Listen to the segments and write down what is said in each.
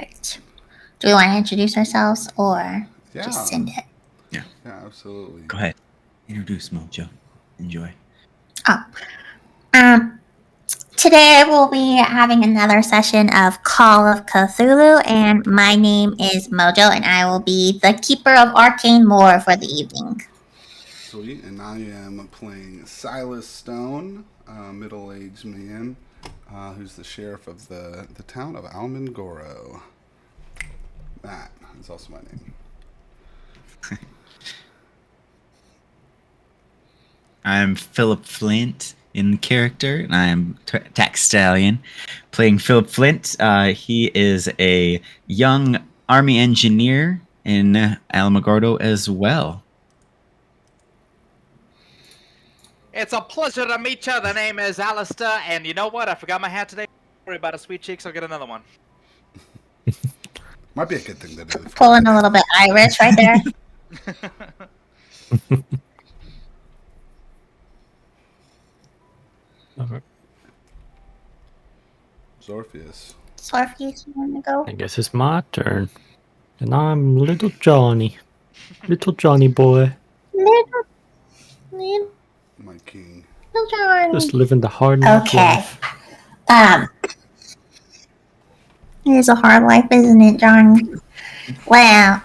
Perfect. Do we want to introduce ourselves or just send it? Yeah, absolutely. Go ahead. Introduce Mojo. Enjoy. Oh. Today we'll be having another session of Call of Cthulhu, and my name is Mojo, and I will be the Keeper of Arcane Lore for the evening. Sweet, and I am playing Silas Stone, a middle-aged man who's the sheriff of the town of Almengoro. That is also my name. I'm Philip Flint in character, and I'm Tax Stallion, playing Philip Flint. He is a young army engineer in Alamogordo as well. It's a pleasure to meet you. The name is Alistair, and you know what? I forgot my hat today. Don't worry about it, sweet cheeks. I'll get another one. Might be a good thing to do. Pulling a little bit Irish right there. Okay. Zorphius, You want to go? I guess it's my turn. And I'm little Johnny. Little Johnny boy. Little my king. Johnny. Just living the hard knock life. It is a hard life, isn't it, Johnny? Well,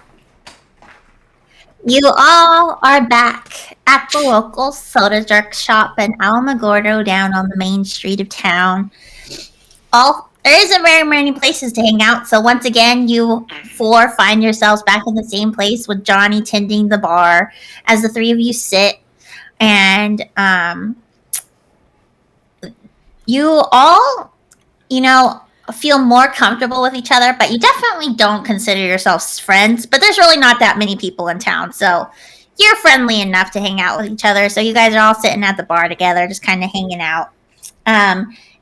you all are back at the local soda jerk shop in Alamogordo down on the main street of town. There isn't very many places to hang out, so once again, you four find yourselves back in the same place with Johnny tending the bar as the three of you sit, and you all, feel more comfortable with each other, but you definitely don't consider yourselves friends. But there's really not that many people in town, so you're friendly enough to hang out with each other. So you guys are all sitting at the bar together, just kind of hanging out.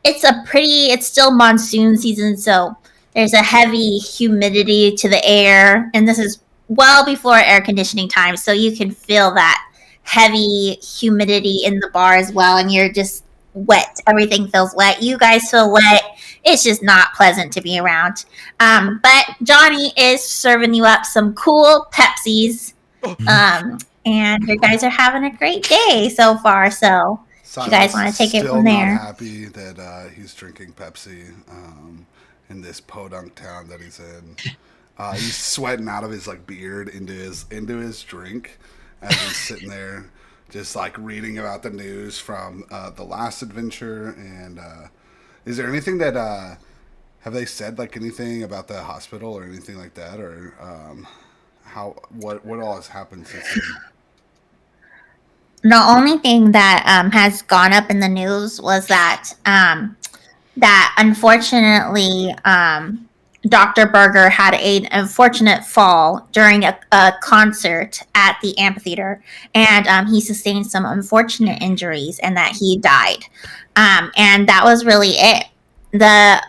It's still monsoon season, so there's a heavy humidity to the air, and this is well before air conditioning time, so you can feel that heavy humidity in the bar as well, and you're just wet. Everything feels wet. You guys feel wet. It's just not pleasant to be around. But Johnny is serving you up some cool Pepsis, and you guys are having a great day so far, so Silas, you guys want to take it from there? Not happy that he's drinking Pepsi in this podunk town that he's in. He's sweating out of his beard into his drink as he's sitting there, just reading about the news from the last adventure. And is there anything that have they said anything about the hospital or anything like that, or what all has happened since then? The only thing that has gone up in the news was that unfortunately Dr. Berger had an unfortunate fall during a concert at the amphitheater, and he sustained some unfortunate injuries, and that he died. And that was really it. The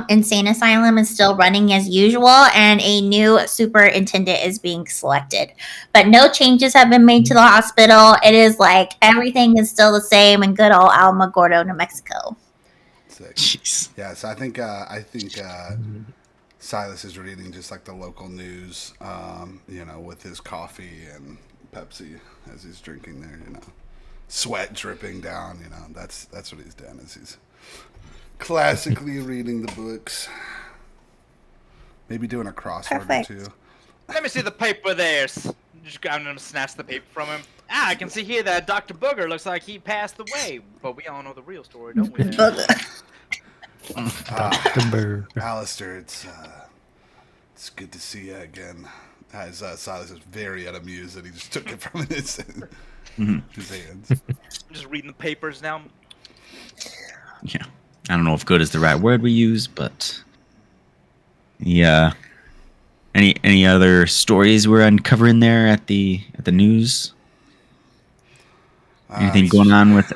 insane asylum is still running as usual, and a new superintendent is being selected. But no changes have been made to the hospital. It is everything is still the same in good old Alamogordo, New Mexico. Jeez. Yeah, so I think Silas is reading just the local news, with his coffee and Pepsi as he's drinking there, sweat dripping down, that's what he's doing, is he's classically reading the books, maybe doing a crossword Perfect. or two. Let me see the paper there. I'm going to snatch the paper from him. I can see here that Dr. Booger looks like he passed away, but we all know the real story, don't we? Alistair, it's good to see you again. As Silas is very unamused that he just took it from his hands. I'm just reading the papers now. Yeah. I don't know if good is the right word we use, but yeah. Any other stories we're uncovering there at the news? Anything going on with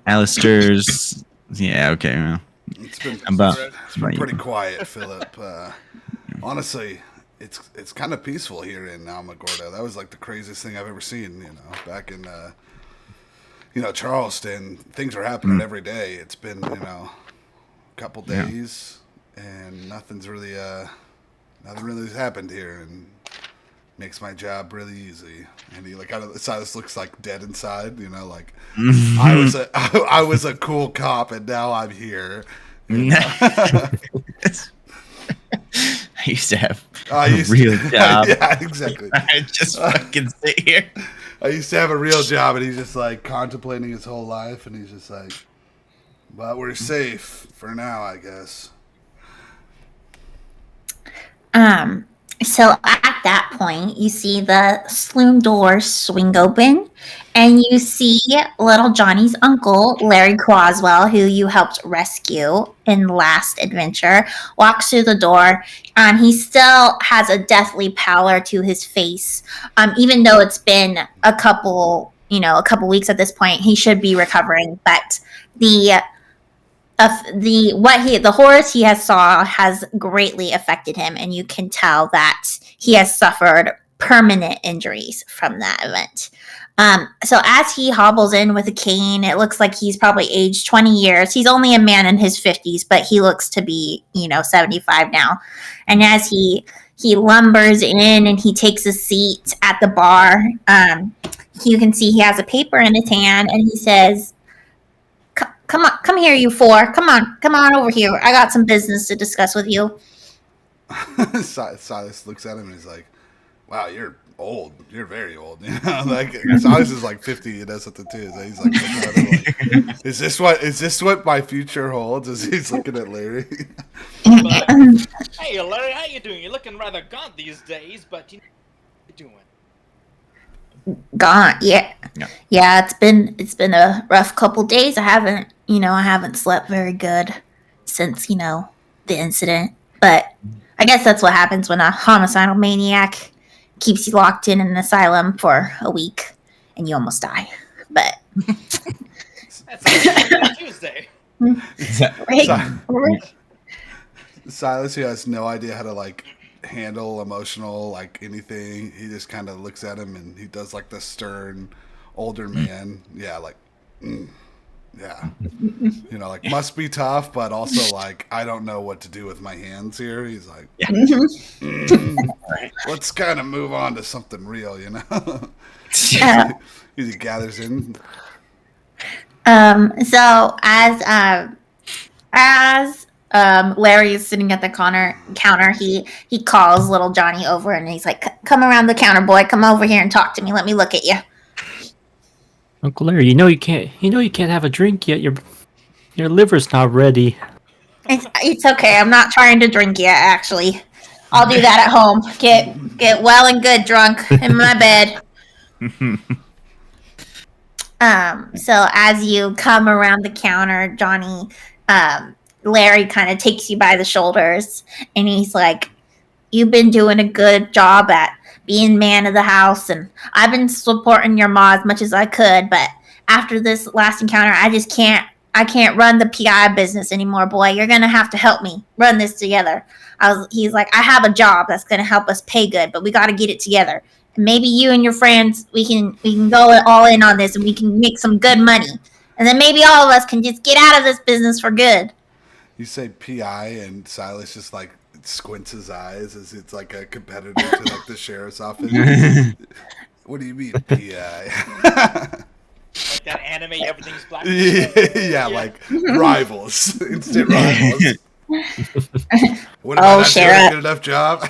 Alistair's? Yeah, okay. Well, It's been pretty pretty quiet, Philip. Honestly, it's kind of peaceful here in Alamogordo. That was the craziest thing I've ever seen. Back in Charleston, things are happening every day. It's been a couple days and nothing really has happened here, and makes my job really easy. And he like kind of Silas looks like dead inside, you know, like I was a cool cop and now I'm here. You know? I used to have I a used real job. Yeah, exactly. I just fucking sit here. I used to have a real job, and he's just like contemplating his whole life, and he's just like, "But we're safe for now, I guess." So at that point, you see the saloon doors swing open, and you see little Johnny's uncle, Larry Croswell, who you helped rescue in the last adventure, walks through the door. He still has a deathly pallor to his face. Even though it's been a couple weeks at this point, he should be recovering, but the the horrors he has saw has greatly affected him, and you can tell that he has suffered permanent injuries from that event. So as he hobbles in with a cane, it looks like he's probably aged 20 years. He's only a man in his 50s, but he looks to be 75 now. And as he lumbers in and he takes a seat at the bar, you can see he has a paper in his hand, and he says, Come here, you four. Come on over here. I got some business to discuss with you. Silas looks at him and he's like, "Wow, you're old. You're very old." You know, like Silas is like 50 and does something too. So he's like, looking at him like, "Is this what my future holds?" As he's looking at Larry. But, hey, Larry, how you doing? You're looking rather gaunt these days, but you know what you're doing. Gone. Yeah. It's been a rough couple days. I haven't slept very good since the incident. But I guess that's what happens when a homicidal maniac keeps you locked in an asylum for a week and you almost die. But That's like Tuesday. right. Silas, who has no idea how to like handle emotional like anything, he just kind of looks at him and he does like the stern older man, yeah, like yeah, like must be tough, but also like I don't know what to do with my hands here. He's like, let's kind of move on to something real, he gathers in. So as Larry is sitting at the counter, he calls little Johnny over and he's like, "Come around the counter, boy. Come over here and talk to me. Let me look at you." Uncle Larry, you can't have a drink yet. Your liver's not ready. It's okay. I'm not trying to drink yet. Actually, I'll do that at home. Get well and good drunk in my bed. So as you come around the counter, Johnny, Larry kind of takes you by the shoulders and he's like, "You've been doing a good job at being man of the house, and I've been supporting your ma as much as I could, but after this last encounter, I can't run the PI business anymore, boy. You're gonna have to help me run this together." He's like, "I have a job that's gonna help us pay good, but we gotta get it together. And maybe you and your friends, we can go all in on this and we can make some good money. And then maybe all of us can just get out of this business for good." You say PI and Silas just like squints his eyes as it's like a competitor to like the sheriff's office. What do you mean PI? Like that anime, everything's black. Yeah, like rivals, instant rivals. What Oh, about not doing Sheriff. a good enough job?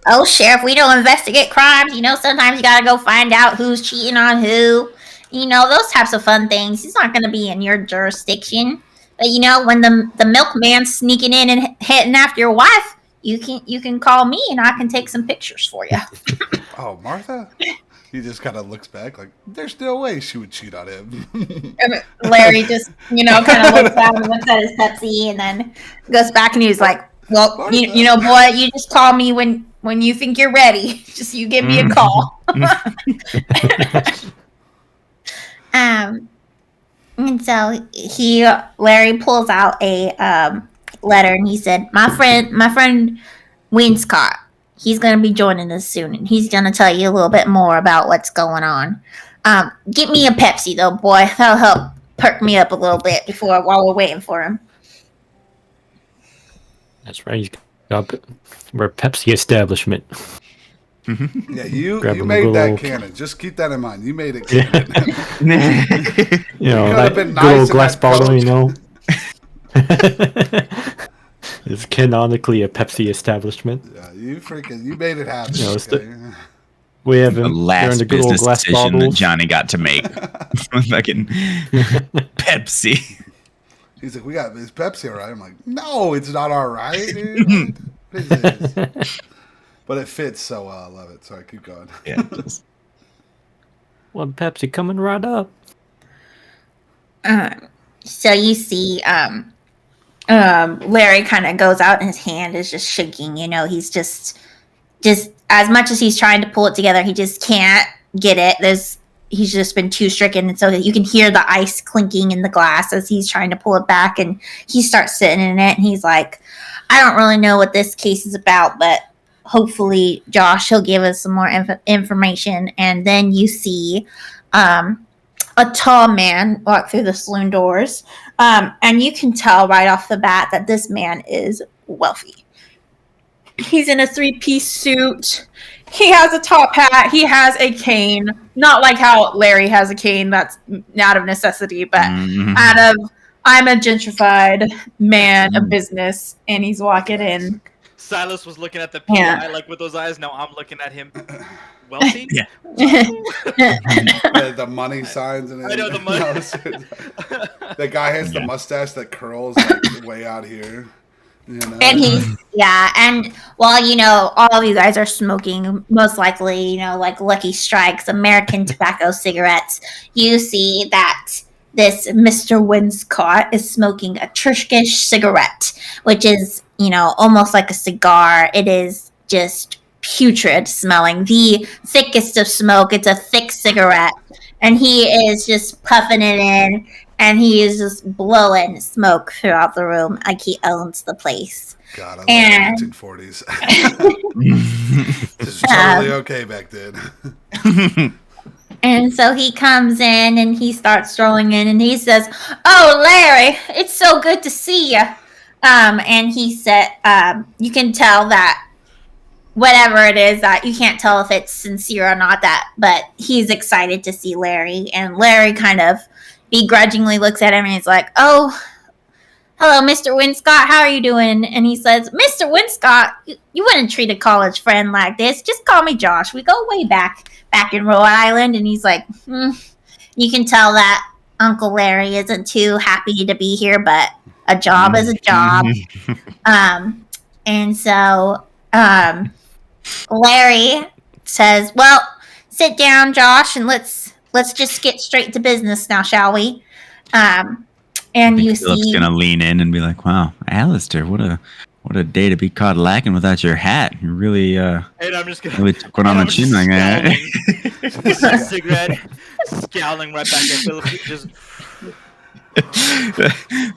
"Oh, Sheriff, we don't investigate crimes. Sometimes you gotta go find out who's cheating on who. Those types of fun things. It's not gonna be in your jurisdiction. But when the milkman's sneaking in and hitting after your wife, you can call me and I can take some pictures for you." Oh, Martha? He just kind of looks back like, there's no way she would cheat on him. And Larry just, kind of looks out and looks at his Pepsi and then goes back and he's like, "Well, boy, you just call me when you think you're ready. Just you give me a call." And so Larry pulls out a letter and he said, my friend Winscott, he's going to be joining us soon and he's going to tell you a little bit more about what's going on. Get me a Pepsi though, boy. That'll help perk me up a little bit while we're waiting for him. That's right. He's got we're a Pepsi establishment. Yeah, you Grab him a made good that old- canon. Just keep that in mind. You made it Yeah. canon. You know, could've that been good nice old and glass had bottle, Coke. you know. It's canonically a Pepsi establishment. Yeah, you made it happen. You know, it's Okay? We have The him. They're in last the good old business glass decision that bottles. Johnny got to make. Fucking Pepsi. He's like, we got this Pepsi, all right? I'm like, no, it's not all right, dude. What is this? But it fits so well. I love it. Sorry, keep going. Yeah, just- One Pepsi coming right up. So you see, Larry kind of goes out and his hand is just shaking. You know, he's just as much as he's trying to pull it together, he just can't get it. He's just been too stricken, and so you can hear the ice clinking in the glass as he's trying to pull it back, and he starts sitting in it, and he's like, I don't really know what this case is about, but hopefully Josh, he'll give us some more information. And then you see a tall man walk through the saloon doors, and you can tell right off the bat that this man is wealthy. He's in a 3-piece suit. He has a top hat. He has a cane. Not like how Larry has a cane that's out of necessity, but out of, I'm a gentrified man of business, and he's walking in. Silas was looking at the PI Yeah. like with those eyes. Now I'm looking at him. Wealthy? Yeah. The money signs and I know the money. The guy has the mustache that curls like way out here. You know? And and while, you know, all of you guys are smoking, most likely, you know, like Lucky Strikes, American tobacco cigarettes, you see that this Mr. Winscott is smoking a Turkish cigarette, which is, you know, almost like a cigar. It is just putrid smelling, the thickest of smoke. It's a thick cigarette, and he is just puffing it in, and he is just blowing smoke throughout the room like he owns the place. God, I love And- the 1940s. This is totally okay back then. And so he comes in and he starts strolling in and he says, "Oh, Larry, it's so good to see you." And he said, you can tell that whatever it is, that you can't tell if it's sincere or not, but he's excited to see Larry. And Larry kind of begrudgingly looks at him and he's like, "Oh, hello, Mr. Winscott. How are you doing?" And he says, "Mr. Winscott, you wouldn't treat a college friend like this. Just call me Josh. We go way back in Rhode Island." And he's like, you can tell that Uncle Larry isn't too happy to be here, but a job is a job. And so Larry says, "Well, sit down, Josh, and let's just get straight to business now, shall we?" And you Philip's see, gonna lean in and be like, "Wow, Alistair, what a day to be caught lacking without your hat. You really And I'm just gonna really took one on the I'm chin just like that." scowling. Cigarette, scowling right back at Philip. Just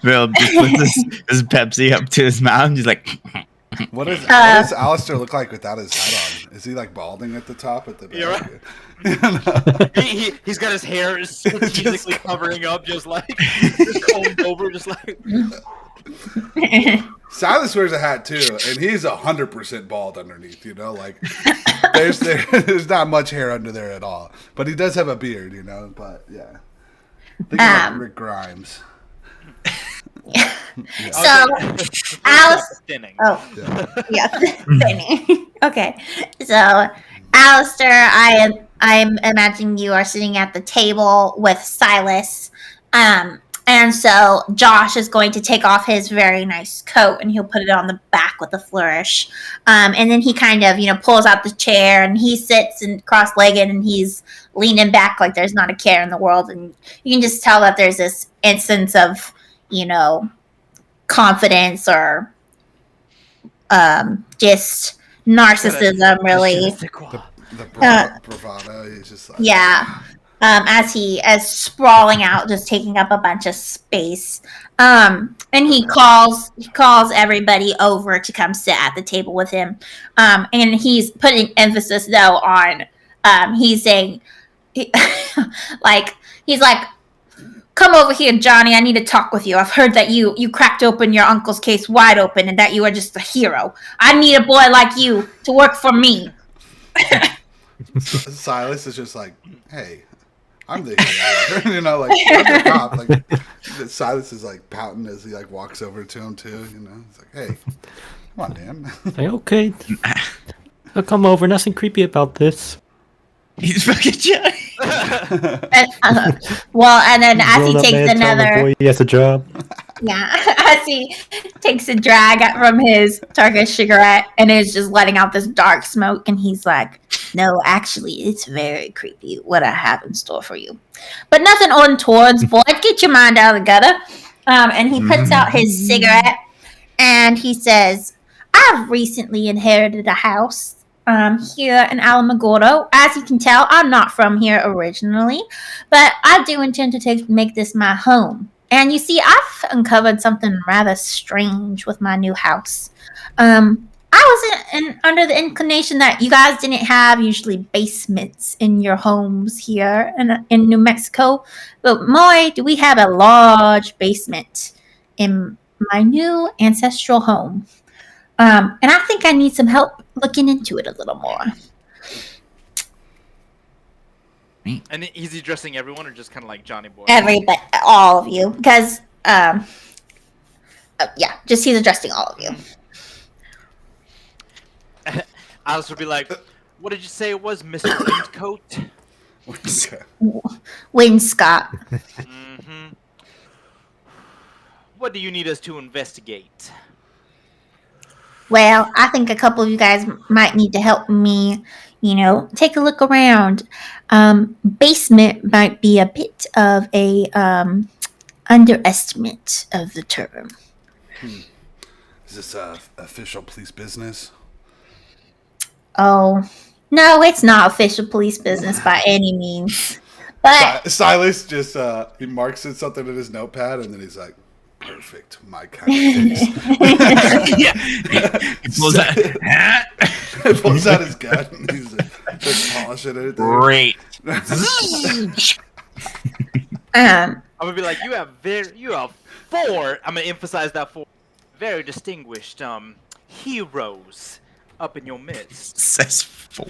Philip just puts his Pepsi up to his mouth and he's like, What does Alistair look like without his hat on? Is he like balding at the top at the back? You're he's got his hair strategically covering up, just just combed over, just like. Silas wears a hat too, and he's 100% bald underneath. You know, like there's not much hair under there at all. But he does have a beard, you know. But yeah, think of like Rick Grimes. so Alice. Thinning. Oh, yeah, thinning. Okay, so Alistair, I'm imagining you are sitting at the table with Silas, and so Josh is going to take off his very nice coat and he'll put it on the back with a flourish, and then he kind of, you know, pulls out the chair and he sits and cross-legged and he's leaning back like there's not a care in the world, and you can just tell that there's this instance of, you know, confidence or just narcissism, really. The bravado. He's just like, Yeah. As sprawling out, just taking up a bunch of space. And he calls everybody over to come sit at the table with him. And he's putting emphasis though on he's saying he's like, Come over here, Johnny. I need to talk with you. I've heard that you cracked open your uncle's case wide open and that you are just a hero. I need a boy like you to work for me. Silas is just like, hey, I'm the hero. You know, like, I'm the cop. Like, Silas is like pouting as he like walks over to him too. You know, he's like, hey, come on, Dan. Like, okay. I'll come over. Nothing creepy about this. He's fucking Johnny. And then as he Grown-up takes man telling the another, boy he has a job. as he takes a drag from his Turkish cigarette and is just letting out this dark smoke, and he's like, "No, actually, it's very creepy what I have in store for you, but nothing untowards, boy. Get your mind out of the gutter." And he puts out his cigarette, and he says, "I've recently inherited a house." Here in Alamogordo. As you can tell, I'm not from here originally, but I do intend to make this my home. And you see, I've uncovered something rather strange with my new house. I was under the inclination that you guys didn't have usually basements in your homes here in New Mexico, but boy, do we have a large basement in my new ancestral home. And I think I need some help looking into it a little more. And is he addressing everyone or just kind of like Johnny Boy? All of you, because just he's addressing all of you. Alice would be like, "What did you say it was, Mr. Windcoat?" Winscott. Mm-hmm. What do you need us to investigate? Well, I think a couple of you guys might need to help me, take a look around. Basement might be a bit of a underestimate of the term. Is this official police business? Oh, no, it's not official police business by any means. But Silas just he marks it something in his notepad, and then he's like, "Perfect, my kind of case." Yeah. He pulls out his gun, and he's like, just polishing it. Great. I'm gonna be like, you have 4. I'm gonna emphasize that 4 very distinguished heroes up in your midst. Says 4.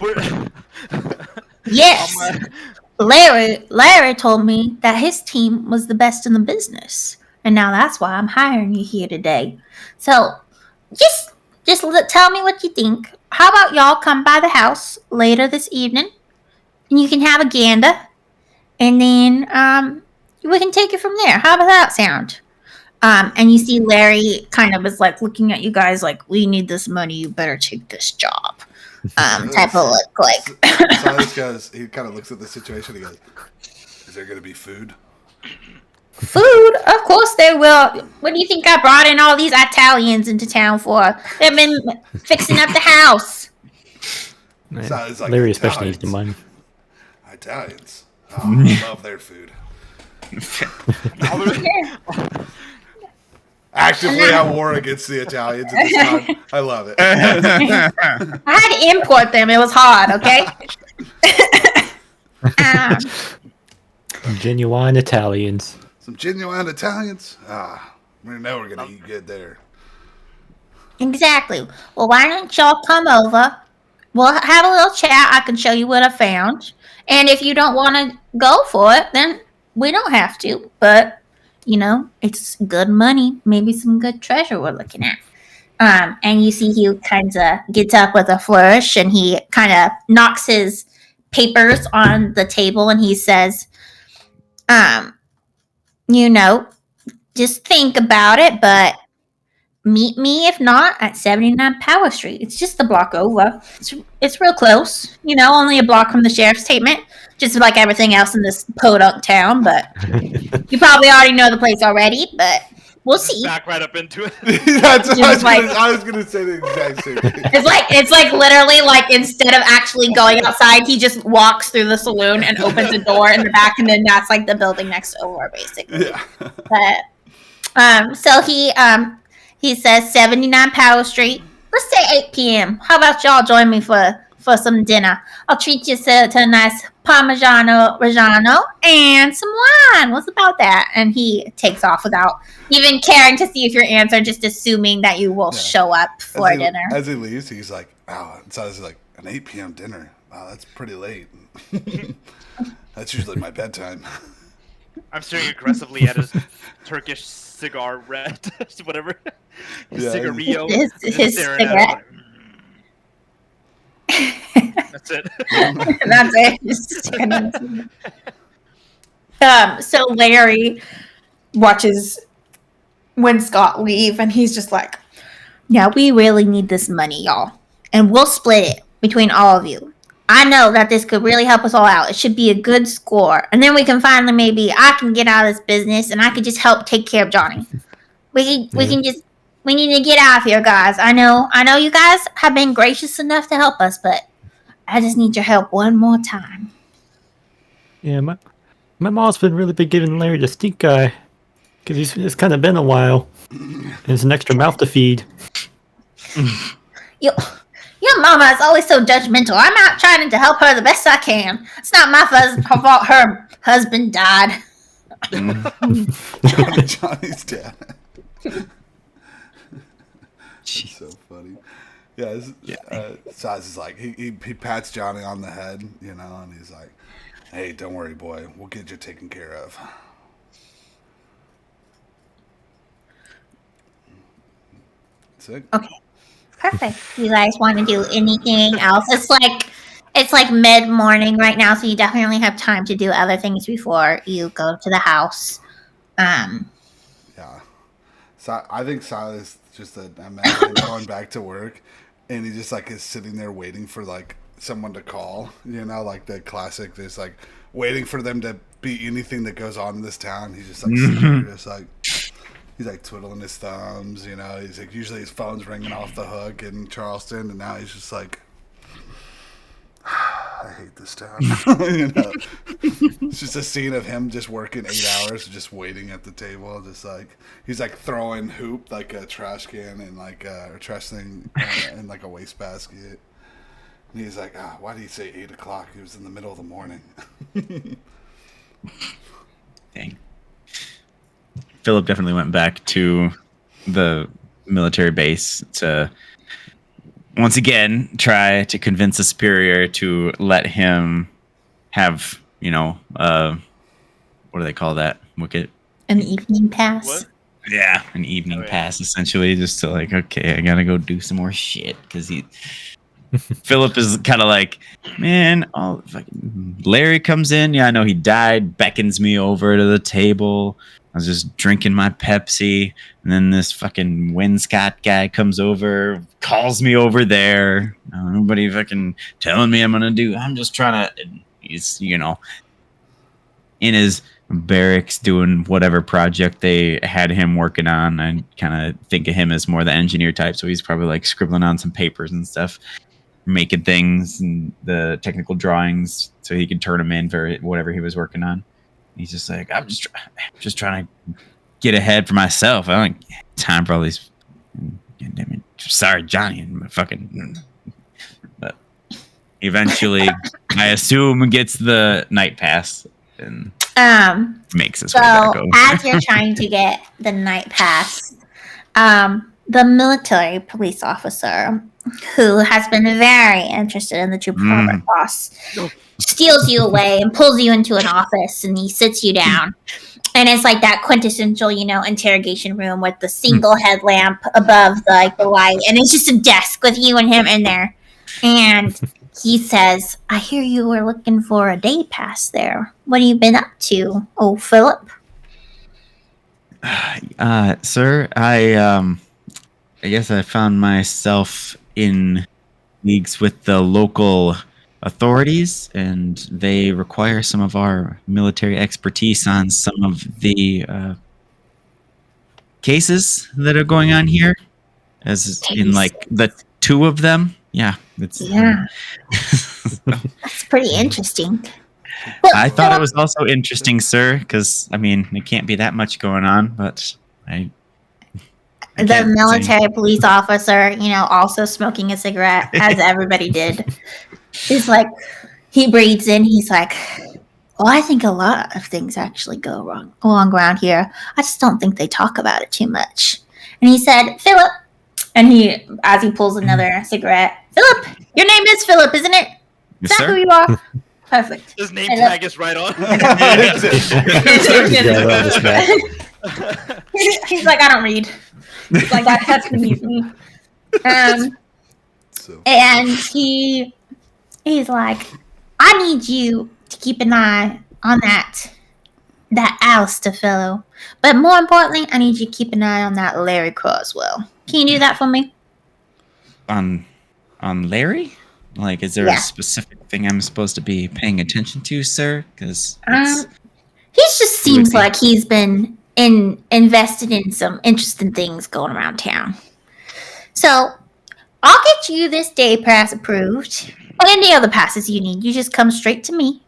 yes, Larry told me that his team was the best in the business. And now that's why I'm hiring you here today. So just tell me what you think. How about y'all come by the house later this evening, and you can have a gander, and then we can take it from there. How does that sound? And you see Larry kind of is like looking at you guys like, "We need this money. You better take this job." Type of look like. Silas goes. He kind of looks at the situation. He goes, "Is there going to be food?" Food? Of course there will. What do you think I brought in all these Italians into town for? They've been fixing up the house. Sounds like Larry especially needs the money. Italians. Oh, I love their food. Actively at war against the Italians at this time. I love it. I had to import them. It was hard, okay? Genuine Italians. Some genuine Italians? We know we're going to eat good there. Exactly. Well, why don't y'all come over? We'll have a little chat. I can show you what I found. And if you don't want to go for it, then we don't have to. But, it's good money. Maybe some good treasure we're looking at. And you see he kind of gets up with a flourish, and he kind of knocks his papers on the table, and he says, just think about it, but meet me, if not, at 79 Power Street. It's just a block over. It's real close. Only a block from the sheriff's statement. Just like everything else in this podunk town, but you probably already know the place already, but we'll see. Back right up into it. That's what I was gonna say the exact same thing. It's like literally like instead of actually going outside, he just walks through the saloon and opens a door in the back, and then that's like the building next door, basically. Yeah. But so he says 79 Powell Street. Let's say 8 p.m. How about y'all join me for some dinner? I'll treat you to a nice Parmigiano Reggiano and some wine. What's about that? And he takes off without even caring to see if your answer, just assuming that you will show up for dinner. As he leaves, he's like, "Wow!" So it's like an 8 p.m. dinner. Wow, that's pretty late. That's usually my bedtime. I'm staring aggressively at his Turkish cigar red, whatever. His cigarillo. His cigarette. That's it. That's it. Just staring at his so Larry watches when Scott leave, and he's just like, "Yeah, we really need this money, y'all, and we'll split it between all of you. I know that this could really help us all out. It should be a good score, and then we can finally maybe I can get out of this business, and I could just help take care of Johnny. We need to get out of here, guys. I know you guys have been gracious enough to help us, but I just need your help one more time." Yeah, my mom's really been giving Larry the stink eye because it's kind of been a while. There's an extra mouth to feed. Your mama is always so judgmental. I'm out trying to help her the best I can. It's not my fault her husband died. Johnny's dad. That's so funny. Yeah, Saz is like, he pats Johnny on the head, and he's like, "Hey, don't worry, boy. We'll get you taken care of." Sick. Okay. Perfect. You guys want to do anything else? It's like mid-morning right now, so you definitely have time to do other things before you go to the house. Yeah. So I think Silas just imagine going back to work, and he just like is sitting there waiting for like someone to call. Like the classic. There's like waiting for them to be anything that goes on in this town. He's just like sitting there, just like. He's like twiddling his thumbs, He's like, usually his phone's ringing off the hook in Charleston, and now he's just like, I hate this town. It's just a scene of him just working 8 hours, just waiting at the table, just like he's like throwing hoop like a trash can and like a trash thing in like a wastebasket. And he's like, why do you say 8 o'clock? It was in the middle of the morning. Dang. Philip definitely went back to the military base to once again try to convince a superior to let him have, what do they call that? Wicket? An evening pass. What? Yeah, an evening pass, essentially, just to like, okay, I gotta go do some more shit because Philip is kind of like, man, Larry comes in. Yeah, I know he died. Beckons me over to the table. I was just drinking my Pepsi, and then this fucking Winscott guy comes over, calls me over there. Nobody fucking telling me I'm just trying to. He's, in his barracks doing whatever project they had him working on. I kind of think of him as more the engineer type, so he's probably like scribbling on some papers and stuff, making things and the technical drawings so he could turn them in for whatever he was working on. He's just like, I'm just trying to get ahead for myself. I don't have time for all these. Sorry, Johnny, fucking. But eventually, I assume gets the night pass and makes his way back over. As you're trying to get the night pass, the military police officer, who has been very interested in the true Robert boss, steals you away and pulls you into an office, and he sits you down. And it's like that quintessential, interrogation room with the single headlamp above the light, and it's just a desk with you and him in there. And he says, "I hear you were looking for a day pass there. What have you been up to, Philip?" Sir, I guess I found myself in leagues with the local authorities, and they require some of our military expertise on some of the cases that are going on here, as in like the two of them. Yeah, that's pretty interesting. I thought it was also interesting, sir, because it can't be that much going on, but the military police officer, also smoking a cigarette, as everybody did, is like, He breathes in. He's like, well, I think a lot of things actually go wrong around here. I just don't think they talk about it too much. And he said, Philip. And as he pulls another cigarette, Philip, your name is Philip, isn't it? Is Yes, that who sir. you are? Perfect. His name Philip. tag is right on. He's like, I don't read. He's like, that's beneath me. So, And he's like, I need you to keep an eye on that Alistair fellow. But more importantly, I need you to keep an eye on that Larry Croswell. Can you do that for me? On Larry? Like, is there Yeah. a specific thing I'm supposed to be paying attention to, sir? Because He just seems like he's been invested in some interesting things going around town. So I'll get you this day pass approved. And any other passes you need, you just come straight to me.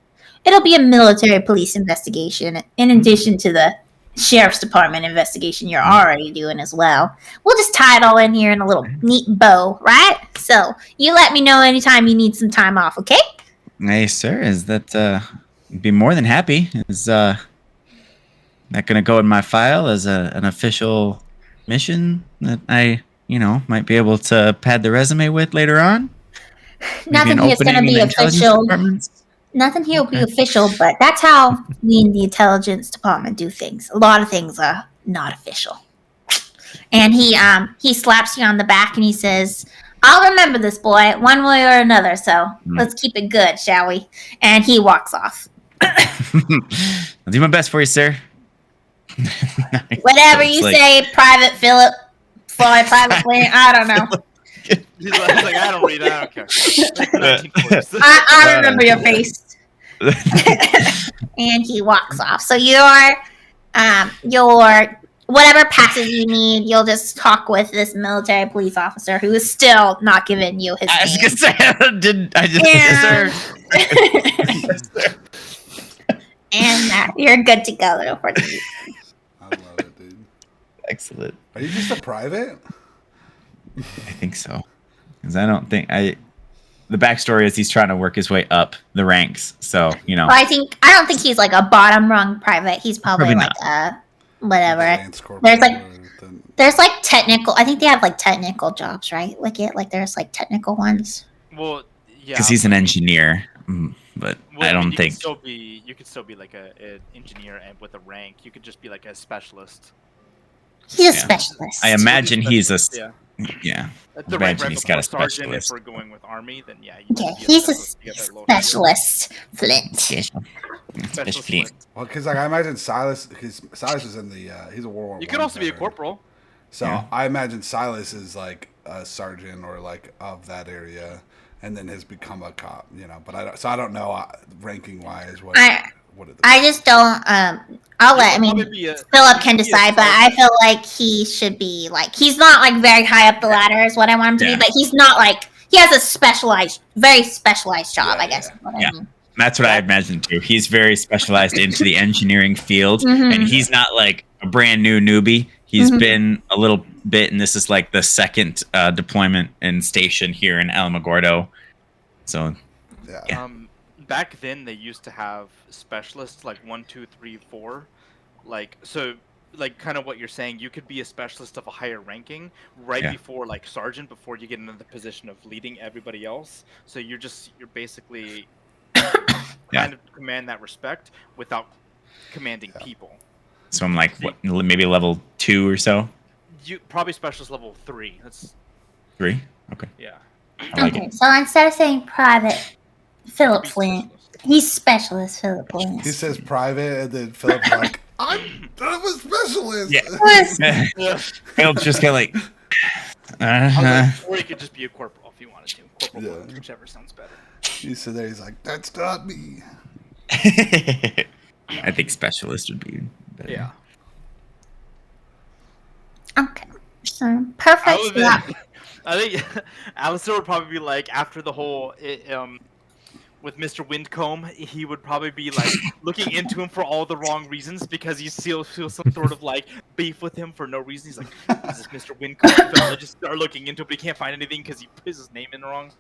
It'll be a military police investigation, in addition to the sheriff's department investigation you're already doing as well. We'll just tie it all in here in a little neat bow, right? So you let me know anytime you need some time off, okay? hey, sir, is that be more than happy? Is that gonna go in my file as an official mission that I might be able to pad the resume with later on? Nothing here is going to be official. Nothing here will be official, but that's how we in the intelligence department do things. A lot of things are not official. And he slaps you on the back and he says, I'll remember this, boy, one way or another, so let's keep it good, shall we? And he walks off. I'll do my best for you, sir. Whatever you say, Private Philip, Floyd, Private Flint, I don't know. He's like, I don't read. I don't care. I remember your face. And he walks off. So your whatever passes you need, you'll just talk with this military police officer who is still not giving you his name. I was gonna say, sir. And you're good to go for the week. I love it, dude. Excellent. Are you just a private? I think so. Because I don't think the backstory is he's trying to work his way up the ranks. So, Well, I don't think he's like a bottom rung private. He's probably like whatever. There's like technical. I think they have like technical jobs, right? There's like technical ones. Well, yeah. Because he's an engineer, but I don't think you could still be like an engineer and with a rank. You could just be like a specialist. He's a specialist. I imagine he's a yeah. I imagine he's got a sergeant. specialist. If we're going with army, then yeah. He's a specialist, Flint. Specialist Flint. Well, because I imagine Silas, because Silas is in the he's a World War I. You could also be a corporal. So I imagine Silas is like a sergeant or like of that area, and then has become a cop. But I don't know ranking wise what. I just don't. Philip can decide, but I feel like he should be like he's not like very high up the ladder is what I want him to be, but he's not like he has a very specialized job. I guess. I mean. That's what I imagined too. He's very specialized into the engineering field, and he's not like a brand new newbie. He's been a little bit, and this is like the second deployment and station here in Alamogordo. So, back then they used to have specialists like 1, 2, 3, 4, kind of what you're saying. You could be a specialist of a higher ranking before like sergeant, before you get into the position of leading everybody else. So you're basically kind of command that respect without commanding people. So I'm like maybe level 2 or so. You probably specialist level 3. That's 3. Okay. Yeah. Okay, so instead of saying private Philip Flint, he's specialist Philip Flint. He says private, and then Philip's like, I'm a specialist. Yeah. Philip's just kind of like. Or he could just be a corporal if you wanted to. Corporal, whichever sounds better. He said there, he's like, that's not me. I think specialist would be better. Yeah. Okay. So perfect. I think Alistair would probably be like, after the whole with Mr. Windcomb, he would probably be like looking into him for all the wrong reasons because he still feels some sort of like beef with him for no reason. He's like, "Is this Mr. Windcomb fella?" Just start looking into it, but he can't find anything because he puts his name in wrong.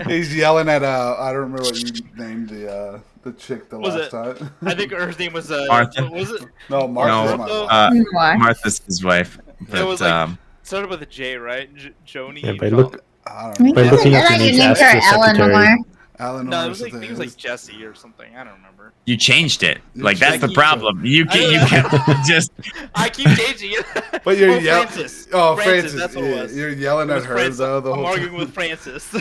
He's yelling at I don't remember what you named the chick the Was last it- time. I think her name was Martha. what was it? No, Martha's my No, wife. Why? Martha's his wife. But, It was like started with a J, right? Joni. Yeah, by John- I don't I remember. looking up thought the you names, named ask her your secretary. Eleanor. Eleanor No, it or was like I something. think it was like Jesse or something. I don't remember. you changed it. Like You that's the changed it. problem. You I can just. I keep changing it. But you're Francis. Francis. That's what it was. You're yelling It at was her Francis. though the I'm whole arguing time. with Francis.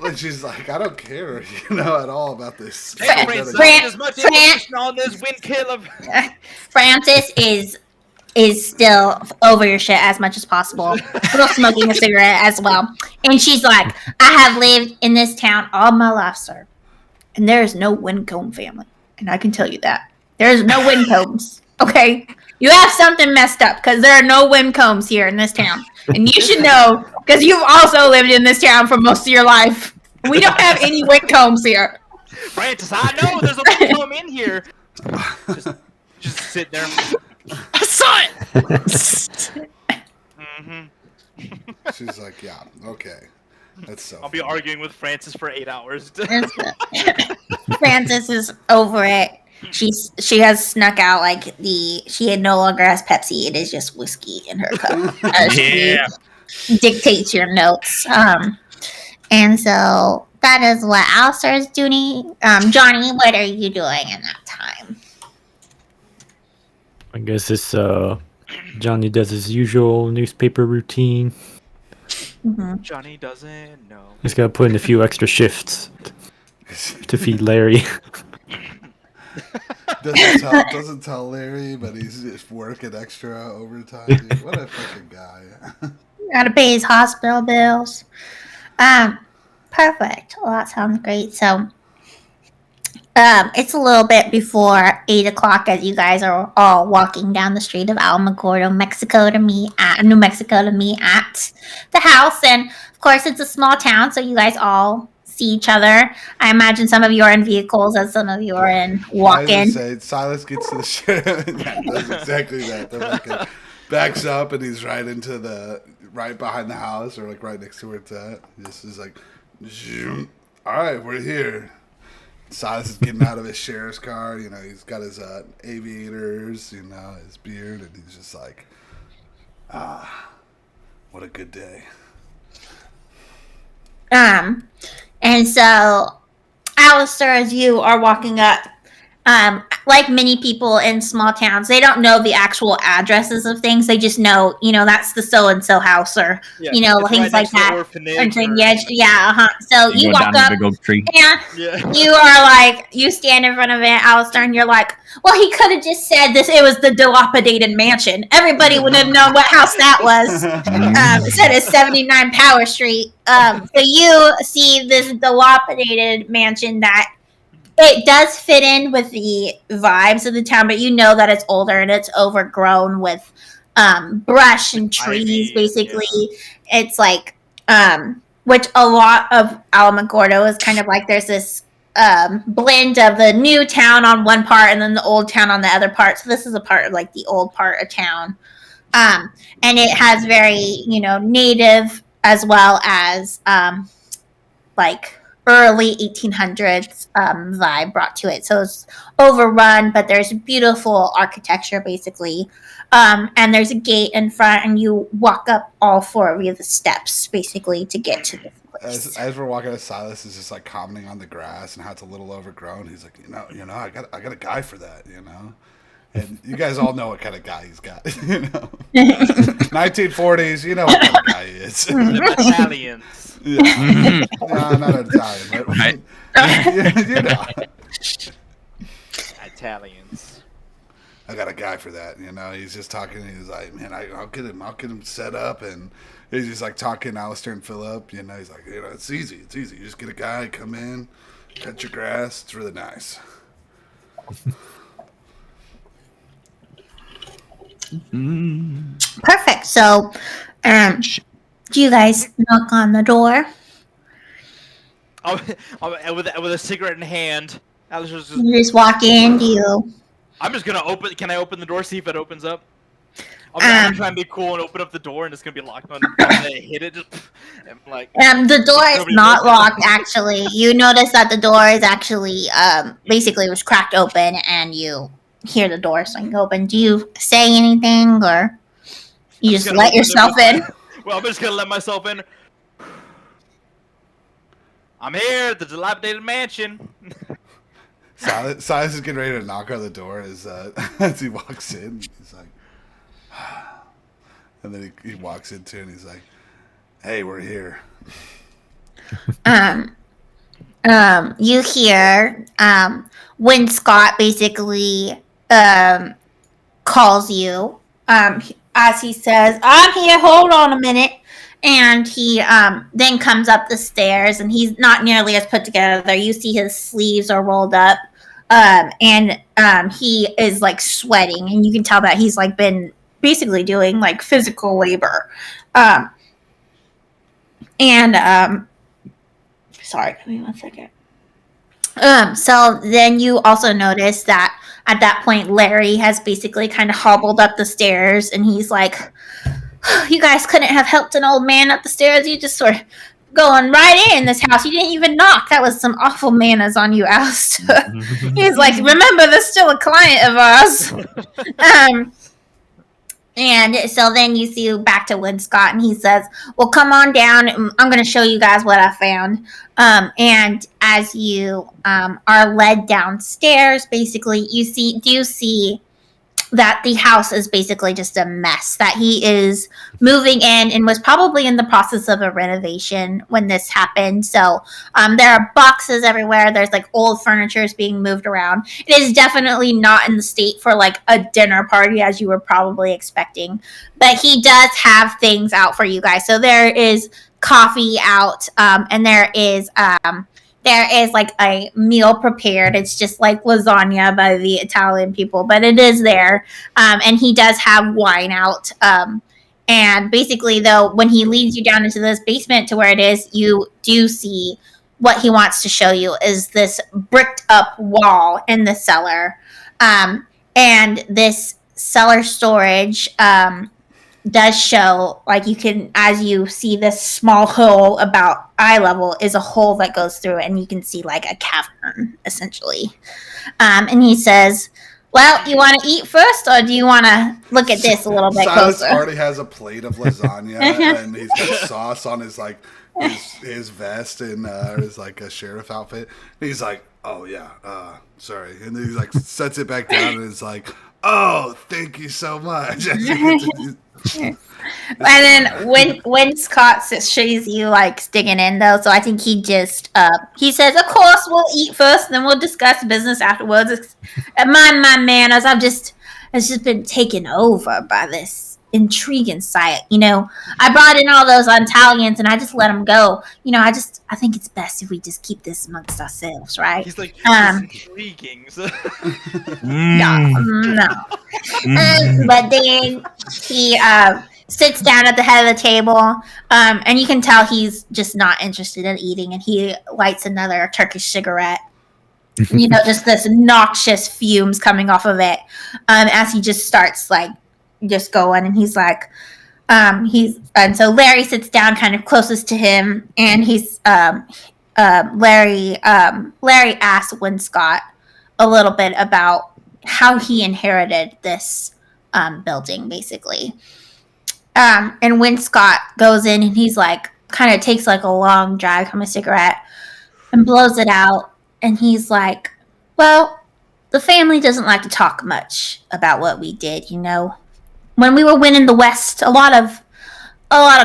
And she's like, I don't care, at all about this. Hey, Fran- Francis, Fran- I need as much Fran- information on this wind killer. Francis is still over your shit as much as possible. Still smoking a cigarette as well. And she's like, I have lived in this town all my life, sir. And there is no Wincombe family. And I can tell you that. There's no Wincombes. Okay? You have something messed up because there are no Wincombes here in this town. And you should know because you've also lived in this town for most of your life. We don't have any Wincombes here. Francis, I know there's a Wincombe in here. Just sit there. I saw it. hmm She's like, yeah, okay. That's so I'll be arguing with Francis for 8 hours. Francis is over it. She has snuck out like she no longer has Pepsi. It is just whiskey in her cup. She Yeah. dictates your notes. And so that is what Alistair is doing. Johnny, what are you doing in that time? I guess it's Johnny does his usual newspaper routine. Johnny doesn't know. He's got to put in a few extra shifts to feed Larry. doesn't tell Larry, but he's just working extra overtime. Dude. What a fucking guy. Gotta pay his hospital bills. Perfect. Well, that sounds great. So, it's a little bit before 8 o'clock as you guys are all walking down the street of Alamogordo, New Mexico to meet at the house. And of course, it's a small town, so you guys all see each other. I imagine some of you are in vehicles and some of you are in walking. Silas gets to the sheriff and does exactly that. The fucking backs up and he's right behind the house or like right next to where it's at. This is like, zoom. All right, we're here. Silas is getting out of his sheriff's car. He's got his aviators, his beard, and he's just like, what a good day. And so, Alistair, as you are walking up, like many people in small towns, they don't know the actual addresses of things. They just know, that's the so-and-so house or, Yeah, things right like next to the that. orphanage And or- yeah. So you go walk down up, the big oak tree. and Yeah. you are like, you stand in front of it, Alistair, and you're like, well, he could have just said it was the dilapidated mansion. Everybody would have known what house that was. It said it's 79 Power Street. So you see this dilapidated mansion that it does fit in with the vibes of the town, but you know that it's older and it's overgrown with brush and trees, Ivy, basically. It's like, which a lot of Alamogordo is kind of like there's this blend of the new town on one part and then the old town on the other part. So this is a part of like the old part of town. And it has very, native as well as like early 1800s vibe brought to it. So it's overrun, but there's beautiful architecture basically. And there's a gate in front and you walk up all 4 of you the steps basically to get to this place. As we're walking, Silas is just like commenting on the grass and how it's a little overgrown. He's like, I got a guy for that, And you guys all know what kind of guy he's got, 1940s, you know what kind of guy he is. Italians. Yeah. No, not Italian, but Right. Italians. I got a guy for that, He's just talking. He's like, man, I'll get him set up, and he's just like talking Alistair and Philip. He's like, it's easy. You just get a guy, come in, cut your grass. It's really nice. Perfect. So, do you guys knock on the door? with a cigarette in hand. Alistair's just, You just walk in. Do you? I'm just gonna open. Can I open the door? See if it opens up. I'm gonna try and be cool and open up the door, and it's gonna be locked on. I'm gonna hit it. Just, and I'm like, The door is nobody not looking. locked. Actually, you notice that the door is actually basically was cracked open, and you hear the door swing open. Do you say anything, or you I'm just gonna let open it yourself with in? Well, I'm just gonna let myself in. I'm here at the dilapidated mansion. Silas is getting ready to knock on the door as he walks in. He's like, and then he walks into it and he's like, "Hey, we're here." You hear when Scott basically calls you as he says, "I'm here. Hold on a minute." And he then comes up the stairs, and he's not nearly as put together. You see his sleeves are rolled up, and he is like sweating, and you can tell that he's like been basically doing like physical labor. Sorry, give me 1 second. So then you also notice that at that point, Larry has basically kind of hobbled up the stairs, and he's like, "You guys couldn't have helped an old man up the stairs. You just sort of going right in this house. You didn't even knock. That was some awful manners on you, Alistair." He's like, "Remember, there's still a client of ours." And so then you see back to Winscott, and he says, "Well, come on down. I'm going to show you guys what I found." And as you are led downstairs, basically, you do see that the house is basically just a mess, that he is moving in and was probably in the process of a renovation when this happened. So there are boxes everywhere. There's like old furniture is being moved around. It is definitely not in the state for like a dinner party as you were probably expecting, but he does have things out for you guys. So there is coffee out, and there is like a meal prepared. It's just like lasagna by the Italian people, but it is there. And he does have wine out. And basically, though, when he leads you down into this basement to where it is, you do see what he wants to show you is this bricked up wall in the cellar. And this cellar storage does show, like, you can, as you see this small hole about eye level is a hole that goes through it, and you can see like a cavern essentially. And he says, "Well, you want to eat first, or do you want to look at this a little bit Silas closer?" already has a plate of lasagna, and he's got sauce on his like his vest and his like a sheriff outfit. And he's like, "Oh yeah, sorry," and then he like sets it back down and is like, "Oh, thank you so much." And then when Scott shows you like digging in though, so I think he just he says, "Of course we'll eat first, and then we'll discuss business afterwards. Mind my manners. I've just been taken over by this intriguing sight. You know, I brought in all those Italians, and I just let them go. You know, I think it's best if we just keep this amongst ourselves, right?" He's like, "It's intriguing." So- No. But then he sits down at the head of the table, and you can tell he's just not interested in eating, and he lights another Turkish cigarette. You know, just this noxious fumes coming off of it, as he just starts like just going, and he's like, and so Larry sits down kind of closest to him, and he's Larry asks Winscott a little bit about how he inherited this building, basically. And Winscott goes in, and he's like, kind of takes like a long drag from a cigarette and blows it out, and he's like, "Well, the family doesn't like to talk much about what we did, you know. When we were winning the West, a lot of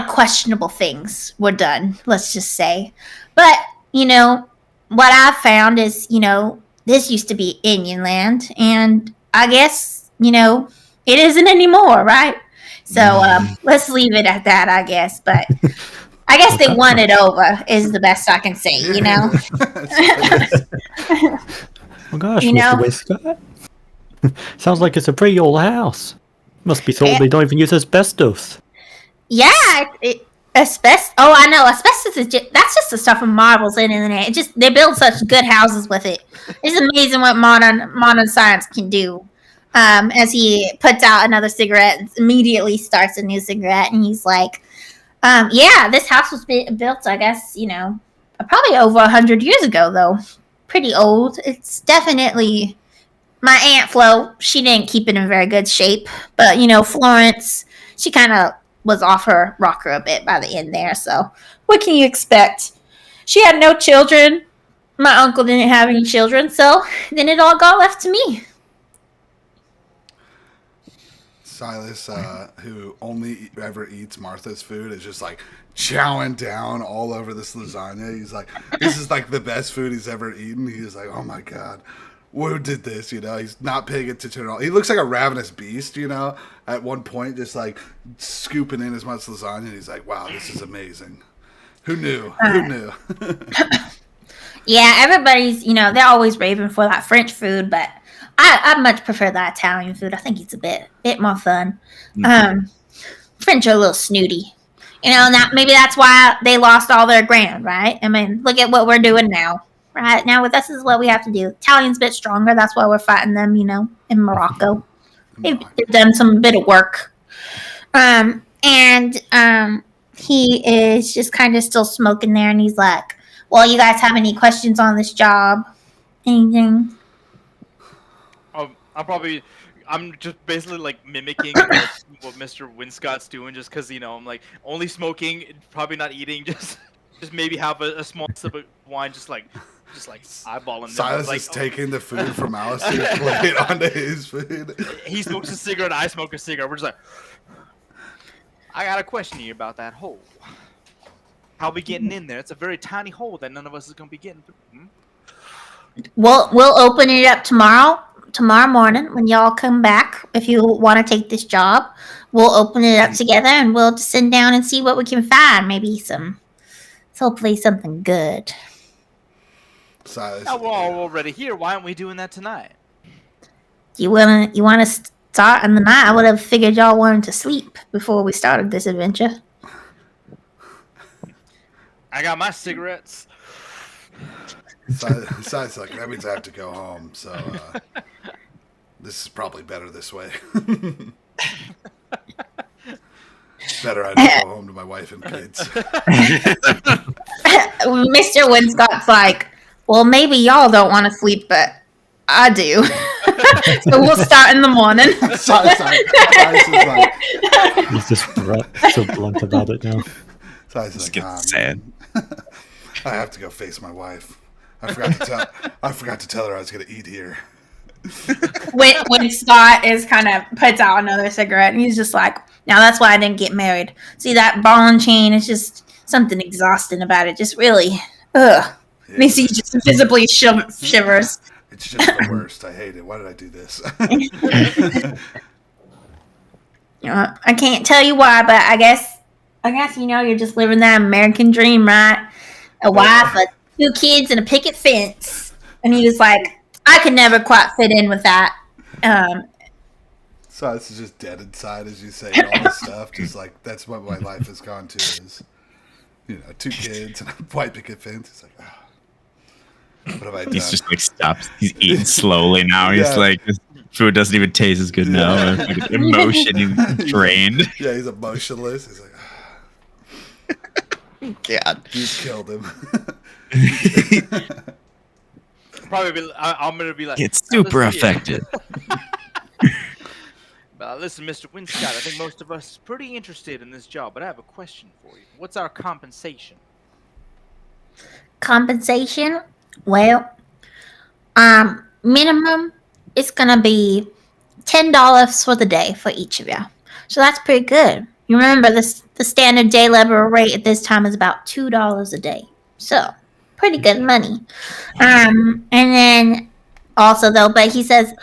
questionable things were done, let's just say. But, you know, what I've found is, you know, this used to be Indian land, and I guess, you know, it isn't anymore, right? So let's leave it at that, I guess. But I guess they won it over is the best I can say, you know? Oh gosh, You Mr. know? Winscott. Sounds like it's a pretty old house. Must be told they don't even use asbestos. Yeah, Asbestos. Oh, I know. Asbestos is that's just the stuff from Marvel's internet. It just they build such good houses with it. It's amazing what modern science can do. As he puts out another cigarette, immediately starts a new cigarette, and he's like, "Yeah, this house was built, I guess, probably over 100 years ago, though. Pretty old. It's definitely my Aunt Flo. She didn't keep it in very good shape, but Florence, she kind of was off her rocker a bit by the end there. So, what can you expect? She had no children. My uncle didn't have any children, so then it all got left to me." Silas, who only ever eats Martha's food, is just like chowing down all over this lasagna. He's like, this is like the best food he's ever eaten. He's like, oh my God, who did this? He's not paying attention at all. He looks like a ravenous beast, at one point, just like scooping in as much lasagna. And he's like, wow, this is amazing. Who knew? Who knew? Yeah, everybody's, they're always raving for that French food, but I much prefer that Italian food. I think it's a bit more fun. French are a little snooty. Maybe that's why they lost all their ground, right? I mean, look at what we're doing now. Right now with us is what we have to do. Italian's a bit stronger. That's why we're fighting them, in Morocco. They've done some bit of work. He is just kind of still smoking there, and he's like, well, you guys have any questions on this job? Anything? I'm just basically like mimicking what Mr. Winscott's doing, just because I'm like only smoking, probably not eating, just maybe have a small sip of wine, just like eyeballing. Silas is taking the food from Alistair's plate onto his food. He smokes a cigarette, I smoke a cigarette. We're just like, I got a question here about that hole. How we getting in there? It's a very tiny hole that none of us is gonna be getting through. We'll open it up tomorrow morning when y'all come back. If you want to take this job, we'll open it up together and we'll just sit down and see what we can find. Maybe hopefully something good. Silas, Now we're all already here. Why aren't we doing that tonight? You want to start in the night? I would have figured y'all wanted to sleep before we started this adventure. I got my cigarettes. Silas like, that means I have to go home, so this is probably better this way. Better I don't go home to my wife and kids. Mr. Winscott's like, well, maybe y'all don't want to sleep, but I do. So we'll start in the morning. Silas is like, He's just so blunt about it now. Silas is like, sad. I have to go face my wife. I forgot to tell her I was going to eat here. When Scott is kind of puts out another cigarette, and he's just like, now that's why I didn't get married. See, that ball and chain is just something exhausting about it. Just really, makes you just visibly shivers. It's just the worst. I hate it. Why did I do this? I can't tell you why, but I guess you're just living that American dream, right? A wife, 2 kids, and a picket fence. And he was like, I could never quite fit in with that. So this is just dead inside as you say all this stuff. Just like, that's what my life has gone to is, 2 kids and a white picket fence. It's like, what have I done? He's just like stops. He's eating slowly now. He's like, this food doesn't even taste as good now. Like, emotion, he's drained. Yeah, he's emotionless. He's like, God, you killed him. I'm gonna be like, it's super affected. Listen, Mr. Winscott, I think most of us are pretty interested in this job, but I have a question for you. What's our compensation? Compensation? Well, minimum it's gonna be $10 for the day for each of you. So that's pretty good. You remember the standard day labor rate at this time is about $2 a day. So pretty good money. And then also though, but he says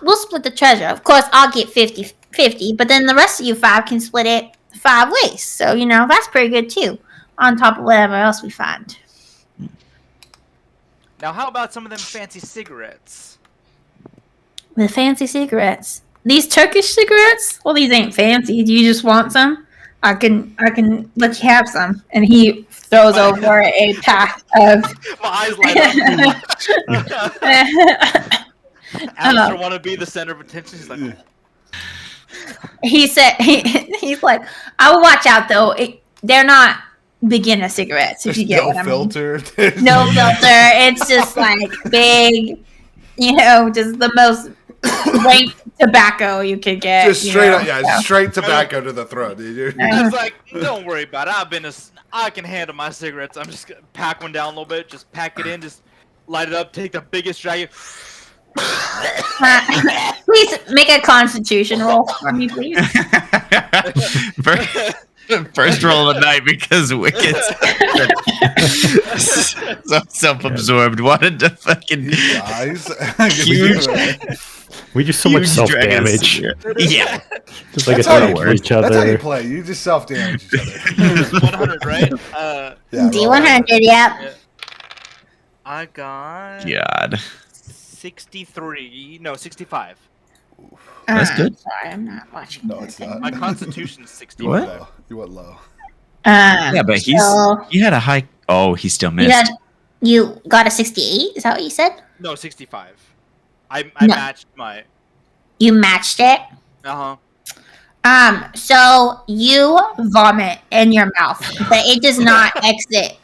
we'll split the treasure. Of course, I'll get 50-50, but then the rest of you 5 can split it 5 ways. So that's pretty good too. On top of whatever else we find. Now, how about some of them fancy cigarettes? The fancy cigarettes. These Turkish cigarettes? Well, these ain't fancy. Do you just want some? I can let you have some. And he throws over a pack of. My eyes light up. Alistair want to be the center of attention. He's like, he said he's like, I will watch out though. They're not beginner cigarettes. If There's you get no what filter. I mean. No filter. It's just like big, just the most rank tobacco you could get. Just straight up, straight tobacco to the throat, dude. I was like, don't worry about it. I can handle my cigarettes. I'm just gonna pack one down a little bit, just pack it in, just light it up, take the biggest drag. Please make a constitution roll for me, please. First roll of the night because Wicked's so self-absorbed. Wanted to fucking Guys, huge. We do so much Huge self dragon damage. spear. Yeah. Just like That's a how throw you for each other. That's how you play. You just self-damage each other. 100, right? Yeah, D100, yep. Yeah. I got God. 63. No, 65. That's good. Sorry, I'm not watching. No, it's not. My constitution's 60. You What? went low. You went low. Yeah, but so he had a high. Oh, he still you missed. you got a 68. Is that what you said? No, 65. I No. matched my. You matched it. So you vomit in your mouth, but it does not exit.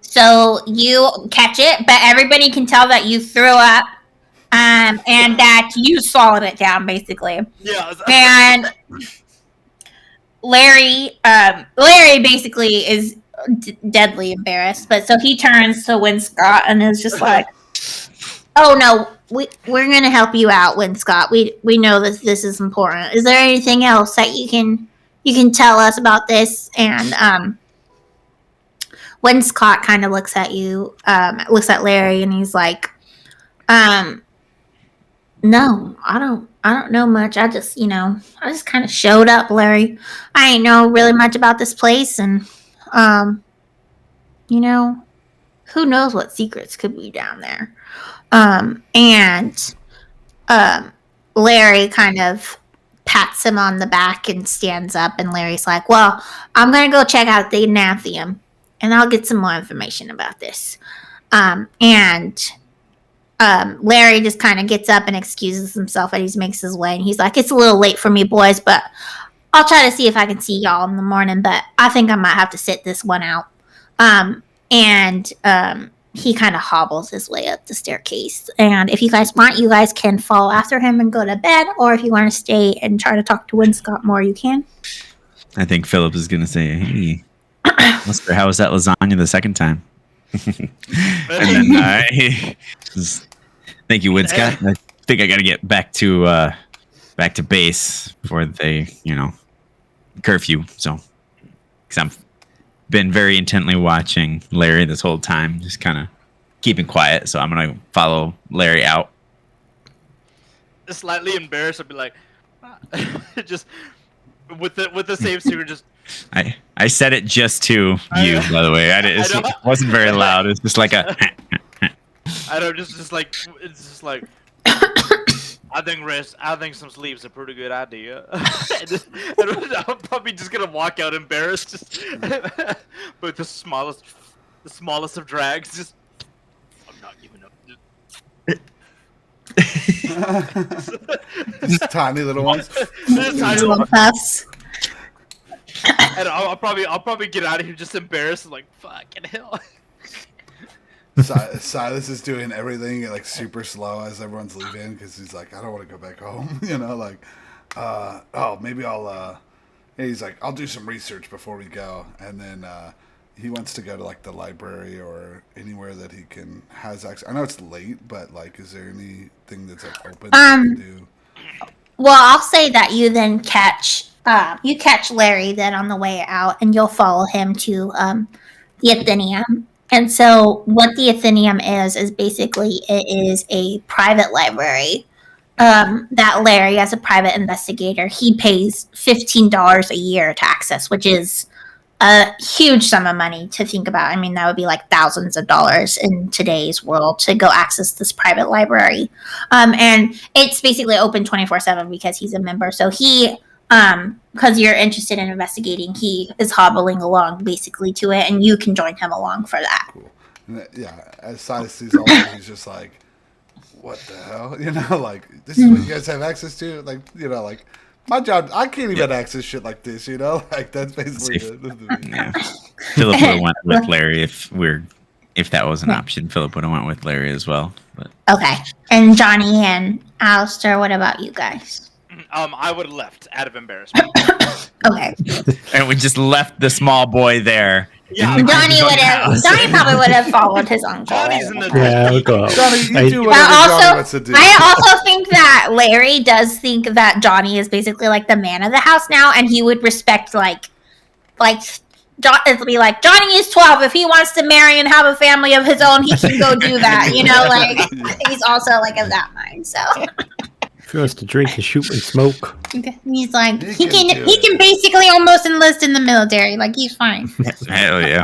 So you catch it, but everybody can tell that you threw up, and that you swallowed it down, basically. Yeah. And Larry basically is deadly embarrassed, but so he turns to Winscott and is just like, "Oh no, we're gonna help you out, Winscott. We know that this is important. Is there anything else that you can tell us about this?" And Winscott kind of looks at you, looks at Larry, and he's like, "No, I don't know much. I just kind of showed up, Larry. I ain't know really much about this place, and who knows what secrets could be down there." And Larry kind of pats him on the back and stands up, and Larry's like, "Well, I'm gonna go check out the Nathium, and I'll get some more information about this." Larry just kind of gets up and excuses himself, and he makes his way, and he's like, "It's a little late for me, boys, but I'll try to see if I can see y'all in the morning, but I think I might have to sit this one out." He kind of hobbles his way up the staircase. And if you guys want, you guys can follow after him and go to bed. Or if you want to stay and try to talk to Winscott more, you can. I think Philip is going to say, "Hey, Lester, how was that lasagna the second time?" And then thank you, Winscott. I think I got to get back to base for the curfew. So, because I'm been very intently watching Larry this whole time, just kind of keeping quiet. So I'm gonna follow Larry out. Slightly embarrassed, I'd be like, just with the same secret, just. I said it just to you, by the way. It wasn't very loud. It's just like a. I don't just like it's just like. I think some sleep's a pretty good idea. I'm probably just gonna walk out embarrassed, just but the smallest of drags. Just, I'm not giving up. Just tiny little ones. Just tiny little puffs. And I'll probably get out of here just embarrassed, like fucking hell. Silas is doing everything like super slow as everyone's leaving because he's like, I don't want to go back home. Maybe I'll. He's like, I'll do some research before we go, and then he wants to go to like the library or anywhere that he has access. I know it's late, but like, is there anything that's like open to do? Well, I'll say that you then catch Larry then on the way out, and you'll follow him to the Athenaeum. And so what the Athenaeum is basically it is a private library that Larry, as a private investigator, he pays $15 a year to access, which is a huge sum of money to think about. I mean, that would be like thousands of dollars in today's world to go access this private library. And it's basically open 24/7 because he's a member. So he because you're interested in investigating, he is hobbling along basically to it, and you can join him along for that. Cool. And yeah, as Silas sees all that, he's just like, what the hell? You know, like, this is what you guys have access to? Like, you know, like, my job, I can't even access shit like this, you know? Like, that's basically Yeah. Philip would have went with Larry if that was an option. Philip would have went with Larry as well. But Okay. And Johnny and Alistair, what about you guys? I would have left out of embarrassment. Okay. and we just left the small boy there. Yeah, Johnny probably would have followed his uncle. Johnny's in the Yeah, we'll go. Johnny, you do But whatever Johnny also, wants to do. I also think that Larry does think that Johnny is basically like the man of the house now, and he would respect it'll be like, Johnny is 12. If he wants to marry and have a family of his own, he can go do that. You know, like he's also like of that mind. So If he wants to drink and shoot and smoke. he's like He he can can do he it. can basically almost enlist in the military. Like he's fine. Hell yeah.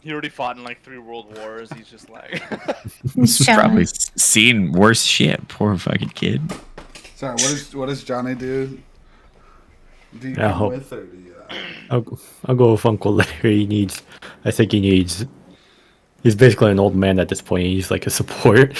He already fought in like 3 world wars. He's just like, He's He's chilling. probably seen worse shit. Poor fucking kid. Sorry, what does Johnny do? Do you Yeah, come hope- with, or do you... I'll go with Uncle Larry. I think he needs. He's basically an old man at this point. He's like a support.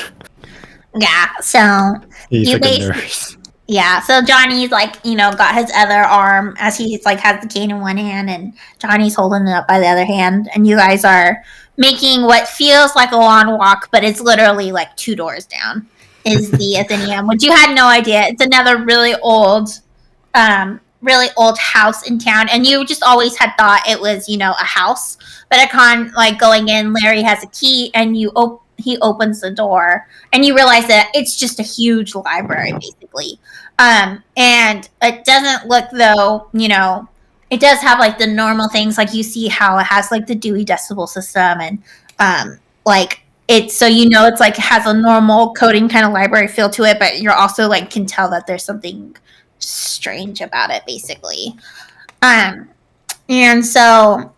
Yeah. So He's You like bas- a nurse. yeah. So Johnny's like got his other arm as he's like has the cane in one hand, and Johnny's holding it up by the other hand, and you guys are making what feels like a long walk, but it's literally like 2 doors down. Is the Athenaeum, which you had no idea. It's another really old house in town, and you just always had thought it was a house. But upon like going in, Larry has a key, and he opens the door, and you realize that it's just a huge library basically. And it doesn't look though, it does have like the normal things, like you see how it has like the Dewey Decimal System, and like it's so it's like it has a normal coding kind of library feel to it, but you're also like can tell that there's something strange about it basically. And so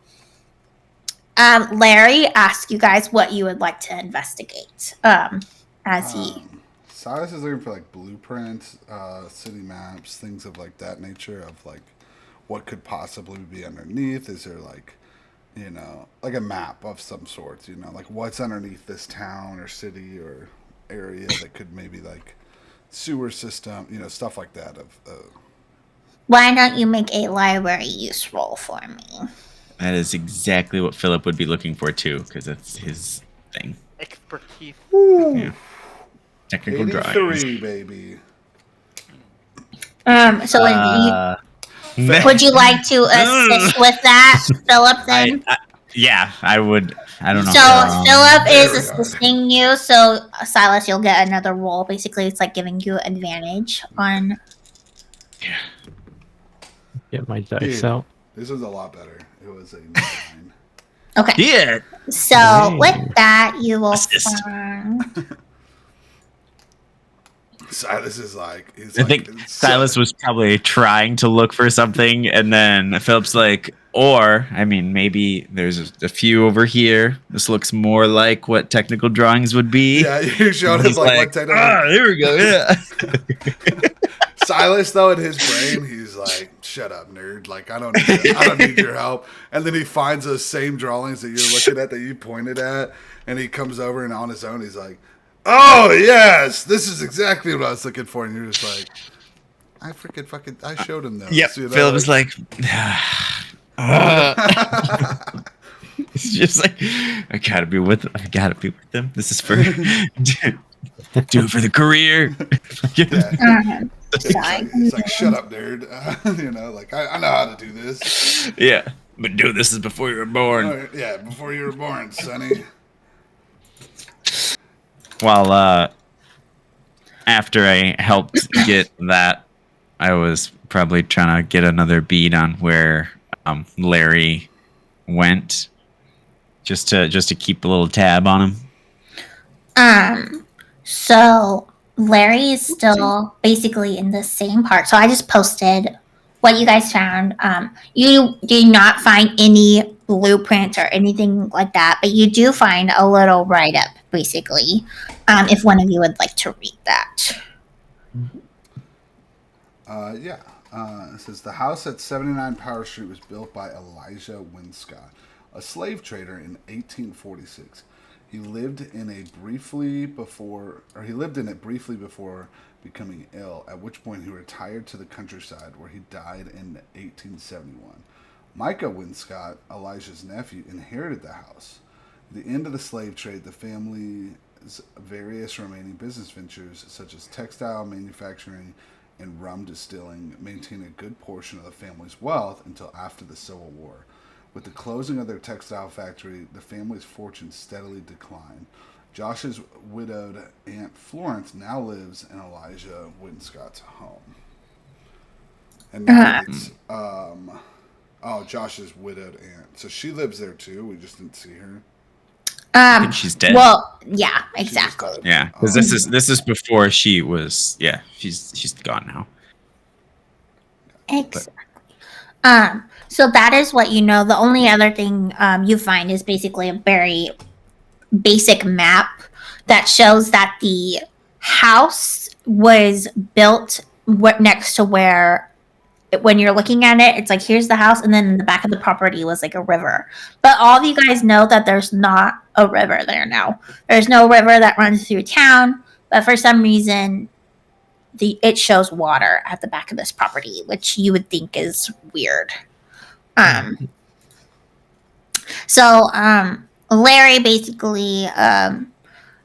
Larry asked you guys what you would like to investigate. As he Silas is looking for like blueprints, city maps, things of like that nature, of like what could possibly be underneath. Is there like like a map of some sort, like what's underneath this town or city or area that could maybe like sewer system, stuff like that. Why don't you make a library use roll for me? That is exactly what Philip would be looking for too, because that's his thing. expertise. Yeah. Technical drawings. 83, baby. So would you like to assist with that, Philip? Then Yeah, I would. I don't know. so Philip there is we go. assisting you. So Silas, you'll get another roll. Basically, it's like giving you advantage on. Get my dice Dude. out. This was a lot better. It was a 9. Okay. Yeah. So Dang. with that, you will Assist. find. Silas is like, he's I like, think Silas was probably trying to look for something, and then Philip's like, or, I mean, maybe there's a few over here. This looks more like what technical drawings would be. Yeah, you showed him He's like, what like, technical. here we go. Yeah. Silas, though, in his brain, he's like, "Shut up, nerd! Like, I don't need your help." And then he finds those same drawings that you're looking at, that you pointed at, and he comes over and on his own, he's like, "Oh yes, this is exactly what I was looking for." And you're just like, I showed him those. Yep. Philip was like, it's just like, I gotta be with them. This is for do it for the career. It's like, shut up, nerd. Like, I know how to do this. Yeah, but dude, this is before you were born. Yeah, before you were born, Sonny. Well, after I helped get that, I was probably trying to get another bead on where Larry went, just to keep a little tab on him. So Larry is still basically in the same part. So I just posted what you guys found. You do not find any blueprint or anything like that, but you do find a little write-up, basically. If one of you would like to read that. Yeah. It says the house at 79 Power Street was built by Elijah Winscott, a slave trader in 1846. He lived in it briefly before becoming ill, at which point he retired to the countryside where he died in 1871. Micah Winscott, Elijah's nephew, inherited the house. At the end of the slave trade, the family's various remaining business ventures, such as textile manufacturing and rum distilling, maintained a good portion of the family's wealth until after the Civil War. With the closing of their textile factory, the family's fortune steadily declined. Josh's widowed Aunt Florence now lives in Elijah Winscott's home. And now it's Josh's widowed aunt. So she lives there too. We just didn't see her. I think she's dead. Well, yeah, exactly. Yeah, because this is before she was. Yeah, she's gone now. Exactly. So that is what you know. The only other thing you find is basically a very basic map that shows that the house was built next to where, when you're looking at it, it's like, here's the house, and then in the back of the property was like a river. But all of you guys know that there's not a river there now. There's no river that runs through town, but for some reason, it shows water at the back of this property, which you would think is weird. So Larry basically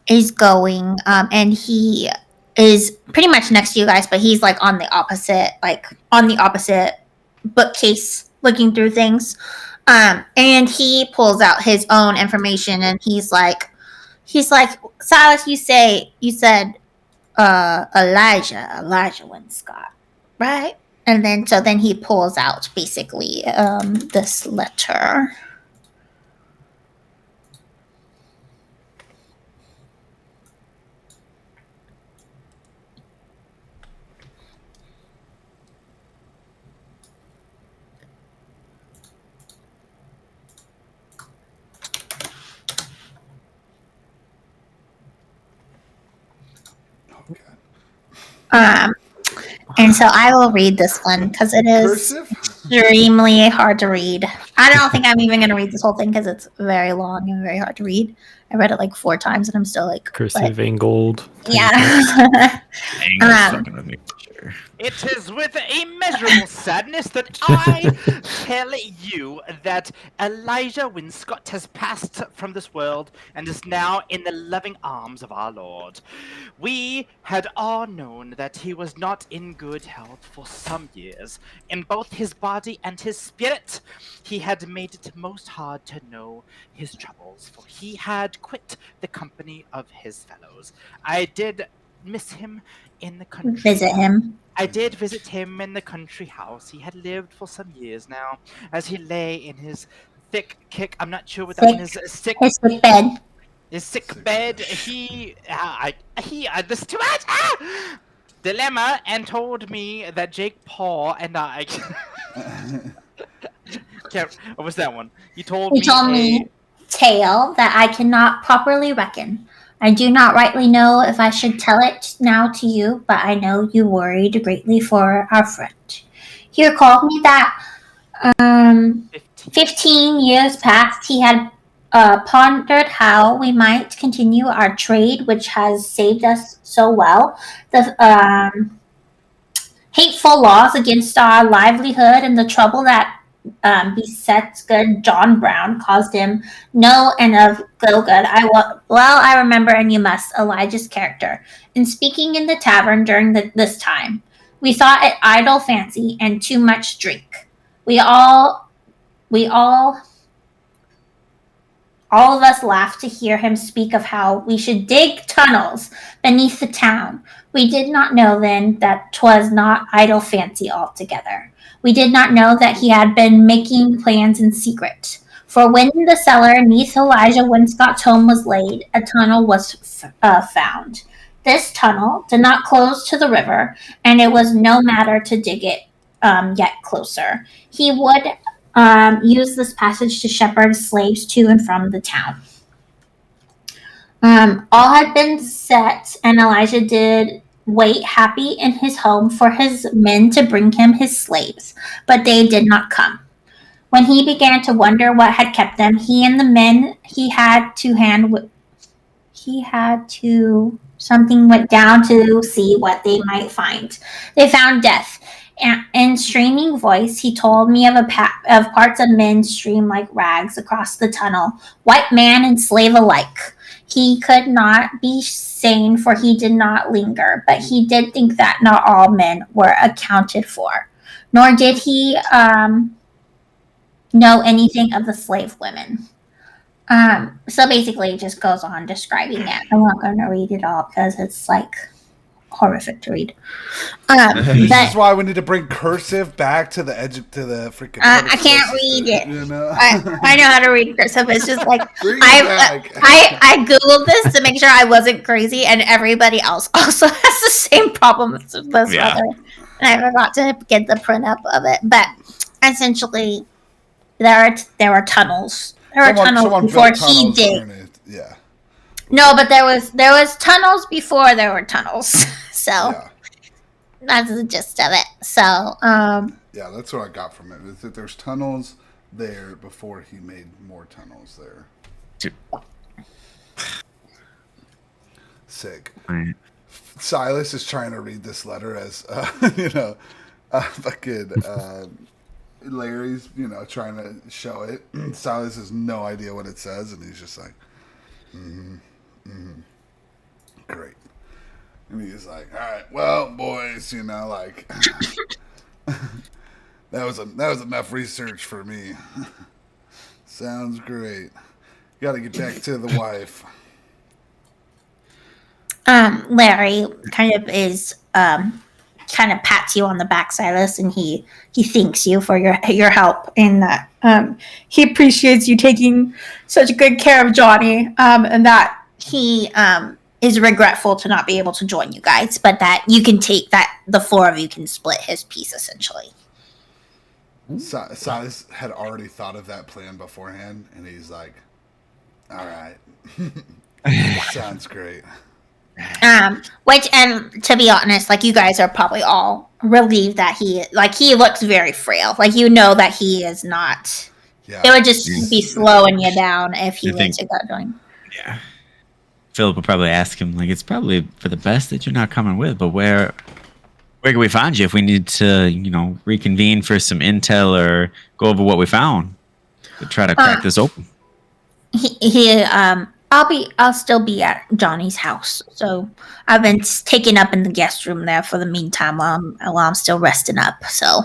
is going, and he is pretty much next to you guys, but he's like on the opposite bookcase looking through things. And he pulls out his own information, and he's like, Silas, you said Elijah Winscott, right? And then he pulls out basically this letter. And so I will read this one because it is extremely hard to read. I don't think I'm even going to read this whole thing because it's very long and very hard to read. I read it like 4 times and I'm still like... Cursive in gold. Yeah. It is with immeasurable sadness that I tell you that Elijah Winscott has passed from this world and is now in the loving arms of our Lord. We had all known that he was not in good health for some years. In both his body and his spirit, he had made it most hard to know his troubles, for he had quit the company of his fellows. I did miss him in the country. Visit him. I did visit him in the country house. He had lived for some years now, as he lay in his I'm not sure what that one is. His sick bed. His sick bed. This is too much. Dilemma, and told me that Jake Paul and I. What was that one? He told me tale that I cannot properly reckon. I do not rightly know if I should tell it now to you, but I know you worried greatly for our friend. He recalled me that 15 years past he had pondered how we might continue our trade, which has saved us so well. The hateful laws against our livelihood and the trouble that besets good John Brown caused him no end of good. I remember, and you must, Elijah's character in speaking in the tavern during this time. We thought it idle fancy and too much drink. We all of us laughed to hear him speak of how we should dig tunnels beneath the town. We did not know then that 'twas not idle fancy altogether. We did not know that he had been making plans in secret. For when the cellar neath Elijah Winscott's home was laid, a tunnel was found. This tunnel did not close to the river, and it was no matter to dig it yet closer. He would use this passage to shepherd slaves to and from the town. All had been set, and Elijah did wait happy in his home for his men to bring him his slaves, but they did not come. When he began to wonder what had kept them, he and the men something went down to see what they might find. They found death. And in streaming voice, he told me of of parts of men stream like rags across the tunnel, white man and slave alike. He could not be sane, for he did not linger, but he did think that not all men were accounted for. Nor did he know anything of the slave women. So basically, it just goes on describing it. I'm not going to read it all because it's like horrific to read. This But is why we need to bring cursive back to the freaking. I can't read it. You know? I know how to read cursive. It's just like Bring it back. I googled this to make sure I wasn't crazy, and everybody else also has the same problem as this Yeah. other. And I forgot to get the print up of it. But essentially, there were tunnels. There were tunnels Someone before built he tunnels did. underneath. Yeah. No, but there was tunnels before there were tunnels. So Yeah. that's the gist of it. So Yeah, that's what I got from it. Is that there's tunnels there before he made more tunnels there. Sick. Right. Silas is trying to read this letter as, fucking Larry's, trying to show it. Silas has no idea what it says, and he's just like, great. And he's like, all right, well, boys, that was enough research for me. Sounds great. Got to get back to the wife. Larry kind of pats you on the back, Silas, and he thanks you for your help in that. He appreciates you taking such good care of Johnny, and that he is regretful to not be able to join you guys, but that you can take that the four of you can split his piece essentially. Silas had already thought of that plan beforehand, and he's like, all right. Sounds great. Which, and to be honest, like, you guys are probably all relieved that he looks very frail. Like, that he is not. Yeah. It would just be slowing you down if he You was think- to go doing. Yeah. Philip will probably ask him, like, it's probably for the best that you're not coming with, but where can we find you if we need to, reconvene for some intel or go over what we found to try to crack this open? I'll still be at Johnny's house. So I've been taken up in the guest room there for the meantime while I'm still resting up. So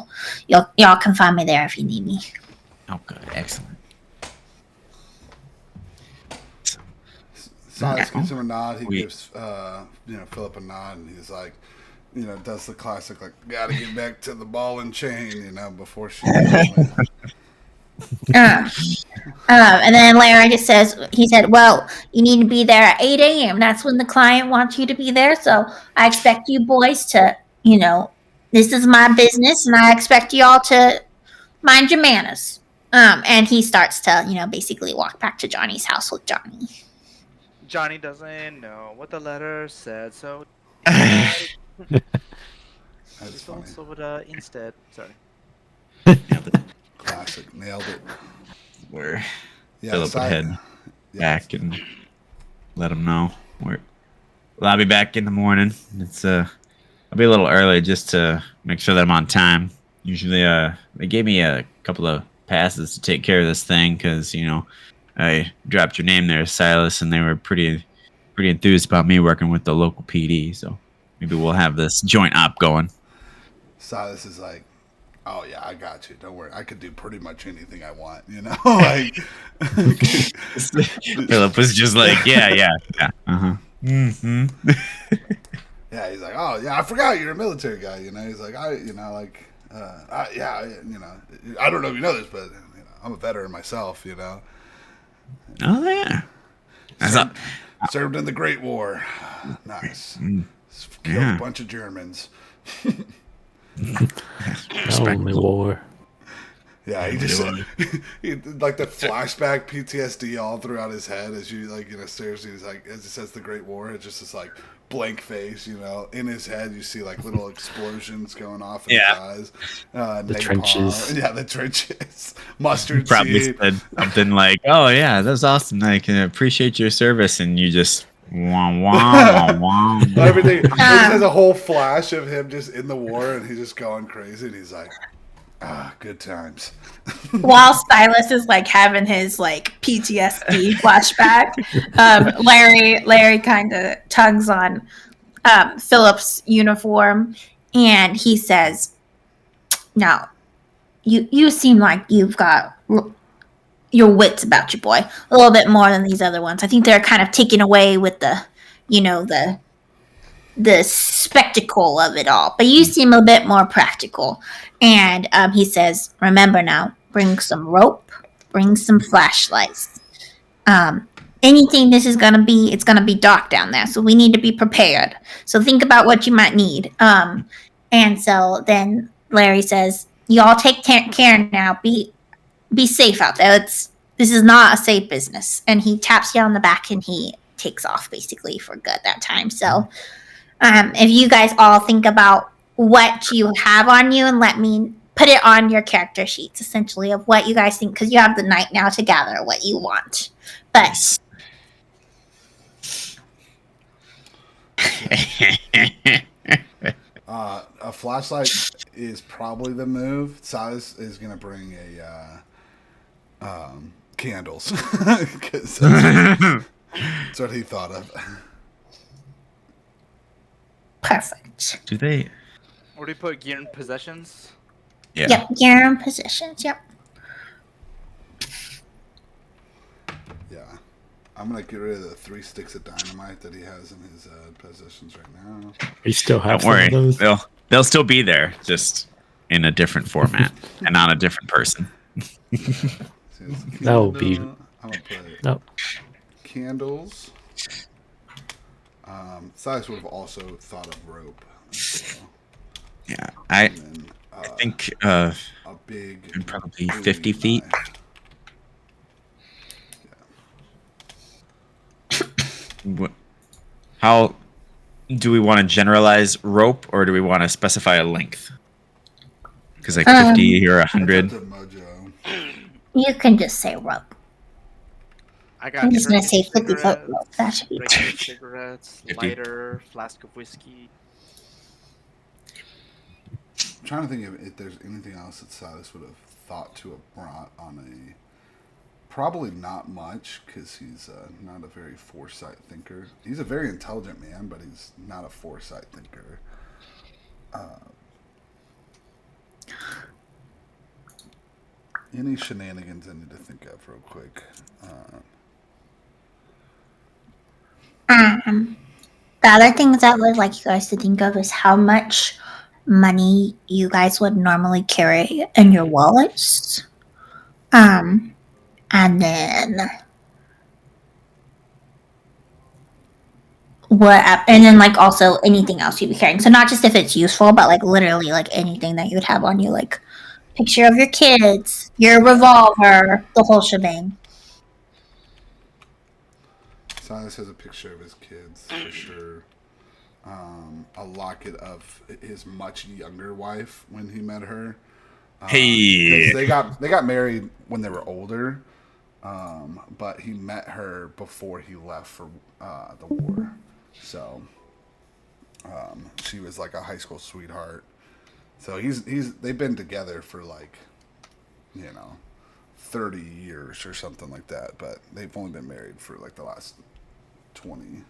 y'all can find me there if you need me. Oh, good. Excellent. Silas gives him a nod. He We- gives Philip a nod, and he's like, does the classic, like, gotta get back to the ball and chain, before she. And then Larry just he said, well, you need to be there at 8 a.m. That's when the client wants you to be there. So I expect you boys to, this is my business, and I expect you all to mind your manners. And he starts to, basically walk back to Johnny's house with Johnny. Johnny doesn't know what the letter said, so That's just funny. also would instead. Sorry. Classic. Nailed it. Where Yeah, Philip would head yeah. back and let him know. I'll be back in the morning. I'll be a little early just to make sure that I'm on time. Usually, they gave me a couple of passes to take care of this thing because I dropped your name there, Silas, and they were pretty enthused about me working with the local PD. So maybe we'll have this joint op going. Silas is like, oh yeah, I got you. Don't worry. I could do pretty much anything I want. Like. Philip was just like, yeah. Uh-huh. Mm-hmm. Yeah, he's like, oh yeah, I forgot you're a military guy. He's like, I don't know if you know this, but I'm a veteran myself. Oh yeah. Served in the Great War. Nice. Killed Yeah. a bunch of Germans. Only war. Yeah, he just he, like the flashback PTSD all throughout his head as you stares. He's like, as it says the Great War, it just is like blank face, you know. In his head, you see like little explosions going off in Yeah. his eyes. The trenches. Yeah, the trenches. Mustard Probably seed. said something like, "Oh yeah, that's awesome. I can appreciate your service," and you just wah wah wah. Everything. It just has Ah. a whole flash of him just in the war, and he's just going crazy. And he's like, good times. While Silas is like having his like PTSD flashback, Larry kind of tugs on Philip's uniform, and he says, "Now, you seem like you've got your wits about you, boy, a little bit more than these other ones. I think they're kind of taken away with the, you know, the spectacle of it all. But you seem a bit more practical." And he says, "Remember now, bring some rope, bring some flashlights. Anything this is gonna be, it's gonna be dark down there, so we need to be prepared. So think about what you might need." And so then Larry says, "You all take care now. Be safe out there. This is not a safe business." And he taps you on the back and he takes off basically for good that time. So if you guys all think about what you have on you and let me put it on your character sheets essentially of what you guys think, because you have the night now to gather what you want. But A flashlight is probably the move. Silas is gonna bring candles because that's what he thought of. perfect. Do they? Or do you put gear and possessions? Yeah. Yep, gear and positions. Yep. Yeah, I'm gonna get rid of the 3 sticks of dynamite that he has in his possessions right now. We still have Don't some worry. of those. They'll still be there, just in a different format and on a different person. That will be- I'm gonna put No. candles. Silas would have also thought of rope. Yeah, I And then, think a big probably Bowie 50 feet. knife. How do we want to generalize rope, or do we want to specify a length? Because like 50 or That's up 100. to Mojo. You can just say rope. I got I'm just gonna Turkish say 50 foot cigarettes, rope. That should be regular cigarettes, 50. lighter, flask of whiskey. I'm trying to think if there's anything else that Silas would have thought to have brought on a. Probably not much, because he's not a very foresight thinker. He's a very intelligent man, but he's not a foresight thinker. Any shenanigans I need to think of real quick. The other things I would like you guys to think of is how much money you guys would normally carry in your wallets. And then and then like also anything else you'd be carrying. So not just if it's useful, but like literally like anything that you would have on you, like picture of your kids, your revolver, the whole shebang. Silas has a picture of his kids for sure. A locket of his much younger wife when he met her. Hey. 'Cause they got married when they were older, but he met her before he left for the war. So she was like a high school sweetheart. So they've been together for like 30 years or something like that, but they've only been married for like the last 20.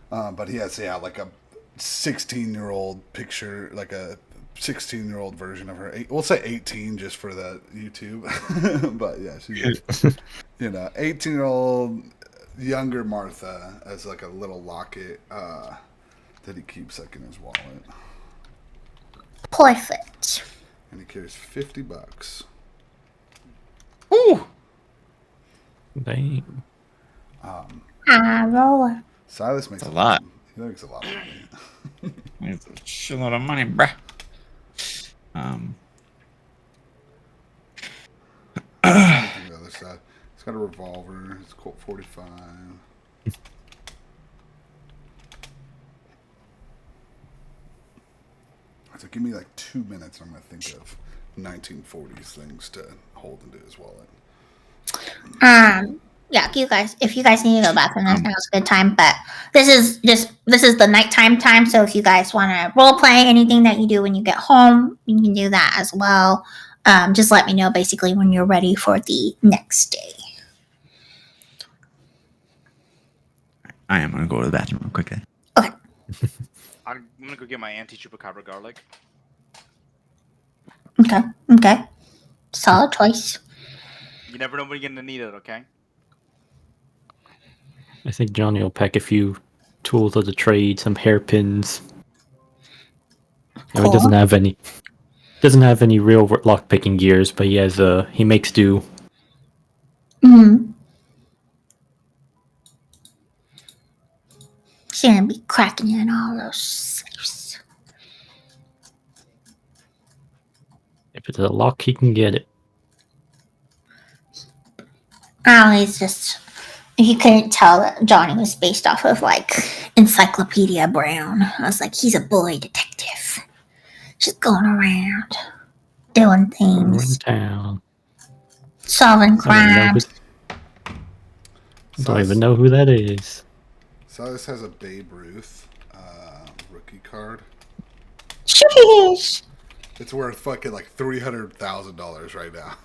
But he has like a 16-year-old picture, like a 16-year-old version of her. We'll say 18 just for the YouTube. But yeah, she's 18-year-old younger Martha as like a little locket that he keeps like in his wallet. Perfect. And he carries $50. Ooh. Dang. Roller. Silas makes That's a lot. He makes a lot of money. It's a shitload of money, bruh. The other side. He's got a revolver. It's Colt 45. So give me like 2 minutes. I'm gonna think of 1940s things to hold into his wallet. Yeah, if you guys need to go to the bathroom, now's a good time. But this is the nighttime time. So if you guys want to role play anything that you do when you get home, you can do that as well. Just let me know basically when you're ready for the next day. I am gonna go to the bathroom real quick. Okay. I'm gonna go get my anti-chupacabra garlic. Okay. Solid choice. You never know when you're gonna need it. Okay. I think Johnny will pack a few tools of the trade, some hairpins. He doesn't have any real lock picking gears, but he makes do. Mm-hmm. She's gonna be cracking in all those safes. If it's a lock, he can get it. It's just you couldn't tell that Johnny was based off of like Encyclopedia Brown. I was like, he's a boy detective, just going around doing things, In town. solving crimes. I don't even know who that is. Silas has a Babe Ruth rookie card. Sheesh. It's worth fucking like $300,000 right now.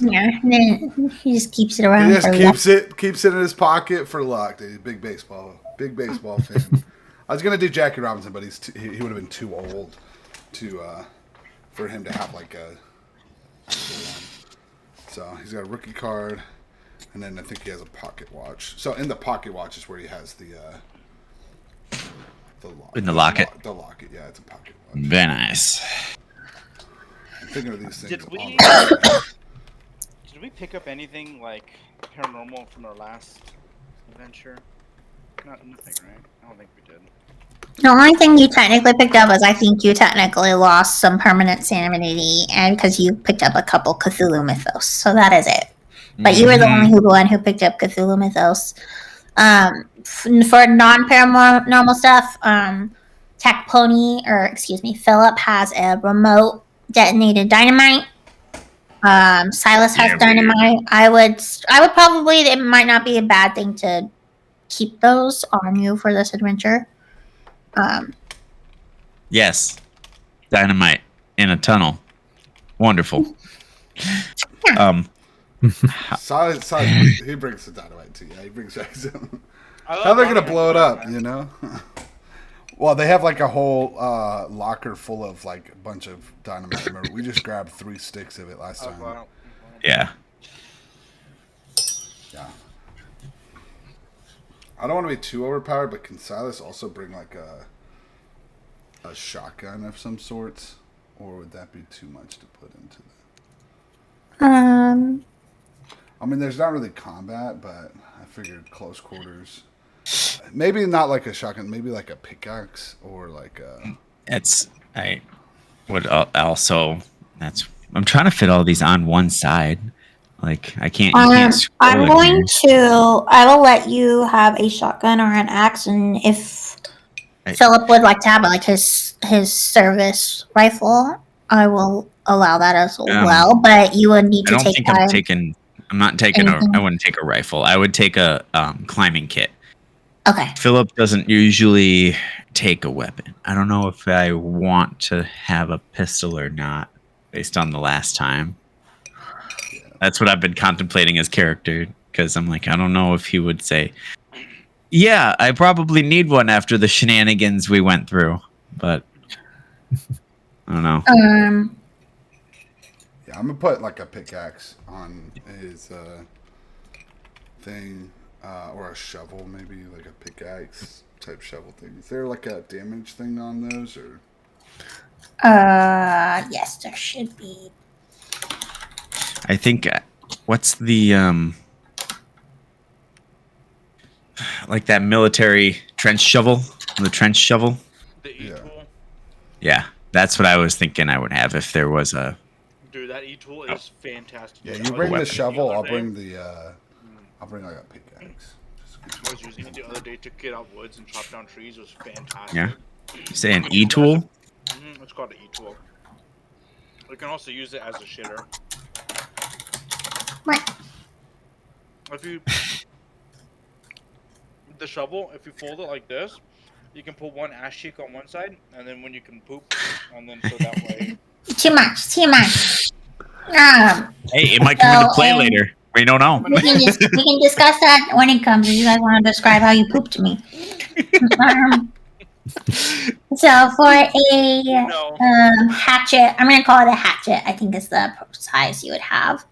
Yeah, and then he just keeps it around. He just keeps it in his pocket for luck. Dude. Big baseball fan. I was gonna do Jackie Robinson, but he would have been too old for him to have like a. So he's got a rookie card, and then I think he has a pocket watch. So in the pocket watch is where he has the in the locket. The locket, yeah, it's a pocket watch. Very nice. I'm thinking of these things. Did we pick up anything like paranormal from our last adventure? Nothing, right? I don't think we did. The only thing you technically picked up is I think you technically lost some permanent sanity, and because you picked up a couple Cthulhu mythos, so that is it. But you were the only one who picked up Cthulhu mythos. For non-paranormal stuff, Philip has a remote detonated dynamite. Silas has dynamite. I would probably, it might not be a bad thing to keep those on you for this adventure. Yes, dynamite in a tunnel. Wonderful. Silas, he brings the dynamite too. Yeah, he brings back some. How they're gonna blow it up, you know? Well, they have like a whole locker full of like a bunch of dynamite. Remember, we just grabbed 3 sticks of it last time. Wow. Yeah. Yeah. I don't want to be too overpowered, but can Silas also bring like a shotgun of some sorts, or would that be too much to put into that? I mean, there's not really combat, but I figured close quarters. Maybe not like a shotgun, maybe like a pickaxe or like a... I would also... I'm trying to fit all these on one side. Like, I can't... I will let you have a shotgun or an axe, and if Philip would like to have like his service rifle, I will allow that as well, but you would need to take... I wouldn't take a rifle. I would take a climbing kit. Okay. Philip doesn't usually take a weapon. I don't know if I want to have a pistol or not, based on the last time. That's what I've been contemplating as character, because I'm like, I don't know if he would say, yeah, I probably need one after the shenanigans we went through, but I don't know. Yeah, I'm gonna put like a pickaxe on his thing, or a shovel, maybe like a pickaxe type shovel thing. Is there like a damage thing on those, or? Yes, there should be. I think, what's the like that military trench shovel? The trench shovel? The E-tool? Yeah, that's what I was thinking I would have if there was a... Dude, that E-tool is fantastic. Yeah, you bring the shovel, I'll bring like a pickaxe. I was using it the other day to get out woods and chop down trees. It was fantastic. Yeah? You say an E-tool? Mm-hmm. It's called an E-tool. You can also use it as a shitter. Right. If you the shovel, if you fold it like this, you can put one ass cheek on one side, and then when you can poop, and then so that way. Too much. Hey, it might come into play later. We don't know. We can discuss that when it comes. If you guys want to describe how you poop to me. So for a No. hatchet, I'm gonna call it a hatchet. I think is the size you would have.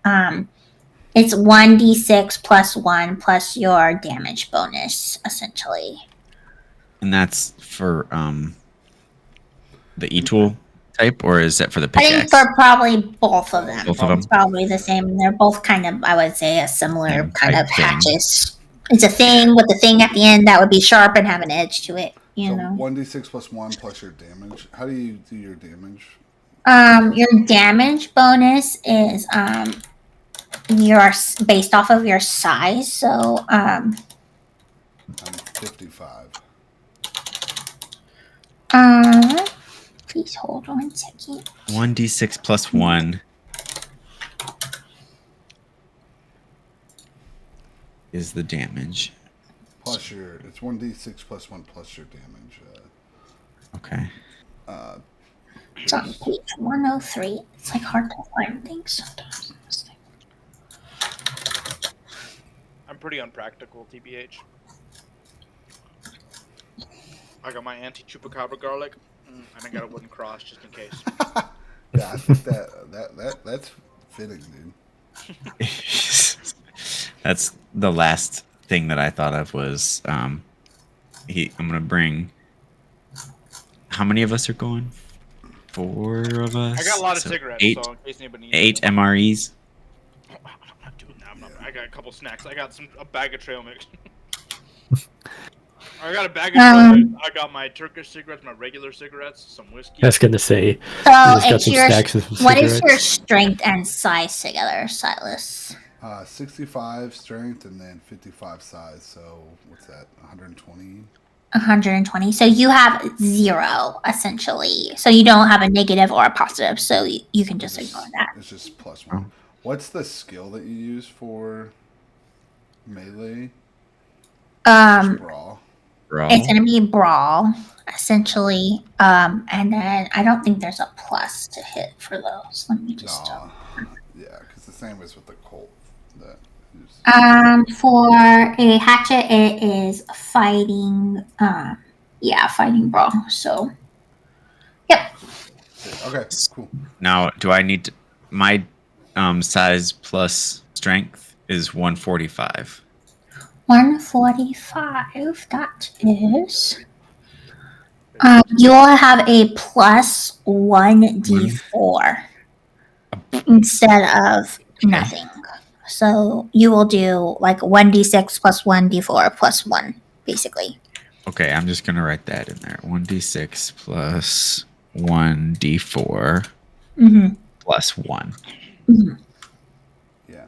It's 1d6 plus 1 plus your damage bonus, essentially. And that's for the E-tool type, or is that for the I think pickaxe? for probably both of them. Both of them? It's probably the same. They're both kind of, I would say, a similar Same kind type of thing. hatches. It's a thing with the thing at the end that would be sharp and have an edge to it. You So know. 1d6 plus 1 plus your damage. How do you do your damage? Your damage bonus is based off of your size. So I'm 55. please hold 1 second. 1d6 plus 1 is the damage. Plus your, it's 1d6 plus 1 plus your damage. Okay. It's on page 103. It's like hard to find things sometimes. I'm pretty unpractical, TBH. I got my anti-chupacabra garlic, and I got a wooden cross just in case. Yeah, I think that's fitting, dude. That's the last thing that I thought of was I'm gonna bring. How many of us are going? 4 of us. I got a lot of So cigarettes, 8, so in case anybody needs 8 them. MREs. I'm not doing that. I got a couple snacks. I got a bag of trail mix. I got a bag of trail mix. I got my Turkish cigarettes, my regular cigarettes, some whiskey. I was gonna say. So just got it's some your. snacks and some What is your cigarettes. strength and size together, Silas? 65 strength and then 55 size. So what's that? 120. 120. So you have 0 essentially. So you don't have a negative or a positive. So you can just ignore that. It's just plus 1. What's the skill that you use for melee? Just brawl. It's gonna be brawl essentially. And then I don't think there's a plus to hit for those. Let me just. Yeah, because the same as with the Colt. For a hatchet, it is fighting. Fighting brawl. So, yep. Okay, cool. Now, do I need to, my size plus strength is 145. 145. That is. You will have a plus 1d4 instead of nothing. So you will do like 1d6 plus 1d4 plus 1, basically. Okay, I'm just gonna write that in there. 1d6 plus 1d4 plus 1. Yeah.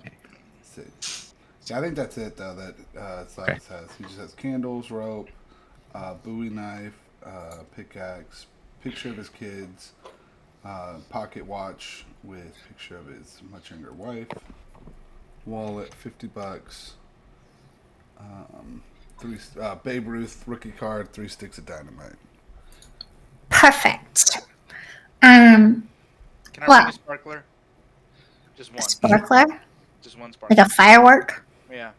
Yeah, I think that's it though. That Silas has. He just has candles, rope, Bowie knife, pickaxe, picture of his kids, pocket watch with picture of his much younger wife, wallet, $50, Babe Ruth rookie card, 3 sticks of dynamite. Perfect. Can I bring a sparkler? Just one. A sparkler? Just one sparkler. Like a firework? Yeah.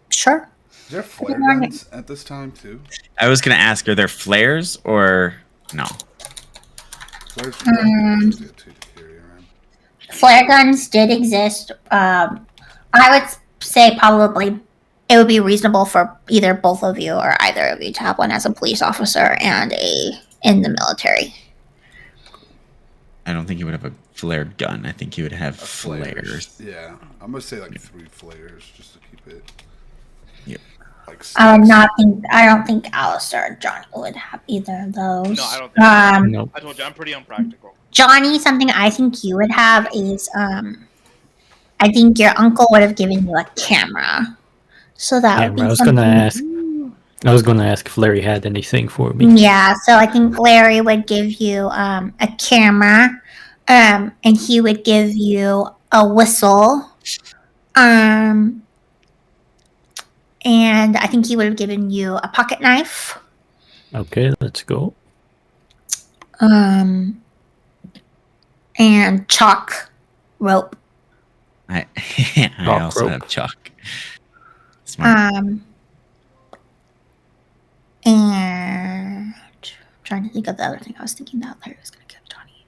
Sure. Is there flare guns at this time too? I was gonna ask, are there flares or no? Flares are good too to carry around. Flare guns did exist. I would say probably it would be reasonable for either both of you or either of you to have one as a police officer and in the military. I don't think he would have a flared gun. I think he would have flares. Yeah, I'm gonna say like 3 flares just to keep it. Yep. Like I don't think Alistair or Johnny would have either of those. No, I don't think No. I told you I'm pretty unpractical. Johnny, something I think you would have is I think your uncle would have given you a camera. So that would be I was something. gonna ask. I was going to ask if Larry had anything for me. Yeah, so I think Larry would give you a camera, and he would give you a whistle, and I think he would have given you a pocket knife, Okay, let's go. and chalk, rope. I Chalk also rope. have chalk. Smart. And trying to think of the other thing I was thinking that Larry was going to give Johnny.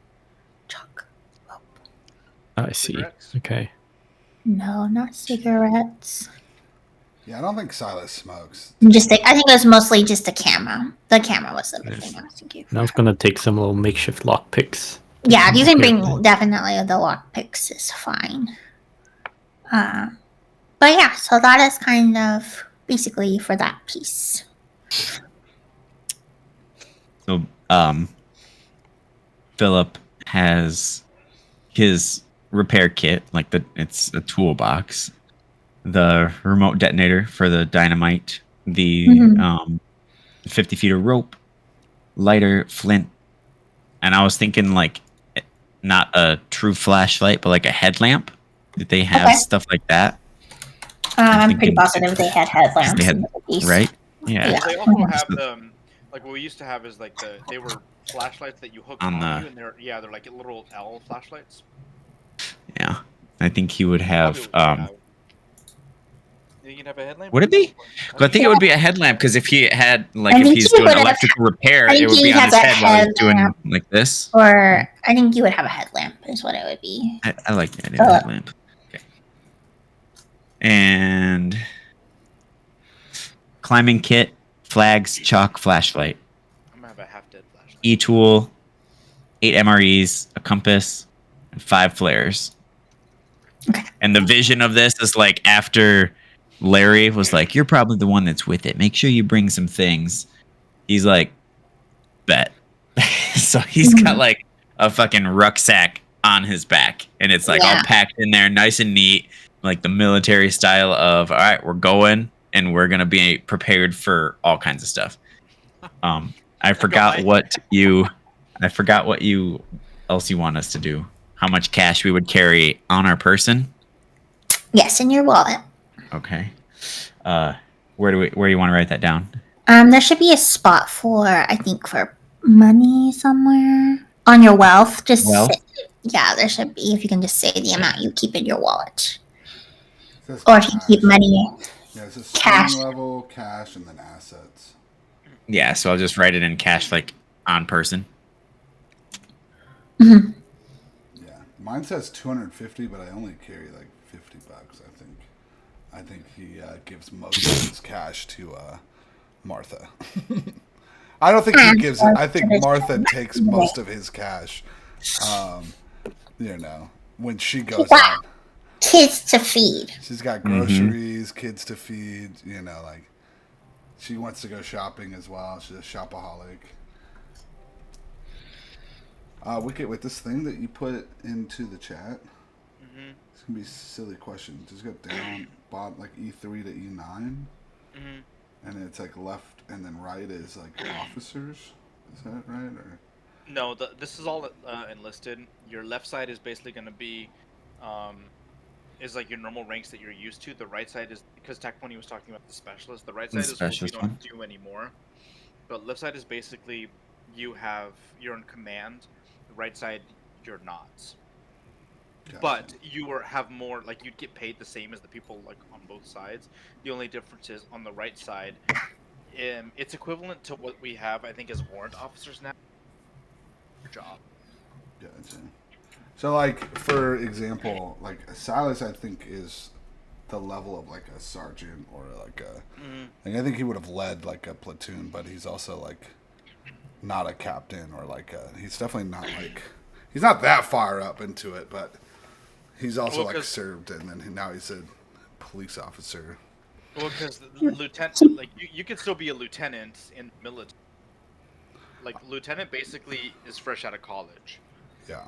Chalk, rope. I see. Cigarettes? Okay. No, not cigarettes. Yeah, I don't think Silas smokes. I think it was mostly just a camera. The camera was the big thing I was thinking. And I was going to take some little makeshift lock picks. Yeah, you can Okay. bring definitely the lockpicks is fine. But yeah, so that is kind of basically for that piece. So, Philip has his repair kit, like it's a toolbox, the remote detonator for the dynamite, the 50 feet of rope, lighter, flint, and I was thinking like not a true flashlight, but like a headlamp. Did they have stuff like that? I'm pretty positive they had headlamps. They had, in the piece. right? Yeah. They also have like what we used to have is like they were flashlights that you hooked On on the- you, and they're like little L flashlights. Yeah. I think he would have. You can have a headlamp. Would it be? But I think it would be a headlamp because if he had like I if think he's he doing would have- electrical repair, I think it would he be on has his a head while he's doing headlamp. like this. Or I think you would have a headlamp is what it would be. I like the idea of a headlamp. Okay. And climbing kit, flags, chalk, flashlight, I'm gonna have a half-dead flashlight. e-tool, 8 MREs, a compass, and 5 flares. Okay. And the vision of this is like after Larry was like, "You're probably the one that's with it. Make sure you bring some things." He's like, "Bet." So he's got like a fucking rucksack on his back, and it's like all packed in there, nice and neat, like the military style of, "All right, we're going, and we're gonna be prepared for all kinds of stuff." I forgot what you else you want us to do. How much cash we would carry on our person? Yes, in your wallet. Okay. Where do you want to write that down? There should be a spot for money somewhere on your wealth. Yeah, there should be. If you can just say the amount you keep in your wallet, or if you keep money. Yeah, it's a Cash. level, cash, and then assets. Yeah, so I'll just write it in cash, like on person. Mm-hmm. Yeah, mine says 250, but I only carry like $50. I think he gives most of his cash to Martha. I don't think he gives it. I think Martha takes most of his cash. When she goes out. Kids to feed. She's got groceries, kids to feed. Like she wants to go shopping as well. She's a shopaholic. With this thing that you put into the chat, it's gonna be a silly question. Just go down, bottom, like E3 to E9, and it's like left and then right is like officers. Is that right? Or no? This is all enlisted. Your left side is basically going to be, is like your normal ranks that you're used to. The right side is because Tech20 was talking about the specialist. The right side is what you don't do anymore. But left side is basically you're in command. The right side, you're not. Gotcha. But you have more, like you'd get paid the same as the people like on both sides. The only difference is on the right side, it's equivalent to what we have, I think, as warrant officers now. Your job. Gotcha. So, like for example, like Silas, I think is the level of like a sergeant or like a. Like I think he would have led like a platoon, but he's also like. Not a captain or like he's definitely not like he's not that far up into it, but he's also like served and then now he's a police officer. Well, because lieutenant, like you could still be a lieutenant in the military. Like lieutenant basically is fresh out of college. Yeah.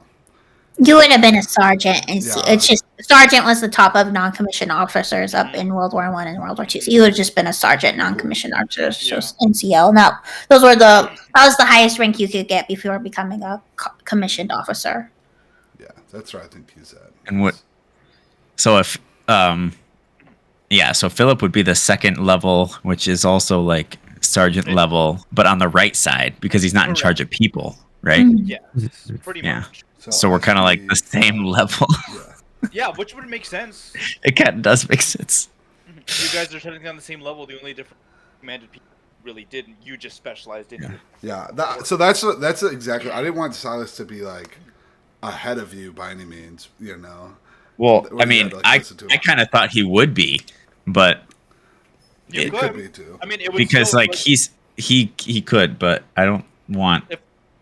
You would have been a sergeant, and it's just sergeant was the top of non-commissioned officers up in World War One and World War Two. So you would have just been a sergeant, non-commissioned officer, so NCO. And that was the highest rank you could get before becoming a commissioned officer. Yeah, that's where I think he's at. And what? So if so Philip would be the second level, which is also like sergeant level, but on the right side because he's not in charge of people, right? Yeah, pretty much. So we're kind of like the same level. Yeah, which would make sense. It kind of does make sense. You guys are technically on the same level. The only difference commanded people really didn't. You just specialized in it. Yeah. That's exactly. I didn't want Silas to be like ahead of you by any means. You know. Well, I mean, I kind of thought he would be, but it could be too. I mean, it would because still, like he could, but I don't want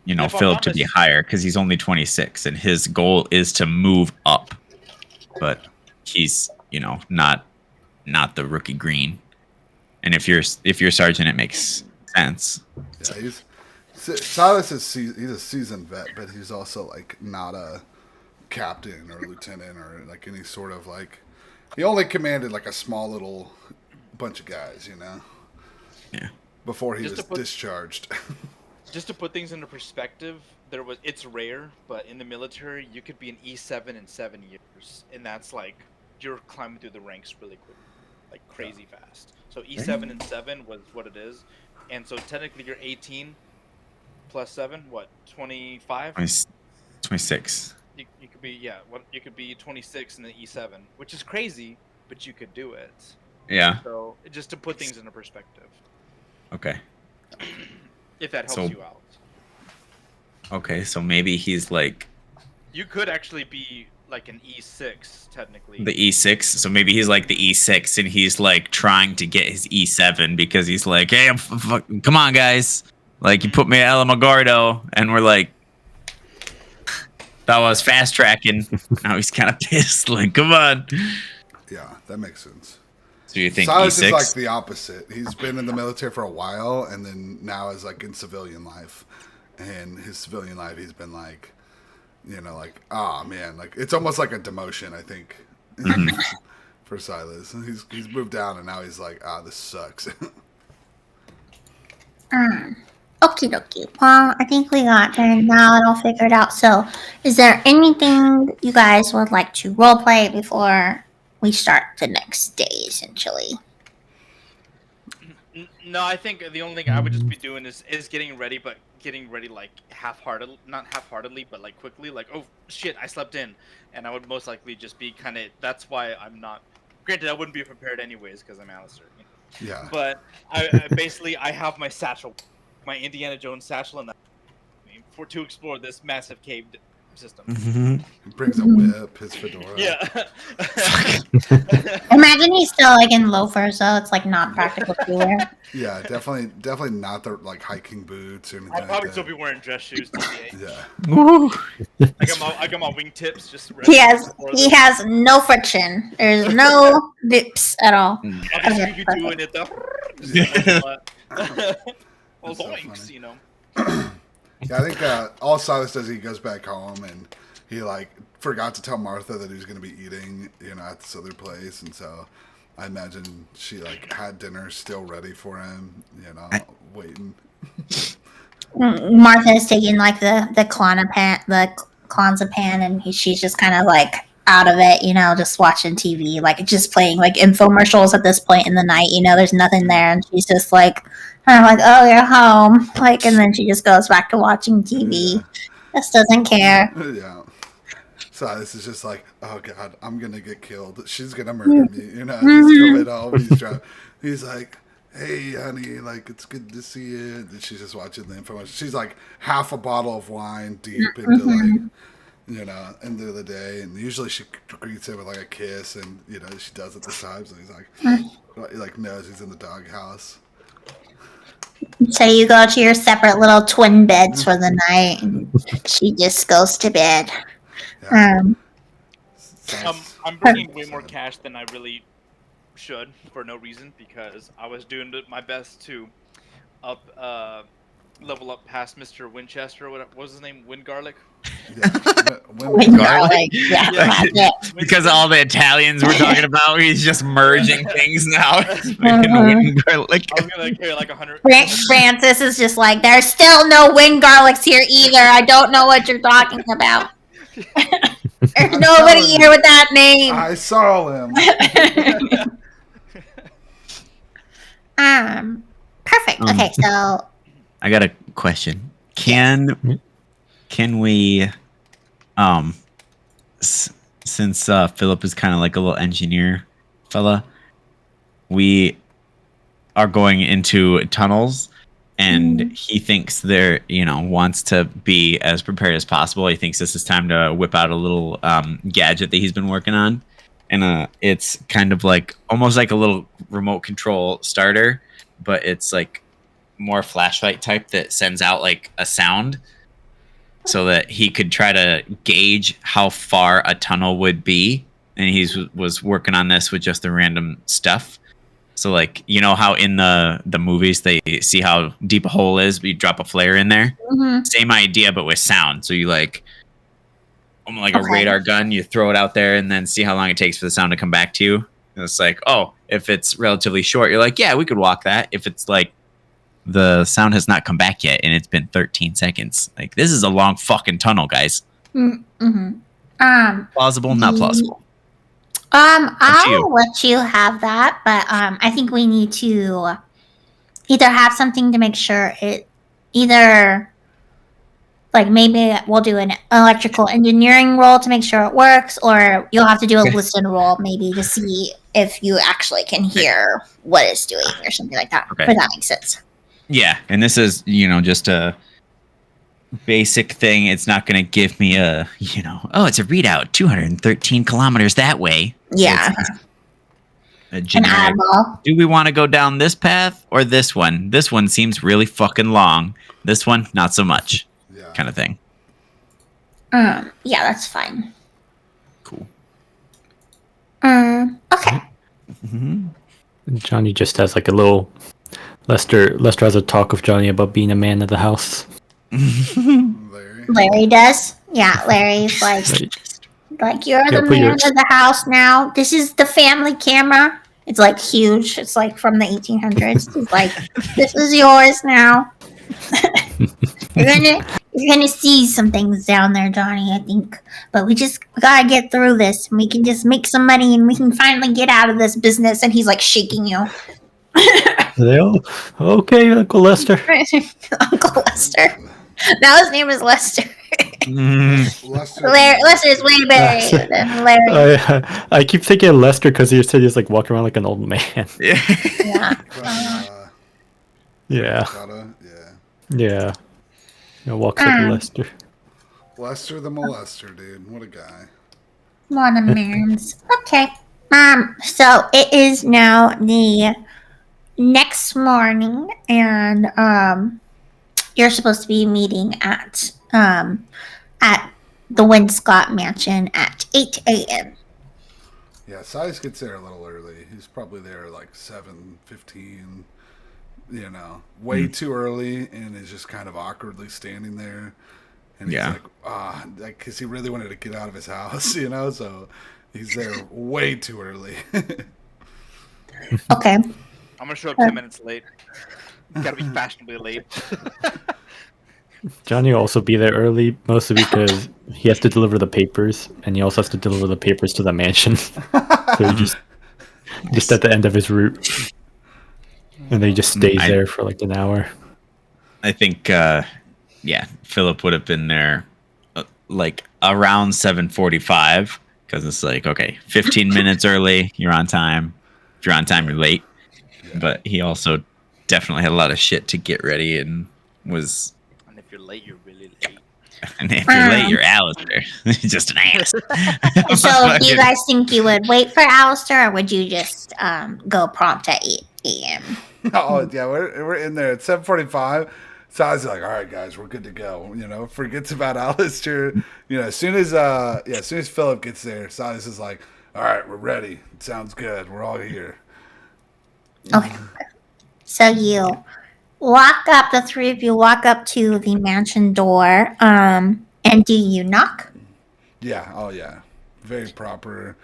Philip to be higher because he's only 26 and his goal is to move up, but he's not the rookie green. And if you're sergeant, it makes sense. Yeah, Silas he's a seasoned vet, but he's also like not a captain or lieutenant or like any sort of like. He only commanded like a small little bunch of guys, Yeah. Before he was discharged. Just to put things into perspective, it's rare, but in the military you could be an E7 in 7 years, and that's like you're climbing through the ranks really quick, like crazy fast. So E7 and 7 was what it is, and so technically you're 18 plus 7, what 25? 26. You could be you could be 26 in the E7, which is crazy, but you could do it. Yeah. So just to put things into perspective. Okay. If that helps you out. Okay, so maybe he's like. You could actually be like an E6 technically. The E6, so maybe he's like the E6, and he's like trying to get his E7 because he's like, hey, come on, guys, like you put me at Alamogordo, and we're like. That was fast tracking. Now he's kind of pissed. Like, come on. Yeah, that makes sense. So you think Silas E6? is like the opposite. He's been in the military for a while, and then now is like in civilian life. And his civilian life, he's been like, like, man, like it's almost like a demotion, I think, for Silas. And he's moved down, and now he's like, this sucks. Okie dokie. Well, I think we got there now and all figured out. So, is there anything you guys would like to roleplay before we start the next day, essentially? No, I think the only thing I would just be doing is getting ready, but getting ready like not half-heartedly, but like quickly, like, oh shit, I slept in, and I would most likely just be kind of. That's why I'm not. Granted, I wouldn't be prepared anyways because I'm Alistair. Yeah. But I basically I have my satchel. My Indiana Jones satchel and to explore this massive cave system. He brings a whip, his fedora. Yeah. Imagine he's still like in loafers, so it's like not practical to wear. Yeah, definitely not the like hiking boots or anything. I'll probably still be wearing dress shoes. Yeah. I got my wingtips just. He has no friction. There's no dips at all. I'll just be doing it though. Well, boinks, Yeah, I think all Silas does, he goes back home and he like forgot to tell Martha that he was going to be eating, at this other place, and so I imagine she like had dinner still ready for him, waiting. Martha is taking like the clonazepam, and she's just kind of like out of it, just watching TV, like just playing like infomercials at this point in the night. There's nothing there, and she's just like. And I'm like, oh, you're home. Like, and then she just goes back to watching TV. Yeah. Just doesn't care. Yeah. So this is just like, oh God, I'm gonna get killed. She's gonna murder me. Just coming home. He's like, hey, honey, like it's good to see you. And she's just watching the infomercial. She's like half a bottle of wine deep into like, end of the day. And usually she greets him with like a kiss, and she does it this time. So he's like knows he's in the doghouse. So you go to your separate little twin beds for the night, and she just goes to bed. Yeah. I'm bringing way more cash than I really should for no reason, because I was doing my best to level up past Mr. Winchester. What was his name? Wyngarlic? Wind Garlic? garlic. Yeah, Yeah. that's it. Because all the Italians we're talking about, he's just merging things now. It's freaking Mhm. wind garlic. I was gonna carry like 100. Francis is just like, there's still no wind garlics here either. I don't know what you're talking about. There's I'm nobody telling here you. with that name. I saw him. Perfect. Okay, so I got a question. Can we since Philip is kind of like a little engineer fella, we are going into tunnels and he thinks they're, wants to be as prepared as possible. He thinks this is time to whip out a little gadget that he's been working on. And it's kind of like almost like a little remote control starter, but it's like more flashlight type that sends out like a sound so that he could try to gauge how far a tunnel would be. And he was working on this with just the random stuff. So like, how in the movies they see how deep a hole is, but you drop a flare in there. Mhm. Same idea, but with sound. So you like almost like a radar gun, you throw it out there and then see how long it takes for the sound to come back to you. And it's like, oh, if it's relatively short, you're like, yeah, we could walk that. If it's like the sound has not come back yet and it's been 13 seconds, like this is a long fucking tunnel, guys. Mm-hmm. Plausible, not plausible. I'll let you have that, but I think we need to either have something to make sure it either like maybe we'll do an electrical engineering roll to make sure it works, or you'll have to do a listen roll maybe to see if you actually can hear what it's doing or something like that. Okay. If that makes sense. Yeah, and this is, just a basic thing. It's not going to give me a, it's a readout 213 kilometers that way. Yeah. It's a generic, eyeball. do we want to go down this path or this one? This one seems really fucking long. This one, not so much. Yeah. Kind of thing. Yeah, that's fine. Cool. Okay. Mm-hmm. Johnny just has like a little. Lester has a talk with Johnny about being a man of the house. Larry does. Yeah, Larry's like you're the man of the house now. This is the family camera. It's like huge. It's like from the 1800s. It's like, this is yours now. You're gonna see some things down there, Johnny, I think. But we gotta get through this, and we can just make some money, and we can finally get out of this business. And he's like shaking you. Okay, Uncle Lester. Uncle Lester. Now his name is Lester. Lester is way better than Larry. I keep thinking Lester because he said he's like walking around like an old man. Yeah. Yeah. Walks like Lester. Lester the molester, dude. What a guy. What a man's. Okay. So it is now the next morning, and you're supposed to be meeting at the Winscott Mansion at 8 a.m. Yeah, Size gets there a little early. He's probably there like 7:15. Way too early, and is just kind of awkwardly standing there. And he's like, because he really wanted to get out of his house, so he's there way too early. Okay. I'm gonna show up 10 minutes late. Gotta be fashionably late. Johnny will also be there early, mostly because he has to deliver the papers, and he also has to deliver the papers to the mansion. So he just at the end of his route. And then he just stays there for like an hour. I think, Philip would have been there like around 7:45, because it's like, okay, 15 minutes early, you're on time. If you're on time, you're late. Yeah. But he also definitely had a lot of shit to get ready and was... And if you're late, you're really late. And if you're late, you're Alistair. Just an ass. So do you guys think you would wait for Alistair, or would you just go prompt at 8 a.m.? Oh, yeah, we're in there at 7:45. So I was like, all right, guys, we're good to go. Forgets about Alistair. As soon as Philip gets there, Silas is like, all right, we're ready. It sounds good. We're all here. Okay. So you walk up, the three of you walk up to the mansion door, and And do you knock? Yeah. Oh yeah. Very proper.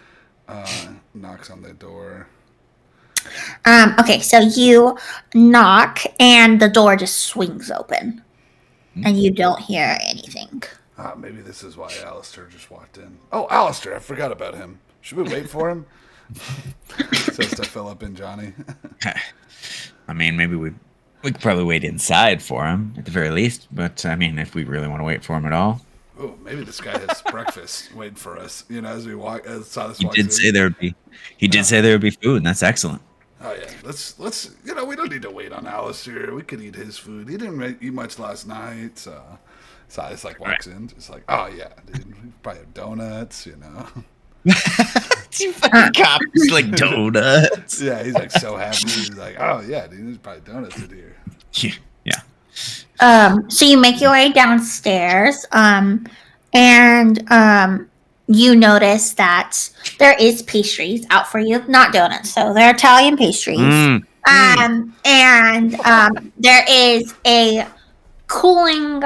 Knocks on the door. Okay, so you knock and the door just swings open. And you don't hear anything. Maybe this is why Alistair just walked in. Oh, Alistair, I forgot about him. Should we wait for him? Says to Philip and Johnny. I mean, maybe we could probably wait inside for him at the very least. But I mean, if we really want to wait for him at all, Oh, maybe this guy has breakfast waiting for us. You know, as we walk, as Silas he walks did in. say there would be. He did say there would be food, and that's excellent. Oh yeah, let's. You know, we don't need to wait on Alistair. We could eat his food. He didn't eat much last night. So Silas like walks in, just like, oh yeah, dude, we probably have donuts. You know. You fucking cops like donuts. Yeah, he's like so happy. He's like, oh yeah, dude, there's probably donuts in here. Yeah. So you make your way downstairs, and you notice that there is pastries out for you, not donuts, so they're Italian pastries. And there is a cooling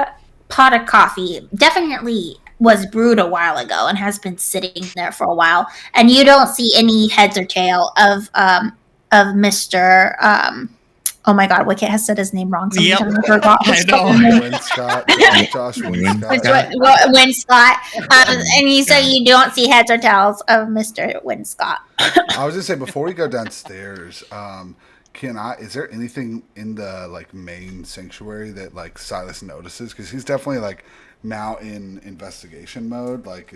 pot of coffee. Definitely was brewed a while ago and has been sitting there for a while. And you don't see any heads or tail of Mr. Oh my God, Wicket has said his name wrong. Yep. I forgot. I know. Josh Winscott. Winscott. And you say you don't see heads or tails of Mr. Winscott. I was gonna say before we go downstairs, is there anything in the like main sanctuary that like Silas notices? Because he's definitely like now in investigation mode. Like,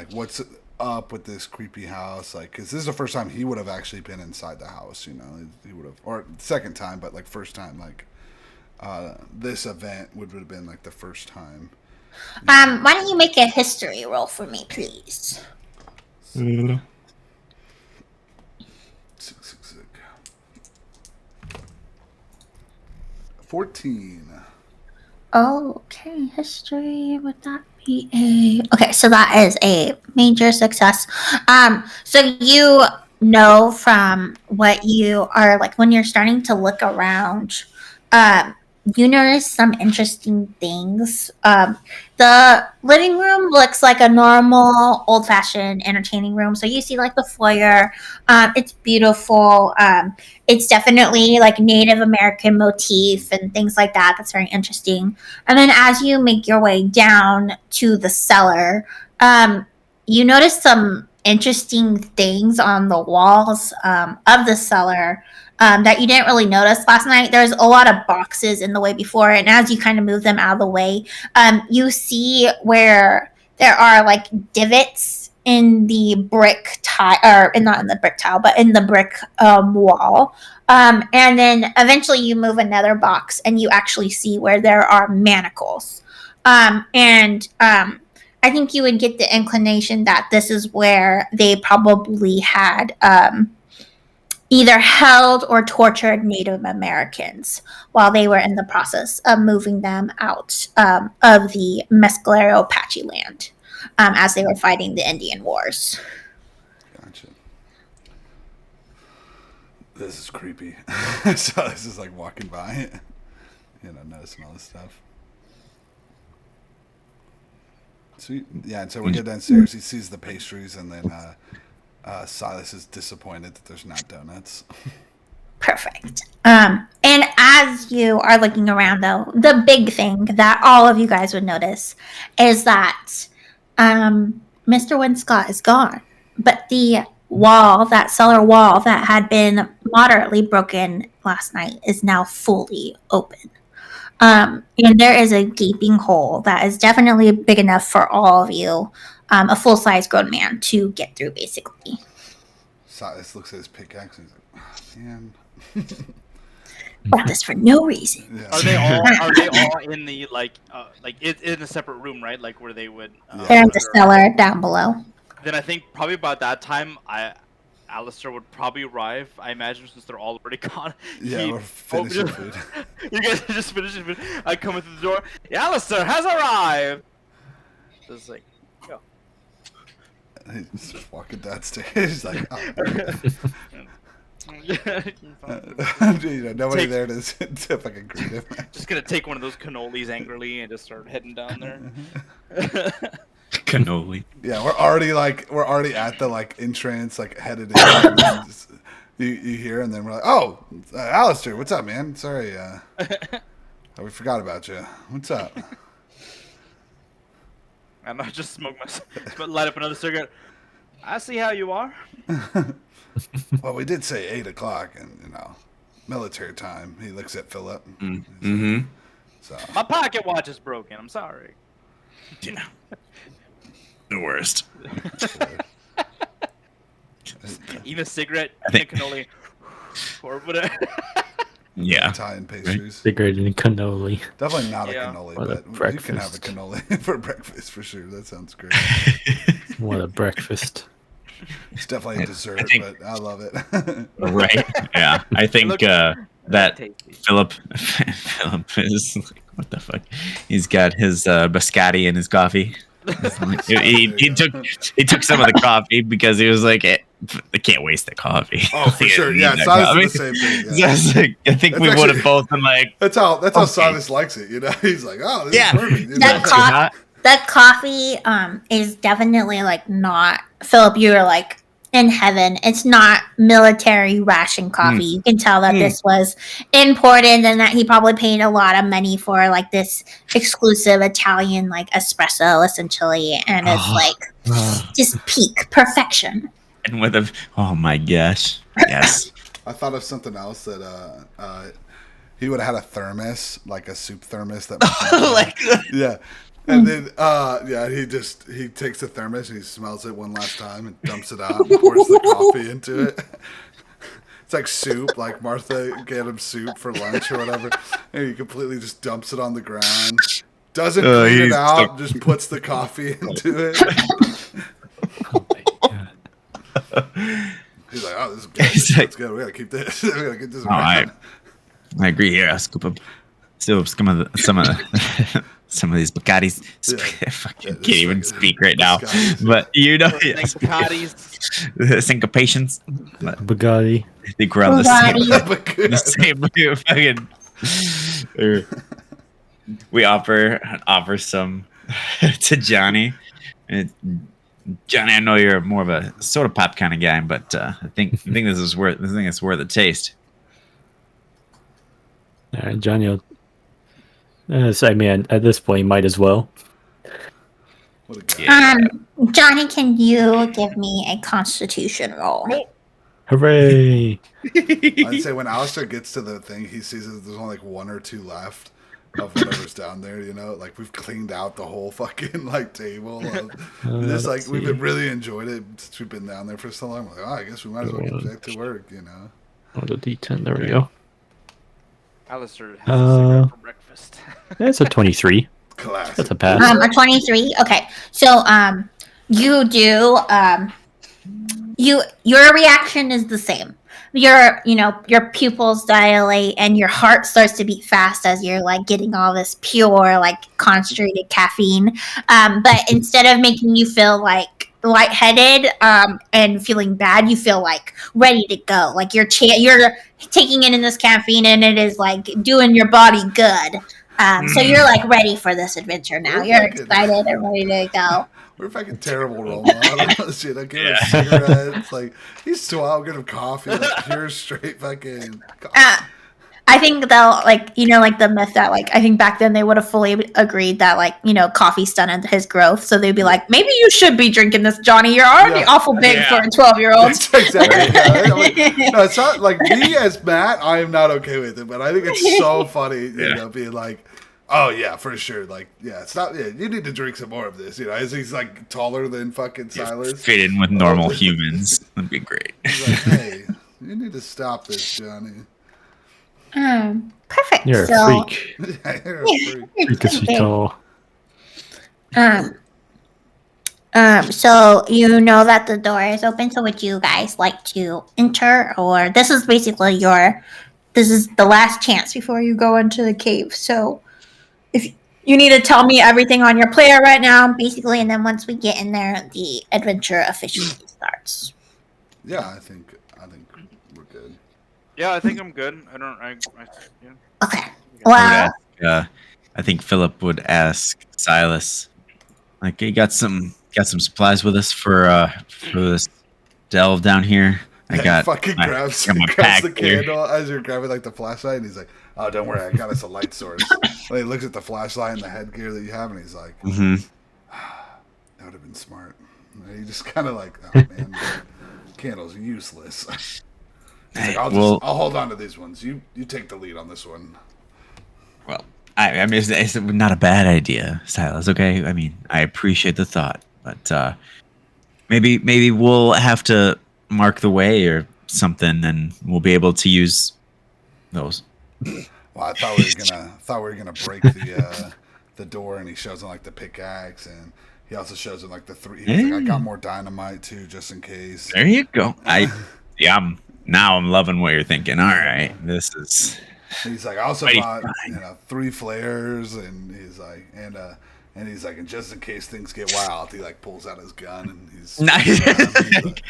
what's up with this creepy house? Like, because this is the first time he would have actually been inside the house. You know, he would have, or second time, but like first time, like this event would have been like the first time. Why don't you make a history roll for me, please? 14. Okay, history, would that be okay, so that is a major success. So you know from what you are like when you're starting to look around, you notice some interesting things. The living room looks like a normal old-fashioned entertaining room. So you see like the foyer. It's beautiful. It's definitely like Native American motif and things like that. That's very interesting. And then as you make your way down to the cellar, you notice some interesting things on the walls of the cellar that you didn't really notice last night. There's a lot of boxes in the way before, and as you kind of move them out of the way, you see where there are like divots in the brick tile, or not in the brick tile, but in the brick wall. And then eventually you move another box, and you actually see where there are manacles. I think you would get the inclination that this is where they probably had either held or tortured Native Americans while they were in the process of moving them out of the Mescalero Apache land as they were fighting the Indian Wars. Gotcha. This is creepy. So this is like walking by, noticing all this stuff. Sweet. Yeah, and so we get downstairs. He sees the pastries, and then Silas is disappointed that there's not donuts. Perfect. And as you are looking around, though, the big thing that all of you guys would notice is that Mr. Winscott is gone. But the wall, that cellar wall that had been moderately broken last night, is now fully open. And there is a gaping hole that is definitely big enough for all of you, a full-size grown man, to get through, basically. Silas looks at his pickaxe and he's like, oh, man. Brought this for no reason. Yeah. Are they all in the in a separate room, right? Like where they would. They're in the cellar down below. Then I think probably about that time, Alistair would probably arrive. I imagine since they're all already gone. Yeah, we're finishing food. You guys are just finishing food. I come into the door. Alistair has arrived. Just like, go. He's just walking downstairs. He's like, oh. Nobody there to fucking greet him. Just gonna take one of those cannolis angrily and just start heading down there. Cannoli. Yeah, we're already at the like entrance, like headed in. And then you hear, and then we're like, "Oh, Alistair, what's up, man? Sorry, we forgot about you. What's up?" And I just light up another cigarette. I see how you are. Well, we did say 8 o'clock, and military time. He looks at Philip. Mm-hmm. So My pocket watch is broken. I'm sorry. Yeah. The worst. Eat a cigarette, I eat a cannoli, or whatever. Yeah. Italian pastries. Cigarette and cannoli. Definitely not a Yeah. cannoli, What a but you can have a breakfast. cannoli for breakfast for sure. That sounds great. What a breakfast. It's definitely a dessert, think- but I love it. Right. Yeah. I think Look- that Tasty. Philip is like, what the fuck? He's got his biscotti and his coffee. He took some of the coffee because he was like, I can't waste the coffee. Oh, for sure. Yeah, That Silas coffee. is the same thing. So Yeah. I was like, I think That's we would actually- have both been like, That's how Okay. Silas likes it. He's like, oh, this Yeah. is perfect. That hot. That coffee is definitely like not Philip. You were like in heaven. It's not military ration coffee. You can tell that this was imported and that he probably paid a lot of money for like this exclusive Italian like espresso essentially, and it's like just peak perfection. And with a, oh my gosh, yes. I thought of something else that he would have had a thermos, like a soup thermos that. Like, Yeah. And then, he takes the thermos and he smells it one last time and dumps it out and pours the coffee into it. It's like soup, like Martha gave him soup for lunch or whatever, and he completely just dumps it on the ground. Doesn't clean it he's out, just puts the coffee into it. Oh my god. He's like, "Oh, this is good. He's like- That's good. We gotta keep this. We gotta get this Oh, around." I agree here. I'll scoop up some of these Bacardi's. Yeah. Fucking Yeah, can't even this speak right now. Biscottis. But Thanks, Cotties. the syncopations. Bugatti. I think we're on the Bugatti. the same fucking. We offer some to Johnny. And Johnny, I know you're more of a soda pop kind of guy, but I think this is worth. I think it's worth a taste. All right, Johnny. I mean, at this point, might as well. What a guy. Yeah. Johnny, can you give me a Constitution roll? Hooray! I'd say when Alistair gets to the thing, he sees that there's only like 1 or 2 left of whatever's down there. Like we've cleaned out the whole fucking like table. Just like let's we've see. really enjoyed it since we've been down there for so long. We're like, oh, I guess we might as well get back to work. Oh, the D10. There we go. Alistair has a cigarette for breakfast. That's a 23. Classic. That's a pass. A 23. Okay, so you do your reaction is the same. Your pupils dilate and your heart starts to beat fast as you're like getting all this pure like concentrated caffeine. But instead of making you feel like lightheaded and feeling bad, you feel like ready to go. Like you're taking in this caffeine and it is like doing your body good. So you're like ready for this adventure now. We're You're fucking- excited and ready to go. We're fucking terrible role models. Give him cigarettes. Like he's swallowing, give him coffee, like pure straight fucking. Coffee. I think they'll like the myth that like I think back then they would have fully agreed that like coffee stunted his growth, so they'd be like, maybe you should be drinking this, Johnny. You're already Yeah. awful big Yeah. for a 12-year-old. Exactly. Yeah. No, it's not like me as Matt. I am not okay with it, but I think it's so funny, being like, "Oh yeah, for sure." Like, yeah, it's not. Yeah, you need to drink some more of this. As he's like taller than fucking Silas. Fit in with normal humans. That'd be great. He's like, "Hey, you need to stop this, Johnny." Perfect. You're so, a freak. You're a freak. Because you tall. So you know that the door is open. So would you guys like to enter, or this is basically this is the last chance before you go into the cave. So if you need to tell me everything on your player right now, basically, and then once we get in there, the adventure officially starts. Yeah, I think we're good. Yeah, I think I'm good. Yeah. Okay. I would Well, ask, I think Philip would ask Silas, like, you got some supplies with us for this delve down here. I Yeah, he got fucking my, grabs got my grabs pack the here. candle as you're grabbing like the flashlight, and he's like, "Oh, don't worry, I got us a light source." And he looks at the flashlight and the headgear that you have, and he's like, Hmm. "That would have been smart." And he just kind of like, "Oh man, the candle's useless." He's like, Well, I'll hold on to these ones. You take the lead on this one." well, I mean, it's not a bad idea, Silas. Okay, I mean, I appreciate the thought, but maybe we'll have to mark the way or something, and we'll be able to use those. Well, I thought we were gonna break the door, and he shows him like the pickaxe, and he also shows him like the three. He's like, "I got more dynamite too, just in case." There you go. I'm loving what you're thinking. All right, this is. He's like, "I also Mighty bought fine. 3 flares," and he's like, and he's like, "and just in case things get wild," he like pulls out his gun and he's like,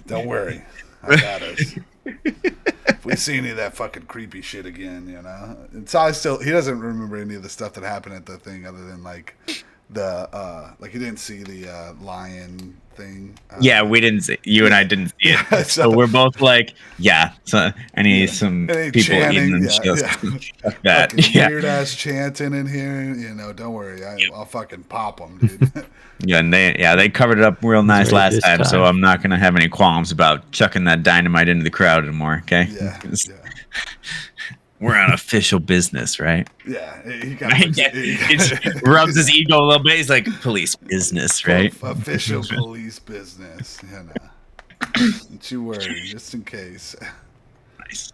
"Don't worry, I got us." If we see any of that fucking creepy shit again, And so he doesn't remember any of the stuff that happened at the thing, other than like he didn't see the lion thing. Yeah, we didn't see. You and I didn't see it, Yeah, so we're both like, yeah. So some Any people chanting, eating fuck that. Yeah, Weird ass chanting in here, Don't worry, I'll fucking pop them, dude. yeah, and they covered it up real nice Right, last this time, so time. I'm not gonna have any qualms about chucking that dynamite into the crowd anymore. Okay, Yeah, 'Cause yeah. we're on official business, right? Yeah, he kind of He rubs his ego a little bit. He's like, police business, right? Official police business, Don't you worry, just in case. Nice.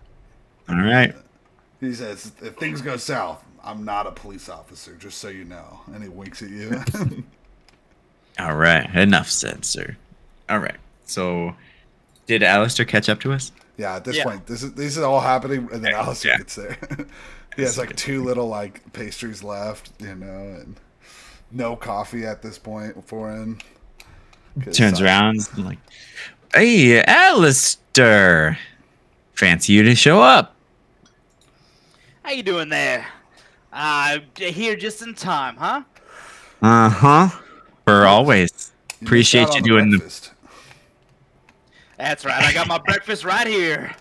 All right. He says, "If things go south, I'm not a police officer, just so you know." And he winks at you. All right. Enough said, sir. All right. So, did Alistair catch up to us? Yeah, at this Yeah. point, this is all happening, and then Alistair Yeah. gets there. He has like 2 little like pastries left, and no coffee at this point for him. 'Cause, Turns around and like, hey, Alistair. Fancy you to show up. How you doing there? Here just in time, huh? Uh-huh. For always. you Appreciate missed out you on the doing the breakfast. That's right. I got my breakfast right here.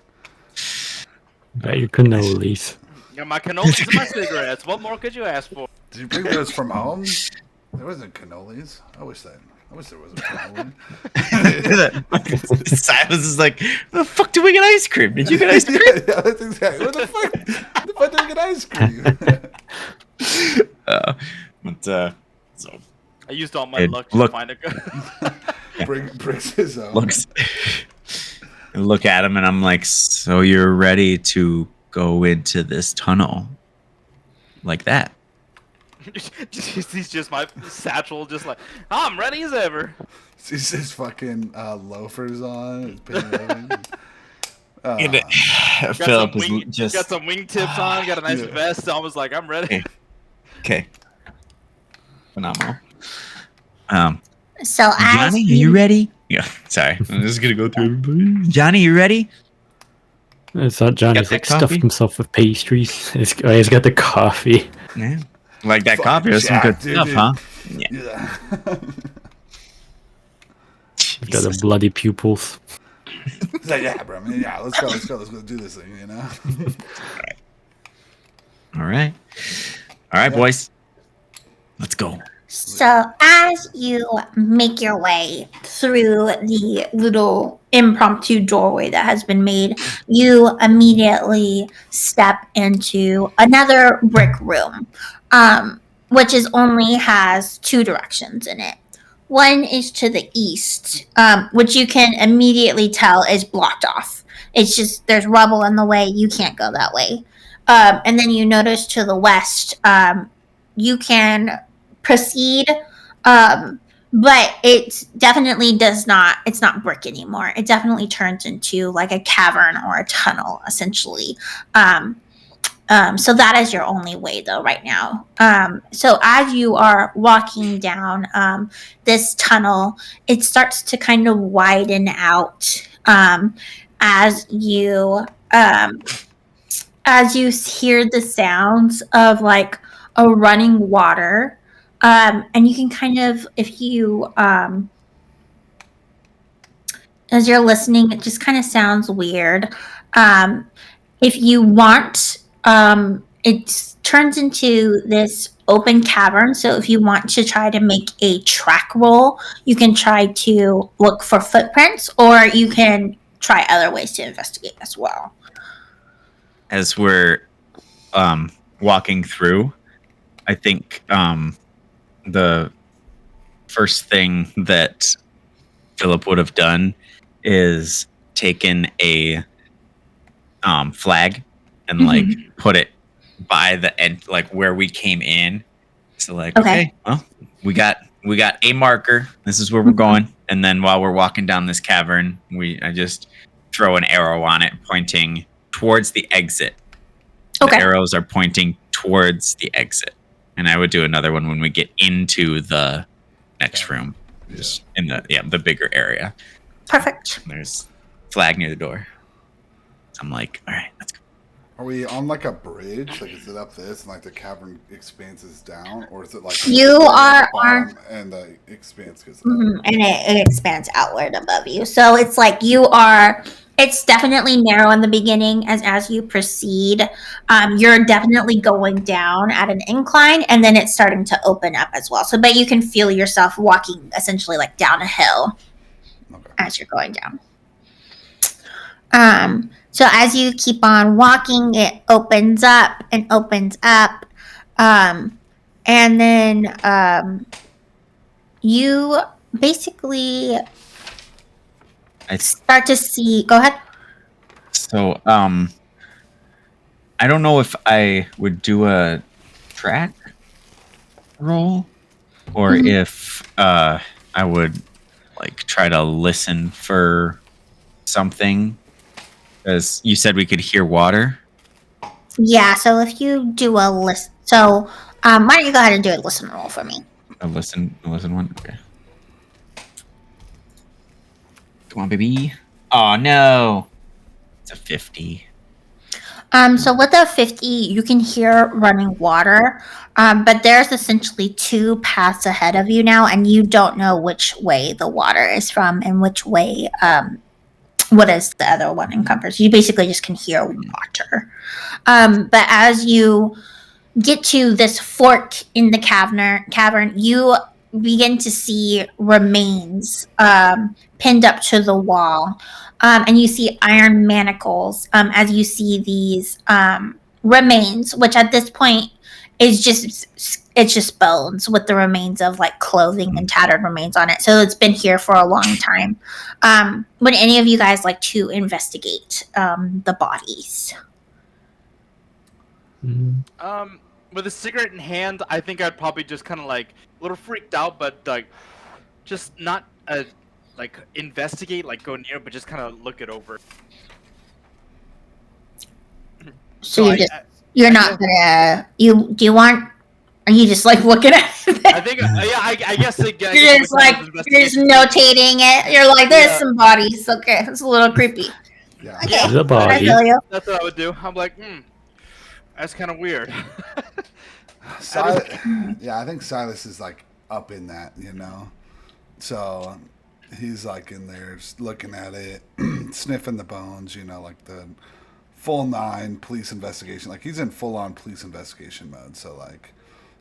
Got your cannolis. Got my cannolis and my cigarettes. What more could you ask for? Did you bring those from home? There wasn't cannolis. I wish there was a cannoli. Silas is like, where the fuck did we get ice cream? Did you get ice cream? Yeah, that's exactly. Where the fuck did I get ice cream? So I used all my Hey, luck to look. find a Brings his own. Looks. I look at him and I'm like, so you're ready to go into this tunnel like that? He's just my satchel, just like, I'm ready as ever. He's his fucking loafers on. His pants. Got Philip some, is just got some wingtips on, got a nice Yeah. vest. I was like, I'm ready. okay. Phenomenal. so as Johnny, are you ready? Yeah. Sorry, I'm just gonna go through everybody. Johnny, you ready? I thought Johnny's Got that like stuffed coffee? himself with pastries. He's got the coffee. Yeah. Like that Fucking coffee or some good jacked, dude, stuff, dude. huh? Yeah. He's got the bloody pupils. He's like, yeah, bro. Man, yeah, let's go do this thing. All right, boys. Let's go. So, as you make your way through the little impromptu doorway that has been made, you immediately step into another brick room, which only has 2 directions in it. One is to the east, which you can immediately tell is blocked off. It's just there's rubble in the way; you can't go that way. And then you notice to the west, you can proceed, but it definitely does not. It's not brick anymore. It definitely turns into like a cavern or a tunnel, essentially. So that is your only way, though, right now. So as you are walking down this tunnel, it starts to kind of widen out as you hear the sounds of like a running water, and you can kind of, if you as you're listening, it just kind of sounds weird. If you want, it turns into this open cavern. So if you want to try to make a track roll, you can try to look for footprints, or you can try other ways to investigate as well. As we're walking through, I think the first thing that Philip would have done is taken a flag and like put it by the end, like where we came in. So like, okay, well, we got a marker. This is where we're going. And then while we're walking down this cavern, I just throw an arrow on it pointing towards the exit. The arrows are pointing towards the exit. And I would do another one when we get into the next room. Just in the bigger area. Perfect. There's flag near the door. So I'm like, all right, let's go. Are we on like a bridge? Like, is it up this and like the cavern expanses down, or is it like you are on and the expanse goes up? And it expands outward above you? So it's like you are. It's definitely narrow in the beginning. As you proceed, you're definitely going down at an incline, and then it's starting to open up as well. So, but you can feel yourself walking essentially like down a hill as you're going down. So as you keep on walking, it opens up and opens up, and then you basically start to see. Go ahead. So, I don't know if I would do a track roll or if I would like try to listen for something. As you said, we could hear water. Yeah. So if you do a list, so why don't you go ahead and do a listen roll for me? A listen one. Okay. Come on, baby. Oh no, it's a 50. So with a 50, you can hear running water, but there's essentially two paths ahead of you now, and you don't know which way the water is from and which way what is the other one encompass. You basically just can hear water. But as you get to this fork in the cavern, you begin to see remains pinned up to the wall. And you see iron manacles as you see these remains, which at this point is just bones with the remains of like clothing and tattered remains on it. So it's been here for a long time. Would any of you guys like to investigate the bodies? With a cigarette in hand, I think I'd probably just kind of like a little freaked out, but like just not like investigate, like go near, but just kind of look it over. So you're not gonna. Do you want? Are you just like looking at it? I think I guess you're just like you're just notating it. You're like, there's some bodies. Okay, it's a little creepy. Yeah. Okay, the body. I feel you. That's what I would do. I'm like, that's kind of weird. Yeah, I think Silas is like up in that, you know. So he's like in there, just looking at it, sniffing the bones, you know, like the full 9 police investigation. Like he's in full on police investigation mode. So like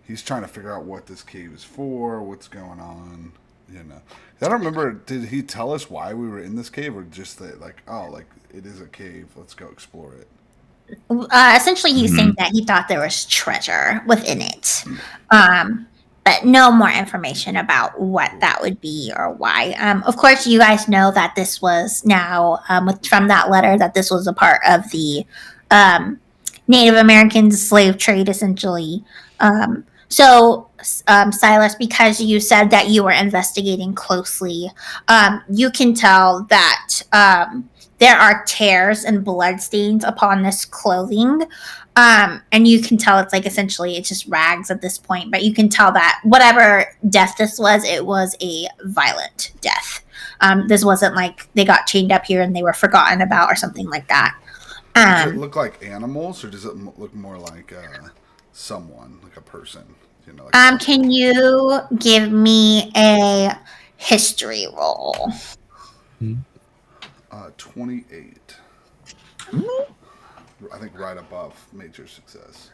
he's trying to figure out what this cave is for, what's going on, you know. I don't remember. Did he tell us why we were in this cave, or just that like, oh, like it is a cave, let's go explore it? Essentially, he's saying that he thought there was treasure within it, but no more information about what that would be or why. Of course, you guys know that this was now from that letter that this was a part of the Native Americans slave trade, essentially. So, Silas, because you said that you were investigating closely, you can tell that there are tears and blood stains upon this clothing. And you can tell it's like essentially it's just rags at this point, but you can tell that whatever death this was, it was a violent death. This wasn't like they got chained up here and they were forgotten about or something like that. Does it look like animals, or does it look more like someone, like a person? You know, like Can you give me a history roll? 28. I think right above major success.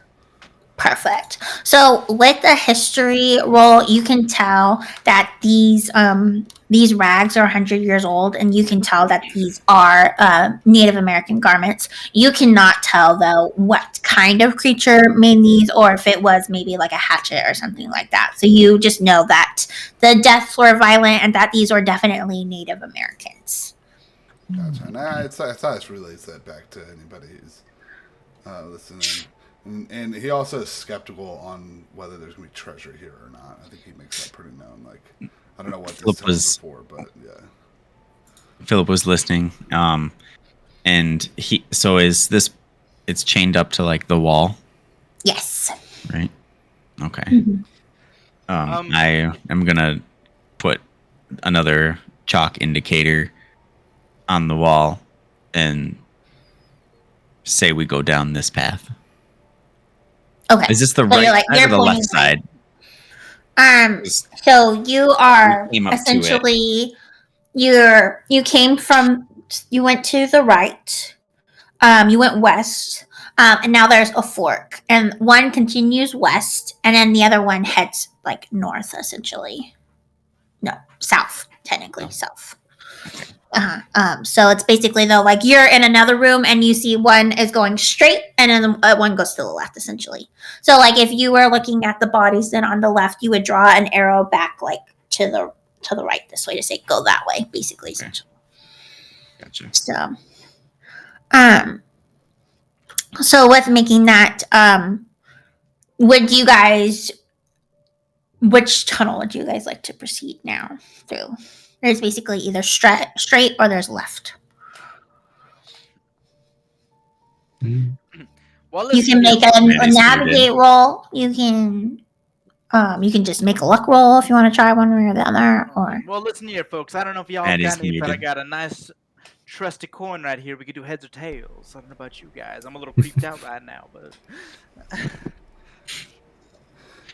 Perfect. So with the history roll, you can tell that these rags are 100 years old, and you can tell that these are Native American garments. You cannot tell though what kind of creature made these, or if it was maybe like a hatchet or something like that. So you just know that the deaths were violent and that these were definitely Native Americans. Gotcha. And I thought it's relates that back to anybody who's listening. And he also is skeptical on whether there's going to be treasure here or not. I think he makes that pretty known. Like, I don't know what this was before, but yeah. Philip was listening, and it's chained up to like the wall, Yes. right? Okay. Mhm. I am gonna put another chalk indicator on the wall and say we go down this path. Okay. Is this the So right you're side or the left pointing- side? So you are We came up to it. essentially you went to the right. You went west. And now there's a fork, and one continues west, and then the other one heads like north, essentially. No, south, technically south. So it's basically though, like you're in another room and you see one is going straight, and then one goes to the left, essentially. So like if you were looking at the bodies, then on the left you would draw an arrow back, like to the right, this way, to say go that way, basically, essentially. Gotcha. So with making that, which tunnel would you guys like to proceed now through? There's basically either straight or there's left. Well, You can make a Manny navigate roll. You can just make a luck roll if you want to try one way or the other. Or Well, listen here, folks. I don't know if y'all That is got any, but I muted. got a nice trusty coin right here. We could do heads or tails. I don't know about you guys. I'm a little creeped out right now, but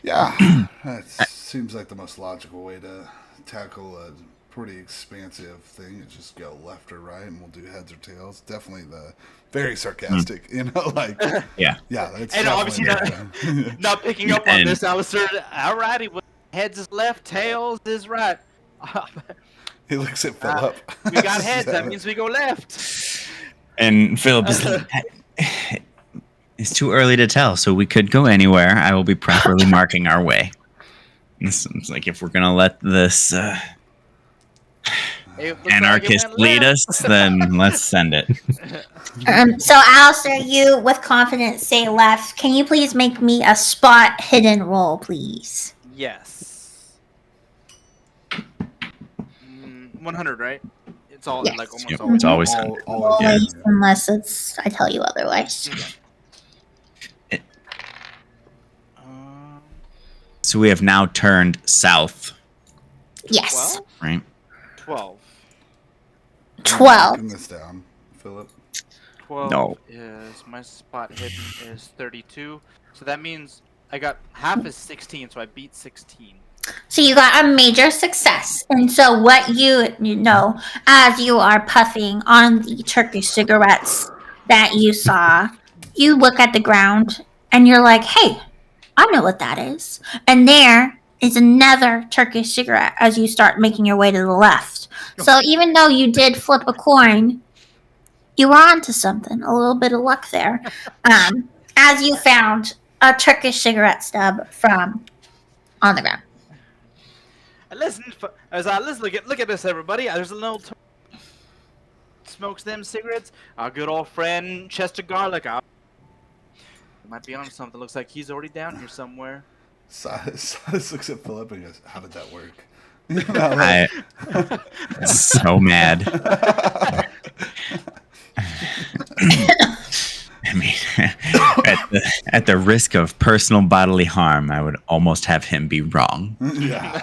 Yeah, that seems like the most logical way to tackle a pretty expansive thing. Is just go left or right, and we'll do heads or tails. Definitely the very sarcastic, you know, like Yeah. That's and obviously definitely not picking up on And- this, Alistair. Alrighty, well, heads is left, tails is right. He looks at Philip. We got heads. That means we go left. And Philip is like, it's too early to tell, so we could go anywhere. I will be properly marking our way. It's like if we're gonna let this It looks like it anarchist went lead left. us, then let's send it. so Alistair, you with confidence say left. Can you please make me a spot hidden roll, please? Yes. 100, right? It's all Yes. like almost Yep, always. it's always Always, Yeah. Unless I tell you otherwise. Um, So we have now turned south, Yes. 12? right? 12. 12. Marking this down, Philip. 12 No. is my spot hidden is 32. So that means I got half is 16, so I beat 16. So you got a major success. And so what you know, as you are puffing on the Turkish cigarettes that you saw, you look at the ground and you're like, hey, I know what that is. And there is another Turkish cigarette as you start making your way to the left. So even though you did flip a coin, you were onto something, a little bit of luck there. As you found a Turkish cigarette stub from on the ground. And listen, let's look at this, everybody. There's a little smokes them cigarettes. Our good old friend Chester Garlic. Might be on something. Looks like he's already down here somewhere. Silas looks at Philip and goes, "How did that work?" You know, like, I'm so mad. I mean, at the risk of personal bodily harm, I would almost have him be wrong. yeah.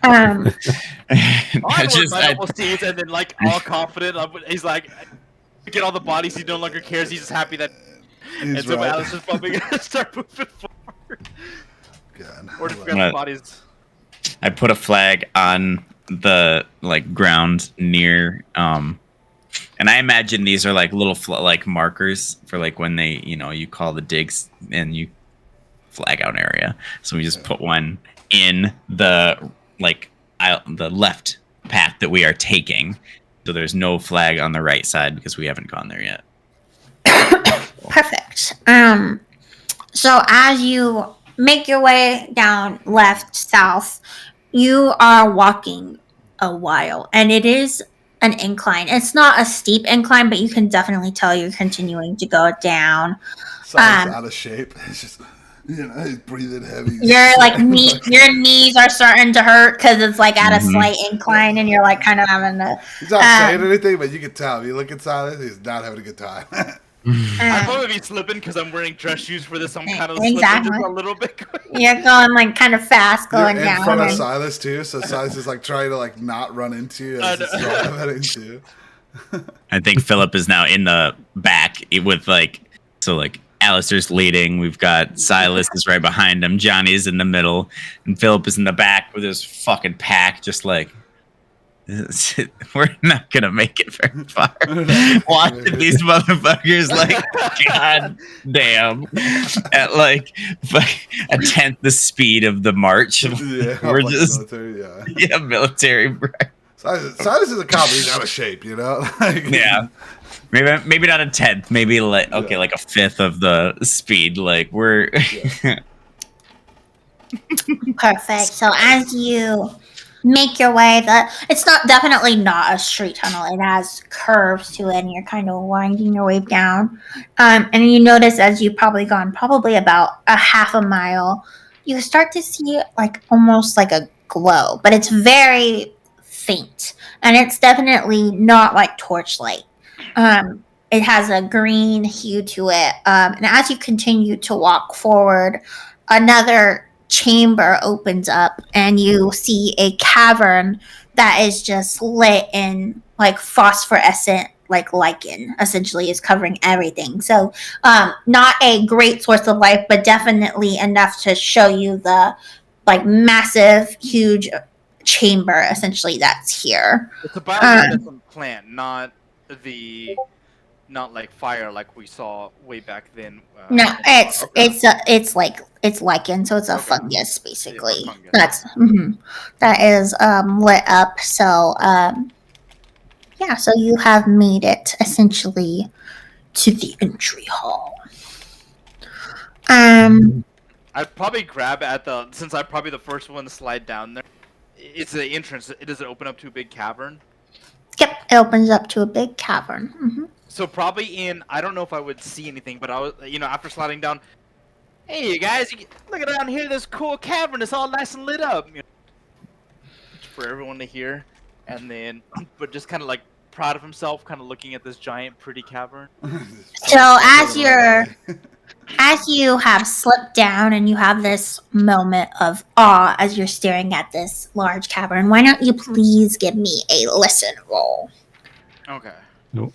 Um, I Just- my double seeds, and then like all confident. He's like, get all the bodies. He no longer cares. He's just happy that. And He's so right. Alice is probably gonna start moving forward. God. Or just I grab What? the bodies. I put a flag on the like ground near and I imagine these are like little like markers for like when they, you call the digs and you flag out an area. So we just put one in the like the left path that we are taking. So there's no flag on the right side because we haven't gone there yet. Perfect. So as you make your way down left, south, you are walking a while, and it is an incline. It's not a steep incline, but you can definitely tell you're continuing to go down. Silas out of shape. It's just, he's breathing heavy. Your your knees are starting to hurt because it's like at a Mhm. slight incline, and you're like kind of having to. He's not saying anything, but you can tell. If you look at Silas, he's not having a good time. I'd probably be slipping because I'm wearing dress shoes for this. I'm kind of Exactly. slipping just a little bit. You're going like kind of fast, You're going in down. front of and- Silas too, so Silas is like trying to like not run into you as he's heading into you. I think Philip is now in the back with like Alistair's leading. We've got Silas is right behind him. Johnny's in the middle, and Philip is in the back with his fucking pack, just like we're not gonna make it very far. Watching these motherfuckers like god damn at like a tenth the speed of the march. Yeah, We're like just military, military. Bro. Silas is a cop, but he's out of shape, Like, Yeah. Maybe not a tenth, maybe like like a fifth of the speed. Like we're Perfect. So as you make your way, it's definitely not a straight tunnel. It has curves to it, and you're kind of winding your way down. And you notice as you've probably gone about a half a mile, you start to see like almost like a glow, but it's very faint, and it's definitely not like torchlight. It has a green hue to it, and as you continue to walk forward, another chamber opens up, and you see a cavern that is just lit in like phosphorescent like lichen, essentially is covering everything. So not a great source of light, but definitely enough to show you the like massive huge chamber essentially that's here. It's a bioluminescent plant, not like fire like we saw way back then. No, Okay. it's lichen, so it's a Okay. fungus basically. Yeah, fungus. That's that is lit up. So yeah, so you have made it essentially to the entry hall. I'd probably grab since I'm probably the first one to slide down there. It's the entrance. Does it open up to a big cavern? Yep, it opens up to a big cavern. So probably I don't know if I would see anything, but I was, after sliding down, hey, you guys, look at down here, this cool cavern. It's all nice and lit up. For everyone to hear. And then, but just kind of like proud of himself, kind of looking at this giant, pretty cavern. So as you have slipped down and you have this moment of awe as you're staring at this large cavern, why don't you please give me a listen roll? Okay. Nope.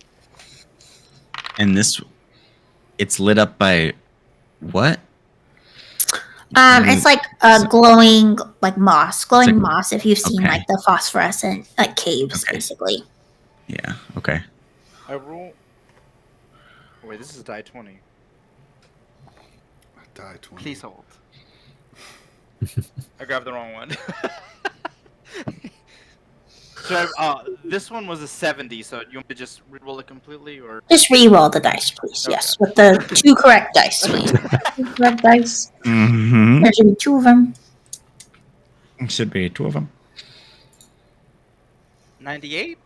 and it's lit up by what? It's like a glowing like moss. Glowing It's like- moss if you've seen okay. like the phosphorescent like caves Okay. basically. Yeah. Okay. I roll. Wait, this is a die 20. Die 20. Please hold. I grabbed the wrong one. So this one was a 70. So you want me to just re-roll it completely, or? Just re-roll the dice, please. Okay. Yes, with the 2 correct dice, please. 2 correct dice. Mm-hmm. There should be 2 of them. Should be 2 of them. 98.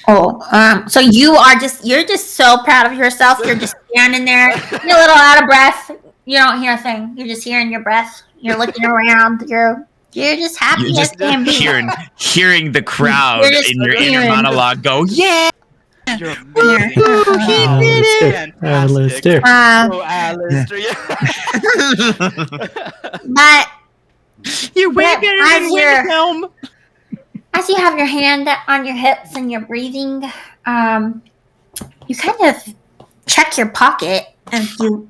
Oh, so you're just so proud of yourself. You're just standing there, you're a little out of breath. You don't hear a thing. You're just hearing your breath. You're looking around. You're just happy You're as just can be. hearing the crowd You're just in your inner hearing- monologue go, yeah. You're amazing. Alistair. Oh, Alistair, yeah. But You're way But better as than you're- Windhelm. As you have your hand on your hips and you're breathing, you kind of check your pocket and you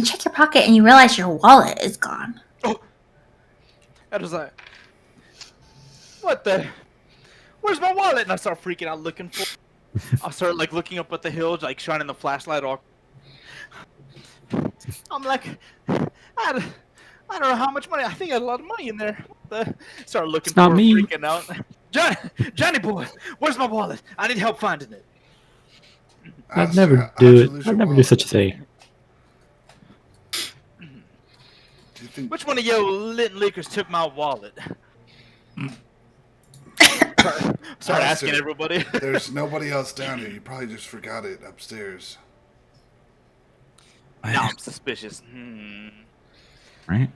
check your pocket and you realize your wallet is gone. I was like, what the? Where's my wallet? And I start freaking out looking for it. I start like looking up at the hill, like shining the flashlight off. I'm like, I don't know how much money. I think I had a lot of money in there. Start looking It's not for it, me. freaking out. Johnny boy, where's my wallet? I need help finding it. I'd never do it. I'd never do such a thing. Do you think Which one of you Linton Leakers took my wallet? Start asking Sir, everybody. there's nobody else down here? You probably just forgot it upstairs. Now I'm suspicious. Right?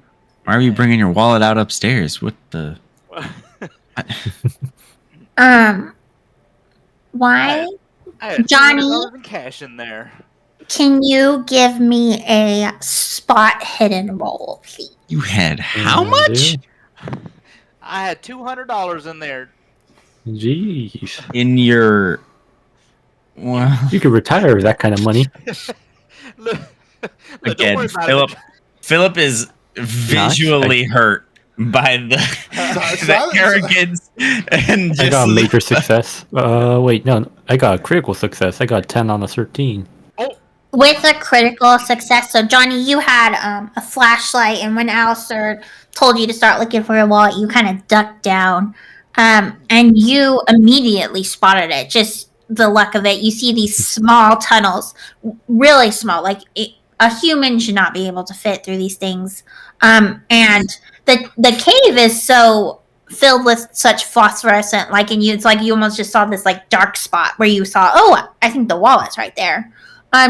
Why are you bringing your wallet out upstairs? What the? Why? I had Johnny? $200 in cash in there. Can you give me a spot hidden roll, please? You had how Yeah, much? dude. I had $200 in there. Jeez. In your. Well, You could retire with that kind of money. Look, don't again, worry about it. Philip is visually hurt by the arrogance and just I got a major success. Wait, no. I got a critical success. I got 10 on a 13. With a critical success, so Johnny, you had a flashlight, and when Alistair told you to start looking for your wallet, you kind of ducked down, and you immediately spotted it. Just the luck of it, you see these small tunnels, really small, like a human should not be able to fit through these things, and the cave is so filled with such phosphorescent, like, and it's like you almost just saw this like dark spot where you saw, oh, I think the wallet's right there.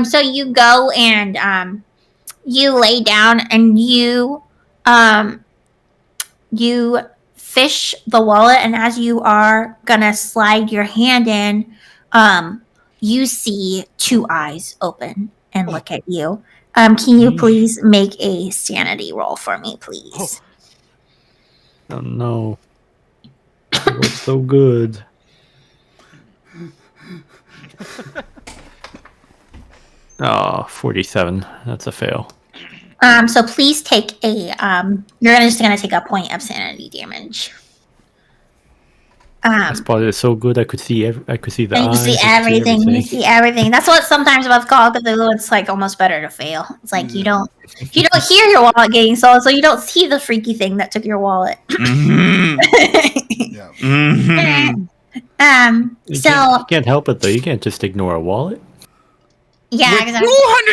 So you go and you lay down and you fish the wallet, and as you are gonna slide your hand in, you see two eyes open and look at you. Can you please make a sanity roll for me, please? Oh no. It was so good. Oh, 47. That's a fail. So please take a you're just gonna take a point of sanity damage. That spot is so good. I could see the And you eyes. see I could everything. You see everything. That's what sometimes about Call of Cthulhu, it's like almost better to fail. It's like you don't hear your wallet getting stolen, so you don't see the freaky thing that took your wallet. Mhm. Yeah. Mhm. So You can't help it though. You can't just ignore a wallet. yeah, With exactly.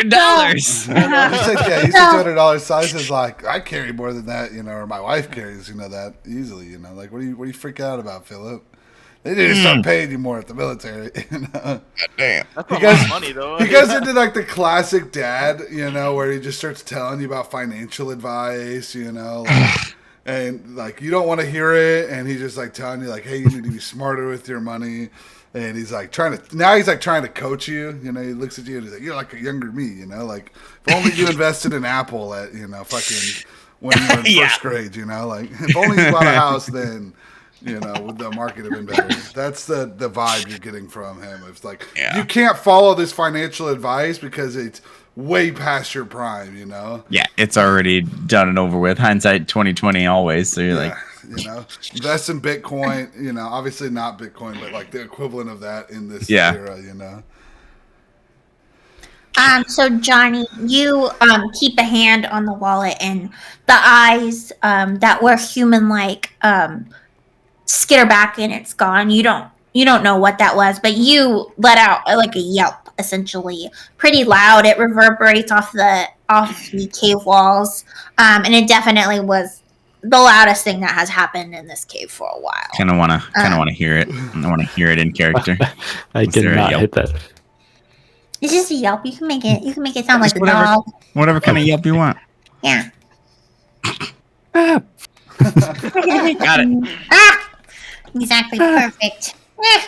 $200. You said $200 size is like I carry more than that, or my wife carries, that easily, Like what do you freak out about, Philip? They need to start paying you more at the military, Damn. That's a lot of money, though. He goes into like the classic dad, where he just starts telling you about financial advice, and like you don't want to hear it, and he's just like telling you like, hey, you need to be smarter with your money. And he's like trying to coach you. He looks at you and he's like, you're like a younger me, like if only you invested in Apple at, fucking when you were in first grade, like if only you bought a house then, would the market have been better. That's the vibe you're getting from him. It's like, you can't follow this financial advice because it's way past your prime, Yeah, it's already done and over with. Hindsight 2020 always. So you're like, invest in Bitcoin, obviously not Bitcoin, but like the equivalent of that in this Yeah. era, So Johnny, you keep a hand on the wallet, and the eyes that were human-like skitter back, and it's gone. You don't know what that was, but you let out like a yelp, essentially, pretty loud. It reverberates off the cave walls, and it definitely was the loudest thing that has happened in this cave for a while. kind of want to hear it. I want to hear it in character. I Is there a cannot yelp? hit that. It's just a yelp. You can make it sound like a whatever. dog. Whatever kind of yelp you want. Yeah. Got it. Exactly perfect.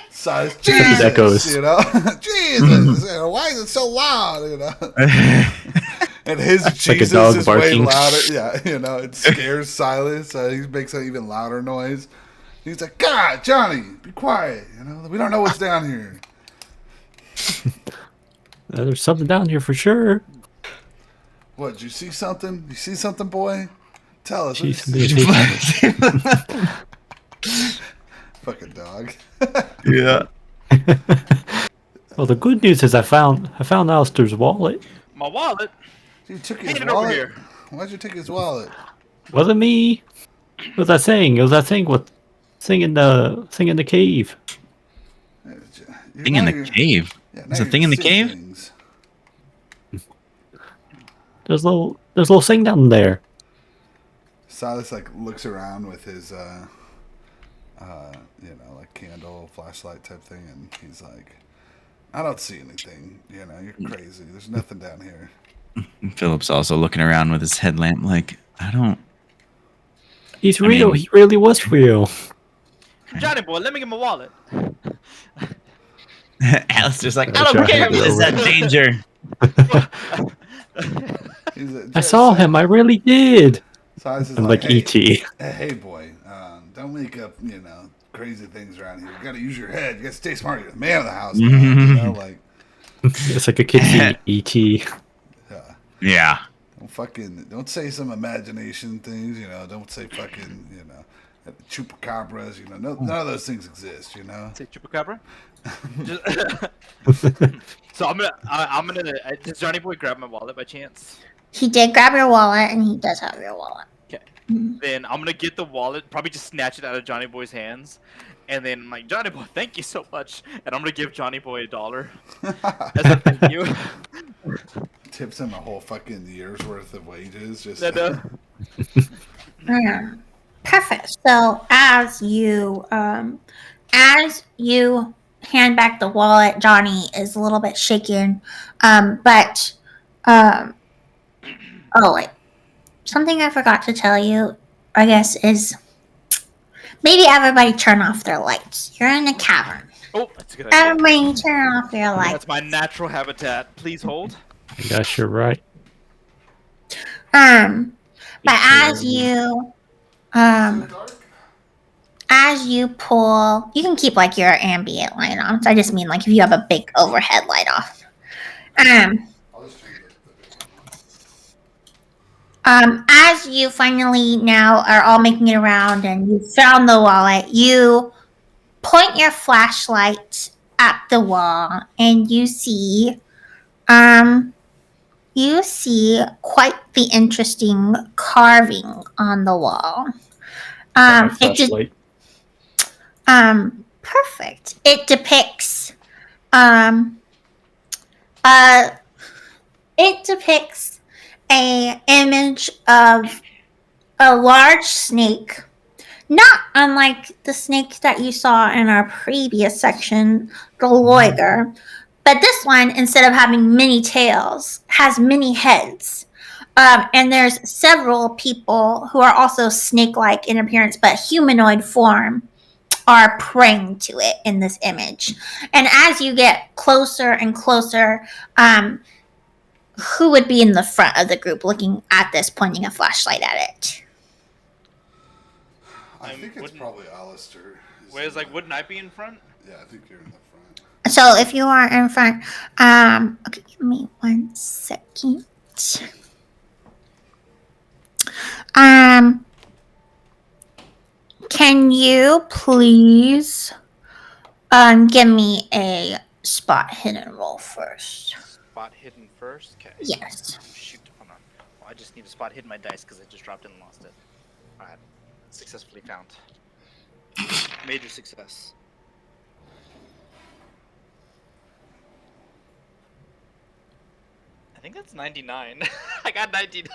Size That Jesus, goes. Jesus, why is it so loud, And his It's like a Jesus dog is barking. way louder. Yeah, it scares Silas. He makes an even louder noise. He's like, God, Johnny, be quiet. We don't know what's down here. There's something down here for sure. What, did you see something? You see something, boy? Tell us. Jeez, Fucking dog. Yeah. Well, the good news is I found Alistair's wallet. My wallet. You took his Hand it over wallet? here. Why'd you take his wallet? Wasn't me. What was that thing? It was that thing with thing in the cave. Thing in the cave. There's a thing in the cave? Things. There's a little thing down there. Silas looks around with his candle, flashlight type thing, and he's like, I don't see anything. You're crazy. There's nothing down here. Philip's also looking around with his headlamp like, I don't... He's real. He really was real. Johnny boy, let me get my wallet. Alistair's like, I don't care if there's that danger. I saw him. I really did. Silas is I'm like, like E.T. Hey, boy, don't make up, crazy things around here. You got to use your head. You got to stay smart. You're the man of the house. Now, It's like a kid seeing E.T. Yeah. Don't say some imagination things. Don't say fucking, chupacabras. None of those things exist. Say chupacabra. So I'm gonna. Does Johnny boy grab my wallet by chance? He did grab your wallet, and he does have your wallet. Okay. Then I'm gonna get the wallet, probably just snatch it out of Johnny boy's hands, and then I'm like, Johnny boy, thank you so much, and I'm gonna give Johnny boy $1 as a thank you. Tips him a whole fucking year's worth of wages. Just Perfect. So as you hand back the wallet, Johnny is a little bit shaken, oh wait, something I forgot to tell you, I guess, is maybe everybody turn off their lights. You're in a cavern. Oh, that's a good idea. Everybody turn off your lights. That's my natural habitat. Please hold. I guess you're right. But as you pull, you can keep your ambient light on. So I just mean if you have a big overhead light off. As you finally now are all making it around and you found the wallet, you point your flashlight at the wall and you see quite the interesting carving on the wall. Flashlight. Perfect. It depicts a image of a large snake, not unlike the snake that you saw in our previous section, the loiger, but this one, instead of having many tails, has many heads. And there's several people who are also snake-like in appearance, but humanoid form, are praying to it in this image. And as you get closer and closer, who would be in the front of the group looking at this, pointing a flashlight at it? I think it's probably Alistair. Wait, wouldn't I be in front? Yeah, I think you're in the front. So if you are in front, okay, give me 1 second. Can you please give me a spot hidden roll first? Spot hidden first? Okay. Yes. Shoot, hold on. Well, I just need to spot hidden my dice because I just dropped it and lost it. Alright. Successfully found. Major success. I think that's 99. I got 99.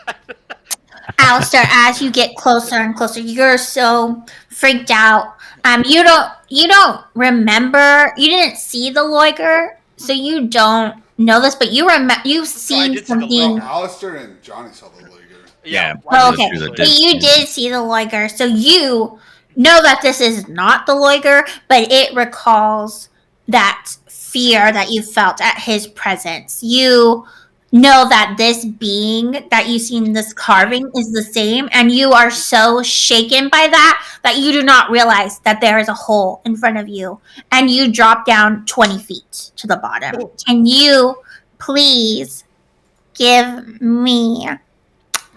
Alistair, as you get closer and closer, you're so freaked out. You don't remember. You didn't see the loiger, so you don't know this. But you've seen something. Alistair and Johnny saw the loiger. Yeah. Oh, okay. You did see the loiger, so you know that this is not the loiger, but it recalls that fear that you felt at his presence. You know that this being that you see in this carving is the same, and you are so shaken by that you do not realize that there is a hole in front of you, and you drop down 20 feet to the bottom. Can you please give me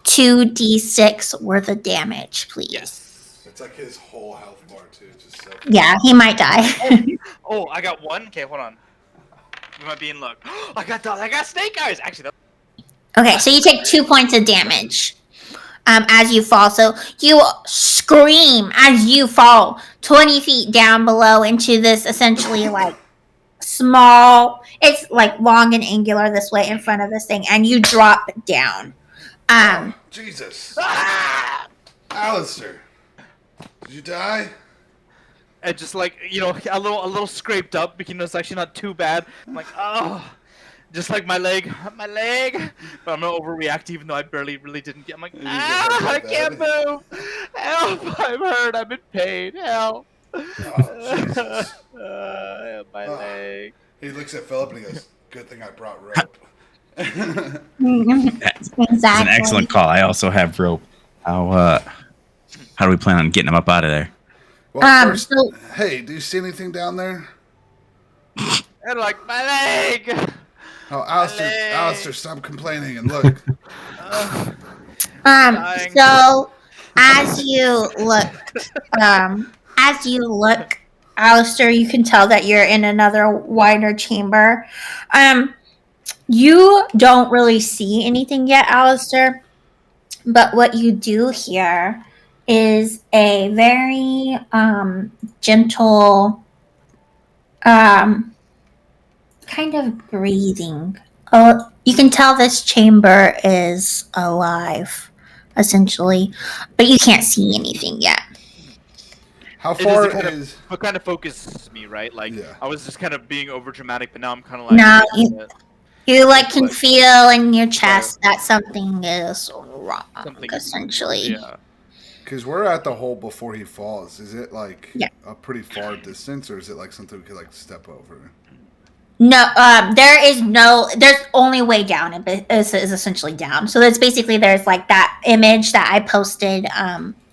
2d6 worth of damage, please? Yes. It's like his whole health bar too. Just so Yeah, he might die. Oh, I got one. Okay, hold on. We might be in luck. I got snake eyes. Actually, Okay, so you take 2 points of damage as you fall. So you scream as you fall 20 feet down below into this essentially like small, it's like long and angular this way in front of this thing, and you drop down. Oh, Jesus. ah! Alistair, did you die? And just like a little scraped up because it's actually not too bad. I'm like, oh, just like my leg, but I'm not overreacting even though I barely really didn't get. I'm like, You didn't get hurt I that can't bad. move. Help! I'm hurt. I'm in pain. Help! Oh, Jesus. My Oh. leg. He looks at Philip and he goes, "Good thing I brought rope." That's Exactly. an excellent call. I also have rope. How do we plan on getting him up out of there? Well, first, So hey, do you see anything down there? And like my leg. Oh, leg. Alistair, stop complaining and look. Dying. So as you look, Alistair, you can tell that you're in another wider chamber. You don't really see anything yet, Alistair, but what you do hear is a very gentle kind of breathing. Oh, you can tell this chamber is alive, essentially, but you can't see anything yet. How It far kind is? what kind of focuses me, right? Like Yeah. I was just kind of being over dramatic, but now I'm kind of like No, looking at You like can Like- feel in your chest that something is wrong, something. essentially. Yeah. Because we're at the hole before he falls. Is it like Yeah. a pretty far distance, or is it like something we could like step over? No, there's only way down. It is essentially down. So that's basically there's like that image that I posted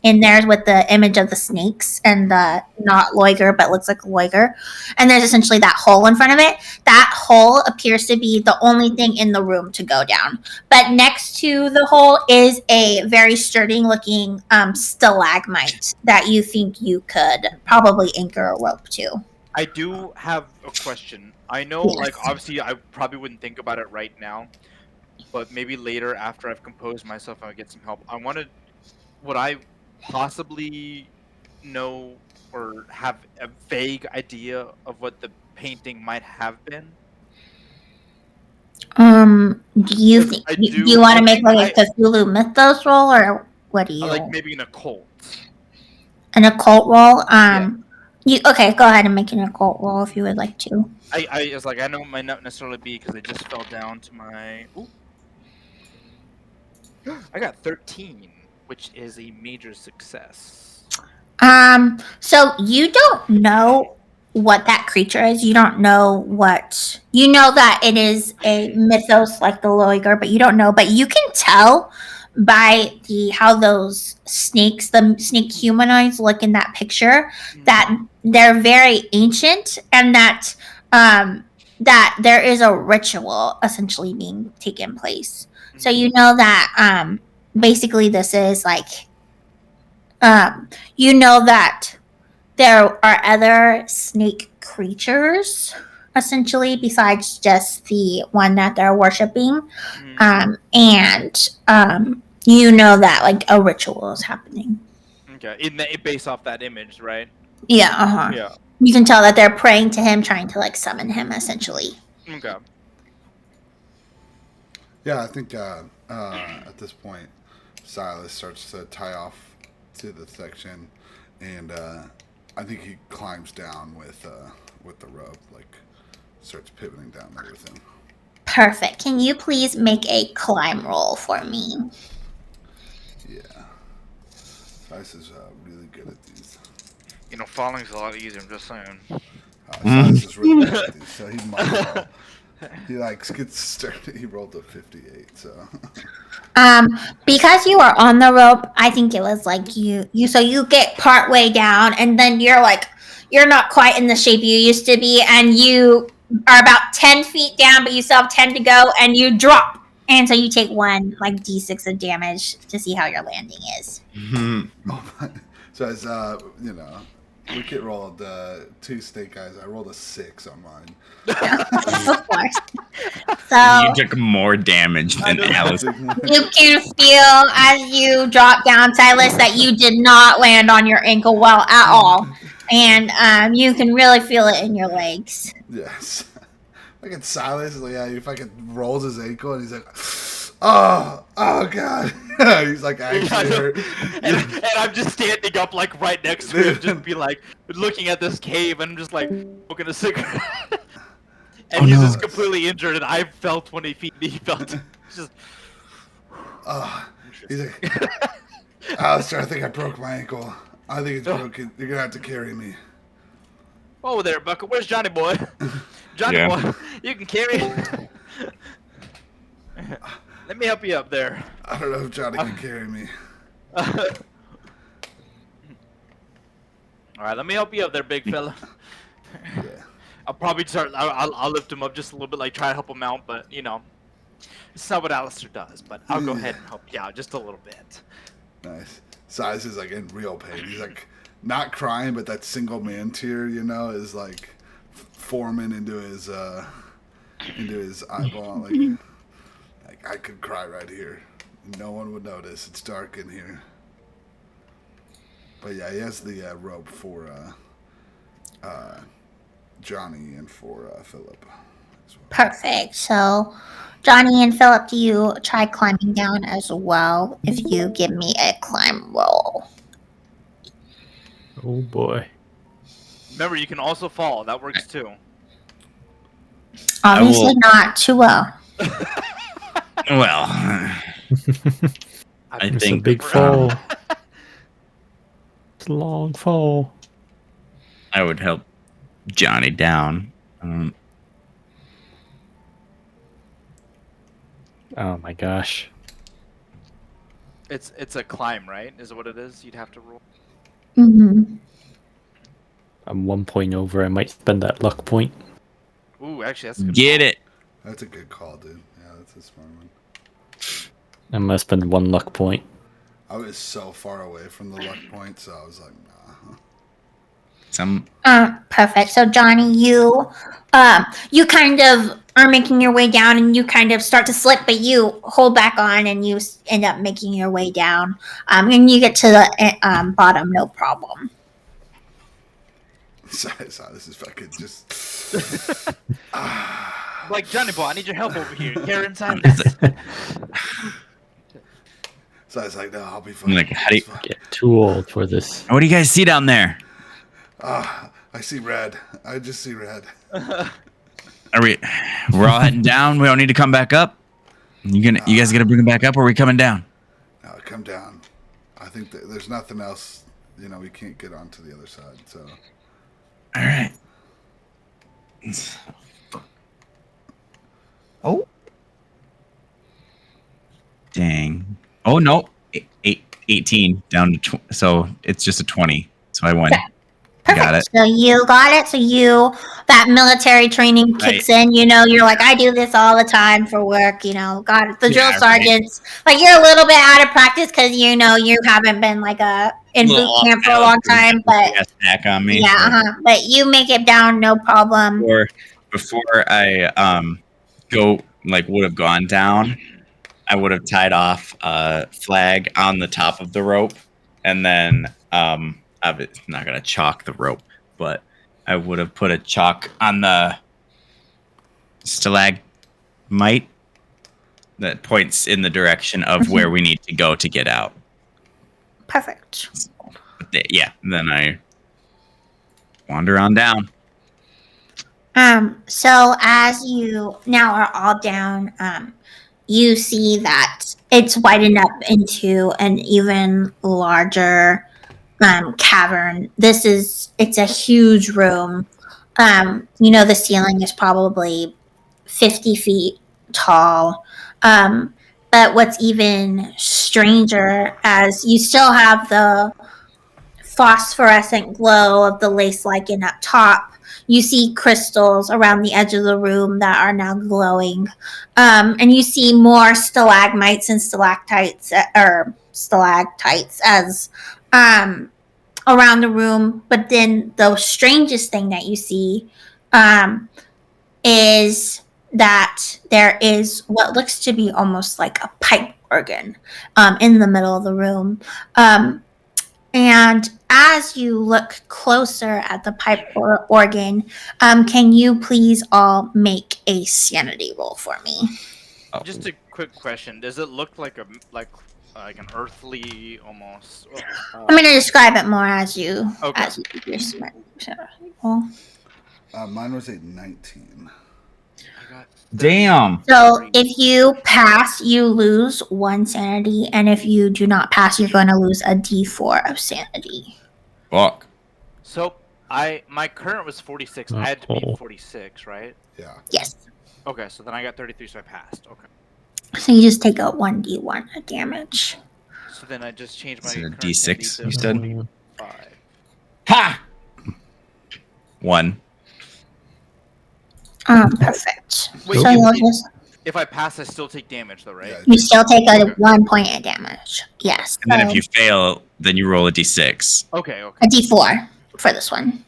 in there with the image of the snakes and the not Loiger, but looks like a Loiger. And there's essentially that hole in front of it. That hole appears to be the only thing in the room to go down. But next to the hole is a very sturdy looking stalagmite that you think you could probably anchor a rope to. I do have a question. I know, Yes. like, obviously, I probably wouldn't think about it right now, but maybe later after I've composed myself and I get some help. Would I possibly know or have a vague idea of what the painting might have been? Do you think I do do- you want I to make think like a Cthulhu mythos roll, or what do you Like maybe an occult. an occult roll? You okay? Go ahead and make an occult roll if you would like to. I was like, I know it might not necessarily be because I just fell down to my. Ooh. I got 13, which is a major success. So you don't know what that creature is. You don't know what you know that it is a mythos like the Loiger, but you don't know. But you can tell by how those snakes, the snake humanoids, look in that picture that they're very ancient and that that there is a ritual essentially being taken place. So you know that basically this is like you know that there are other snake creatures essentially besides just the one that they're worshiping, and you know that like a ritual is happening. Okay, based off that image, right? Yeah. Yeah. You can tell that they're praying to him, trying to like summon him essentially. Okay. Yeah, I think at this point, Silas starts to tie off to the section, and I think he climbs down with the rope, like starts pivoting down there with him. Perfect. Can you please make a climb roll for me? Yeah, Silas is really good at these. You know, falling's a lot easier. I'm just saying. Silas is really good at these, so he might well He gets started. He rolled a 58, so. Because you are on the rope, I think it was like so you get part way down, and then you're not quite in the shape you used to be, and you are about 10 feet down, but you still have 10 to go, and you drop. And so you take one d6 of damage to see how your landing is. Oh my. So as Wicket rolled 2 snake eyes. I rolled a 6 on mine. Of course. So You took more damage than Alice. you can feel as you drop down, Silas, that you did not land on your ankle well at all. And you can really feel it in your legs. Yes. Look at Silas. He fucking rolls his ankle and he's like, oh God. He's actually hurt. And I'm just standing up right next to him, just be looking at this cave and just smoking a cigarette. And he's just completely injured, and I fell 20 feet, and he felt just. He's like, Alistair, I think I broke my ankle. I think it's broken. You're gonna have to carry me. Oh there, Bucka. Where's Johnny boy? Johnny boy, you can carry. Let me help you up there. I don't know if Johnny can carry me. All right, let me help you up there, big fella. Yeah. I'll probably start. I'll lift him up just a little bit, try to help him out, but it's not what Alistair does. But I'll go ahead and help you out just a little bit. Nice. Size is in real pain. He's not crying, but that single man tear, is forming into his eyeball. I could cry right here. No one would notice. It's dark in here. But yeah, he has the rope for Johnny and for Philip as well. Perfect. So, Johnny and Philip, do you try climbing down as well? If you give me a climb roll. Oh boy. Remember, you can also fall. That works too. Obviously not too well. Well, I It's think a big fall. It's a long fall. I would help Johnny down. Oh my gosh. It's a climb, right? Is what it is. You'd have to roll. Mm-hmm. I'm 1 point over. I might spend that luck point. Ooh, actually, that's a good Get call. it. That's a good call, dude. Yeah, that's a smart one. I'm gonna spend 1 luck point. I was so far away from the luck point, so I was like, nah. Perfect. So, Johnny, you kind of are making your way down, and you kind of start to slip, but you hold back on, and you end up making your way down. And you get to the bottom, no problem. This is fucking just. Johnny boy, I need your help over here. Here inside this. So I was like, no, I'll be fine. How do you Get too old for this. What do you guys see down there? I see red. I just see red. We're all heading down. We don't need to come back up. You guys gonna bring him back up, or are we coming down? No, come down. I think there's nothing else. We can't get onto the other side. So. All right. Oh. Dang. Oh no. 18 down to so it's just a 20. So I won. Perfect. Got it. So you got it. So that military training kicks in. You're like, I do this all the time for work. Got it. The drill sergeants. You're a little bit out of practice because you haven't been in boot camp for a long time. But back on me. Yeah. But you make it down, no problem. Before I would have gone down, I would have tied off a flag on the top of the rope, and then I'm not gonna chalk the rope, but I would have put a chalk on the stalagmite that points in the direction of where we need to go to get out. Perfect. Then I wander on down. So as you now are all down, you see that it's widened up into an even larger cavern. It's a huge room. The ceiling is probably 50 feet tall. But what's even stranger, as you still have the phosphorescent glow of the lace lichen up top, you see crystals around the edge of the room that are now glowing. And you see more stalagmites and stalactites, or stalactites, as around the room. But then the strangest thing that you see is that there is what looks to be almost like a pipe organ in the middle of the room. And as you look closer at the pipe organ, can you please all make a sanity roll for me? Just a quick question: does it look like an earthly almost? I'm going to describe it more as you Okay. as you do your sanity roll. Mine was a 19. I got Damn. So 33. if you pass, you lose 1 sanity, and if you do not pass, you're going to lose a D4 of sanity. Fuck. So my current was 46. I had to beat 46, right? Yeah. Yes. Okay, so then I got 33, so I passed. Okay. So you just take a 1d1 of damage. So then I just changed my Is it a current D6 sanity you to said? 45. Ha! 1. Perfect. Wait, So if I pass, I still take damage, though, right? Yeah, you still take a Okay. 1 point of damage. Yes. And then if you fail, then you roll a D6. Okay. A D4 for this one.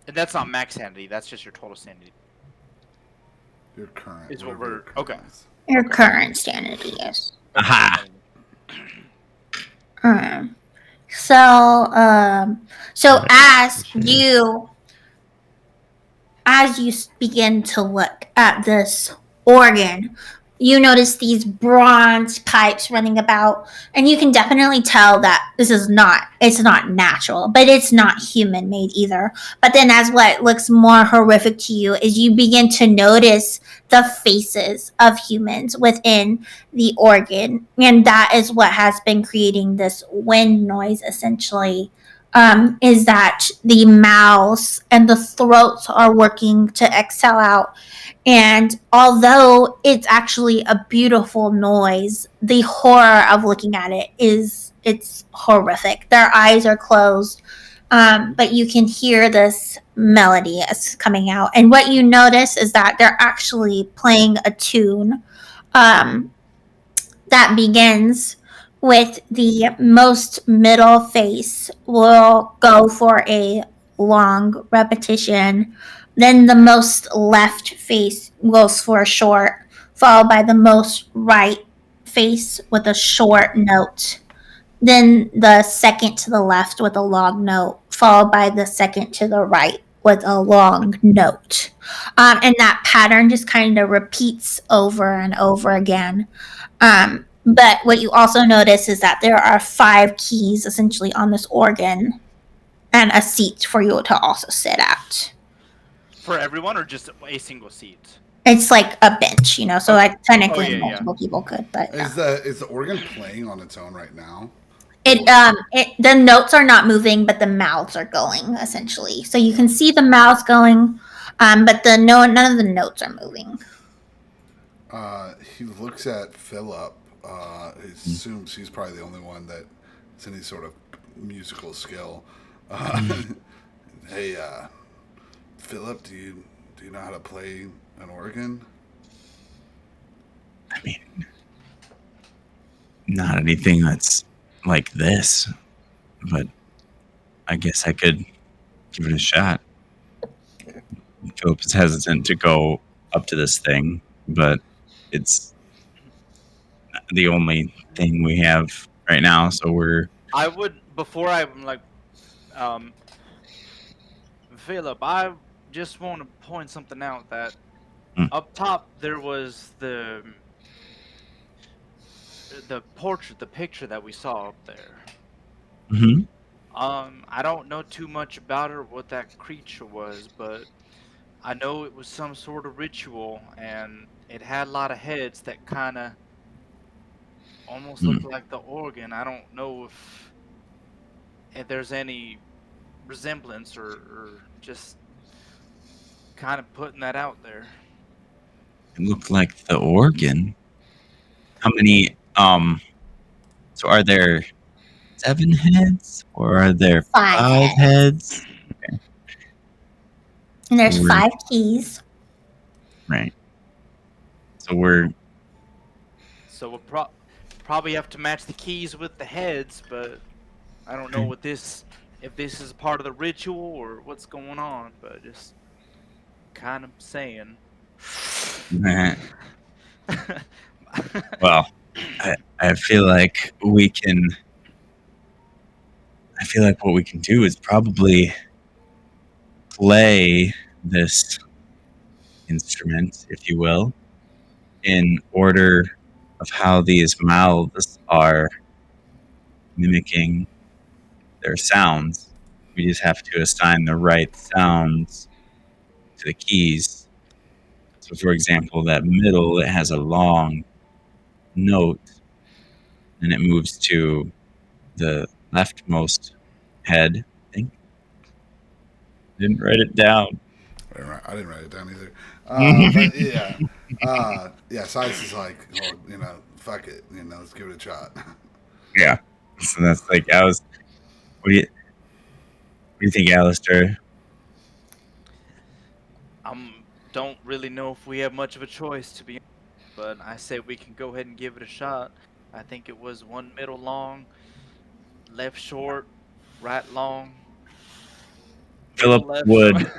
And that's not max sanity. That's just your total sanity. Your current. Is what whatever your we're- current okay. is. Your current sanity is. Aha! So, as you begin to look at this organ, you notice these bronze pipes running about, and you can definitely tell that it's not natural, but it's not human made either. But then, as what looks more horrific to you is you begin to notice the faces of humans within the organ, and that is what has been creating this wind noise, essentially. Is that the mouths and the throats are working to exhale out. And although it's actually a beautiful noise, the horror of looking at it's horrific. Their eyes are closed, but you can hear this melody as coming out. And what you notice is that they're actually playing a tune that begins with the most middle face will go for a long repetition. Then the most left face goes for a short, followed by the most right face with a short note. Then the second to the left with a long note, followed by the second to the right with a long note. And that pattern just kind of repeats over and over again. But what you also notice is that there are 5 keys essentially on this organ and a seat for you to also sit at. For everyone, or just a single seat? It's like a bench, so like technically yeah. multiple people could, but Is the organ playing on its own right now? the notes are not moving, but the mouths are going essentially. So you can see the mouths going, but none of the notes are moving. He looks at Philip. He assumes he's probably the only one that has any sort of musical skill. Hey, Philip, do you know how to play an organ? I mean, not anything that's like this, but I guess I could give it a shot. Philip is hesitant to go up to this thing, but it's the only thing we have right now, so we're... I would, before I'm like, Philip, I just want to point something out that up top there was the portrait, the picture that we saw up there. Mhm. I don't know too much about her, what that creature was, but I know it was some sort of ritual, and it had a lot of heads that kind of almost looked like the organ. I don't know if there's any resemblance or just kind of putting that out there. It looked like the organ. How many? So are there 7 heads or are there 5 5 heads? And there's We're- 5 keys. Right. So we're So we'll probably have to match the keys with the heads, but I don't know what this if this is part of the ritual or what's going on. But just kind of saying. well. I feel like we can. I feel like what we can do is probably play this instrument, if you will, in order of how these mouths are mimicking their sounds. We just have to assign the right sounds to the keys. So, for example, that middle, it has a long note, and it moves to the leftmost head, I think. Didn't write it down. I didn't write it down either. But yeah, Silas is like, well, fuck it, let's give it a shot. Yeah. So that's like, what do you think, Alistair? Don't really know if we have much of a choice, to be honest, but I say we can go ahead and give it a shot. I think it was one middle long, left short, right long. Philip left would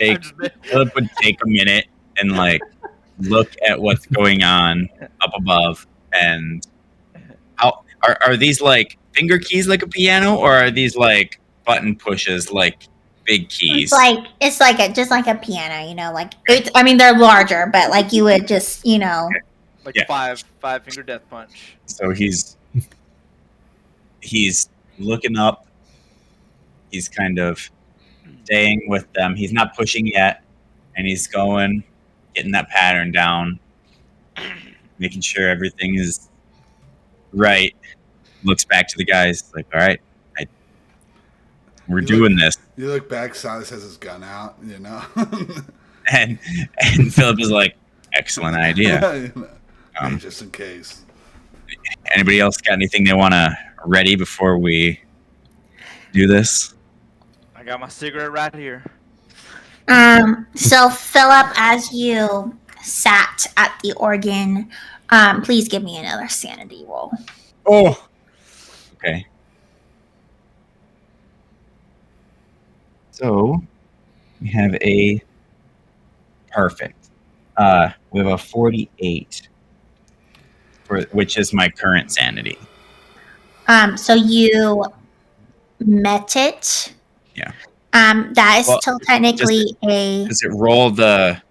short. Philip would take a minute and like look at what's going on up above, and how are these like finger keys like a piano, or are these like button pushes like big keys? It's like just like a piano, like it's. I mean, they're larger, but like you would just, like Yeah. five finger death punch. So he's looking up. He's kind of staying with them. He's not pushing yet, and he's getting that pattern down, making sure everything is right. Looks back to the guys like, all right, we're doing this. You look back, Silas has his gun out, And Philip is like, excellent idea. Just in case. Anybody else got anything they want to ready before we do this? I got my cigarette right here. So Philip, as you sat at the organ, please give me another sanity roll. Oh, okay. So we have a perfect. We have a 48, which is my current sanity. So you met it. Yeah. That is still technically Does it roll the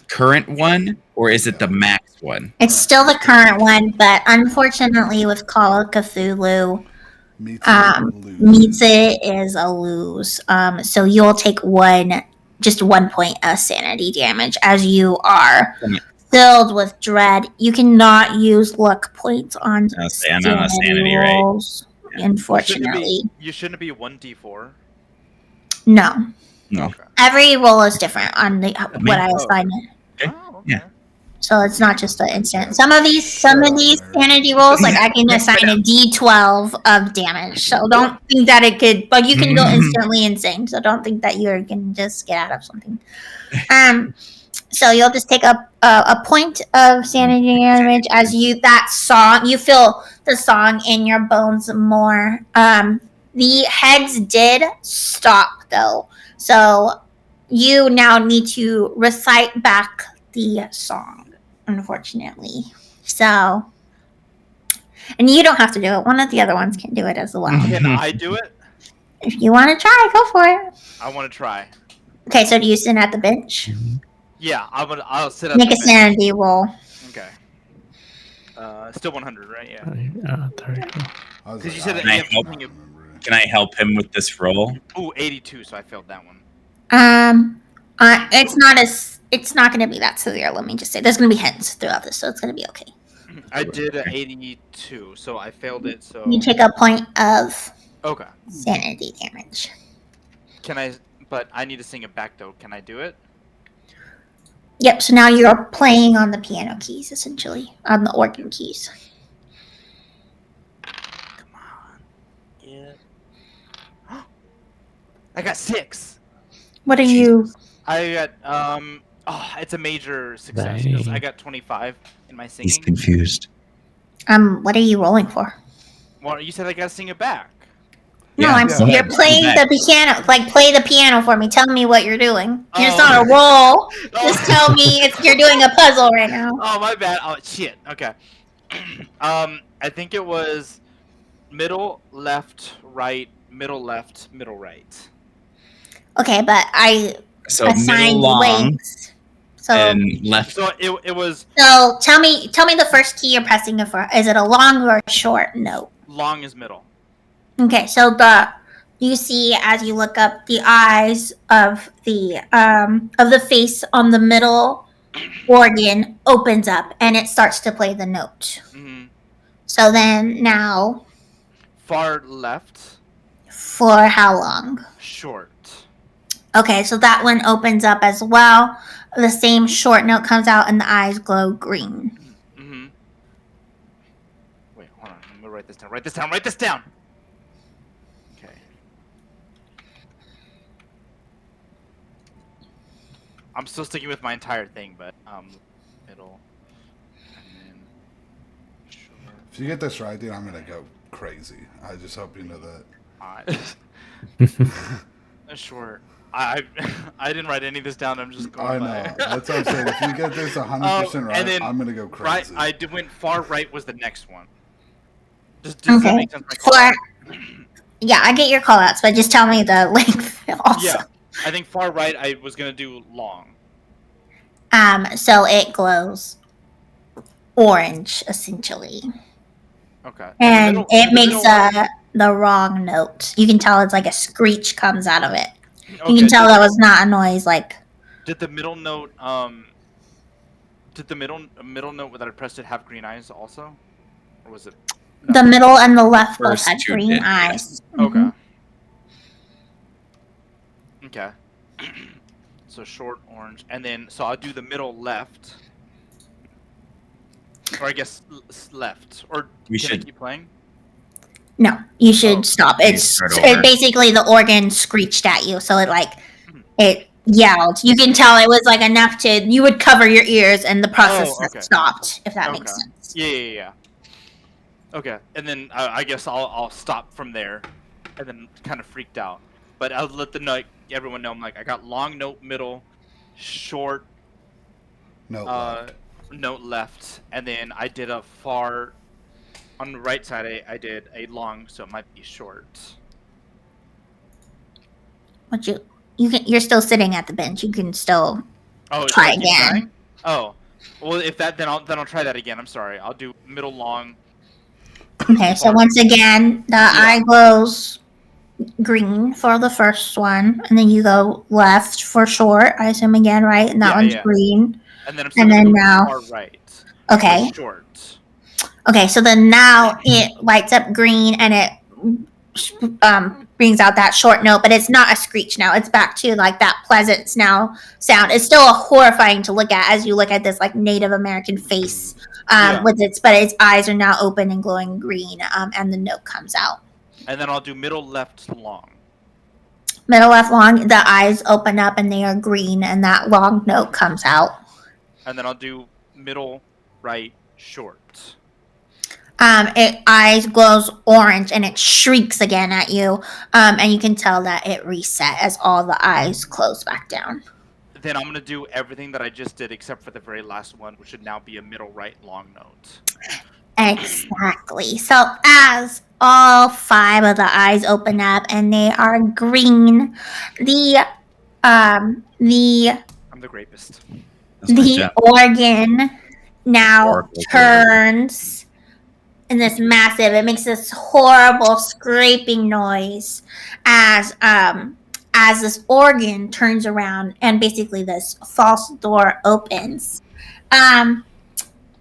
current one, or is it the max one? It's still the current one, but unfortunately, with Call of Cthulhu, meets it is a lose. So you'll take just 1 point of sanity damage as you are filled with dread. You cannot use luck points on sanity rolls, right? Unfortunately. You shouldn't be 1d4. No. Okay. Every roll is different on what I assign it. Okay. Yeah. So it's not just an instant. Some of these sanity rolls, like I can assign a D12 of damage. So don't think that it could, but you can go instantly insane. So don't think that you can just get out of something. So you'll just take a point of sanity damage as you feel the song in your bones more. The heads did stop though. So you now need to recite back the song, unfortunately. So, and you don't have to do it. One of the other ones can do it as well. Can I do it? If you want to try, go for it. I want to try. Okay, so do you sit at the bench? Yeah, I'll sit at Make the a bench. sanity roll. Okay. Still 100, right? Yeah. There you go. Because you said that Can I help him with this roll? Ooh, 82, so I failed that one. It's not going to be that severe. Let me just say, there's going to be hints throughout this, so it's going to be okay. I did 82, so I failed it. So you take a point of sanity damage. Can I? But I need to sing it back though. Can I do it? Yep. So now you're playing on the piano keys, essentially, on the organ keys. Come on. Yeah. I got 6. What are Jesus. you? I got it's a major success because I Dang. got 25 in my He's singing. confused. What are you rolling for? Well, you said I gotta sing it back. No, Yeah, go you're ahead. playing the piano. Like, play the piano for me. Tell me what you're doing. It's not a roll. Oh. Just tell me you're doing a puzzle right now. Oh, my bad. Oh, shit. Okay. I think it was middle, left, right, middle, left, middle, right. Okay, but I So middle assigned long lengths. So and left. So it was tell me the first key you're pressing it for. Is it a long or a short note? long as middle. Okay, so you see as you look up the eyes of the face on the middle organ opens up and it starts to play the note. Hmm. So then now, Far left, for how long? short. Okay, so that one opens up as well. The same short note comes out and the eyes glow green. Hmm. Wait, hold on. Let me write this down. Write this down. Write this down. Okay. I'm still sticking with my entire thing, but middle, and then short. If you get this right, dude, I'm gonna go crazy. I just hope you know that. Short. I I didn't write any of this down. I'm just going I by. know. That's what I'm saying. If you get this 100% right, and then I'm gonna go right. crazy. I went far right was the next one. Does that Okay. make sense? My call? Yeah, I get your call outs, but just tell me the length also. Yeah, I think far right. I was gonna do long. So it glows orange essentially. Okay. And the it makes middle one- the wrong note. You can tell it's like a screech comes out of it. Okay, You can tell that was not a noise like Did the middle note Did the middle note that I pressed it have green eyes also, or was it? No. the middle and the left both First had two green did, eyes. Okay. Mhm. Okay. So short orange, and then so I'll do the middle left, or I guess left. Or We can should- I keep playing? No, you should Oh, stop. you It's start over. basically the organ screeched at you, so Mhm. it yelled. You can tell it was like enough to you would cover your ears and the process Oh, okay. stopped, if that Okay. makes sense. Yeah. Okay, and then I guess I'll stop from there, and then kind of freaked out. But I'll let everyone know I'm like I got long note middle, short No left. note left, and then I did a far on the right side. I did a long, so it might be short. But you're still sitting at the bench. You can still Oh, try should I keep again. trying? Oh, well, if that then I'll try that again. I'm sorry. I'll do middle long. Okay, so Far. once again, the eye glows green for the first one, and then you go left for short, I assume again, right? And that one's Yeah. green. And then I'm still And gonna then go now- far right. Okay. For short. Okay, so then now it lights up green and it brings out that short note, but it's not a screech now. It's back to like that pleasant now sound. It's still horrifying to look at as you look at this like Native American face but its eyes are now open and glowing green, and the note comes out. And then I'll do middle left long. Middle left long, the eyes open up and they are green, and that long note comes out. And then I'll do middle right short. It eyes glows orange and it shrieks again at you, and you can tell that it reset as all the eyes close back down. Then I'm gonna do everything that I just did except for the very last one, which should now be a middle right long note. Exactly. So as all 5 of the eyes open up and they are green, the I'm the rapist. That's my job. organ now Horrible. turns in this massive. It makes this horrible scraping noise as this organ turns around and basically this false door opens.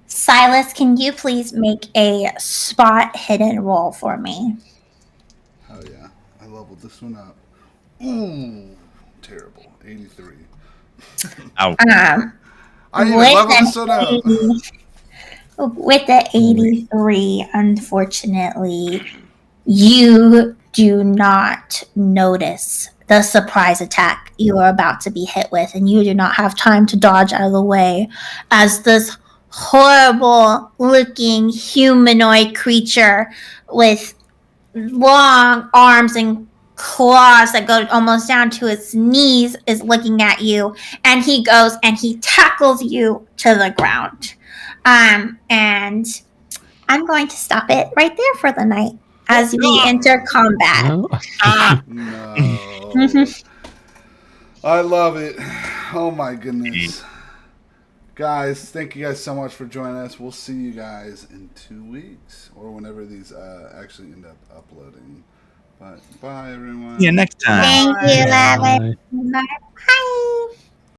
Silas, can you please make a spot hidden roll for me? Hell yeah. I leveled this one up. Ooh. Terrible. 83. Ow. I even With leveled an this one up. 80 with the 83, unfortunately, you do not notice the surprise attack you are about to be hit with, and you do not have time to dodge out of the way as this horrible looking humanoid creature with long arms and claws that go almost down to its knees is looking at you, and he goes and he tackles you to the ground. And I'm going to stop it right there for the night as we enter combat. No? No. I love it. Oh my goodness. Guys, thank you guys so much for joining us. We'll see you guys in 2 weeks or whenever these actually end up uploading. But bye, everyone. Yeah, next time. Thank you, love. Bye. Bye.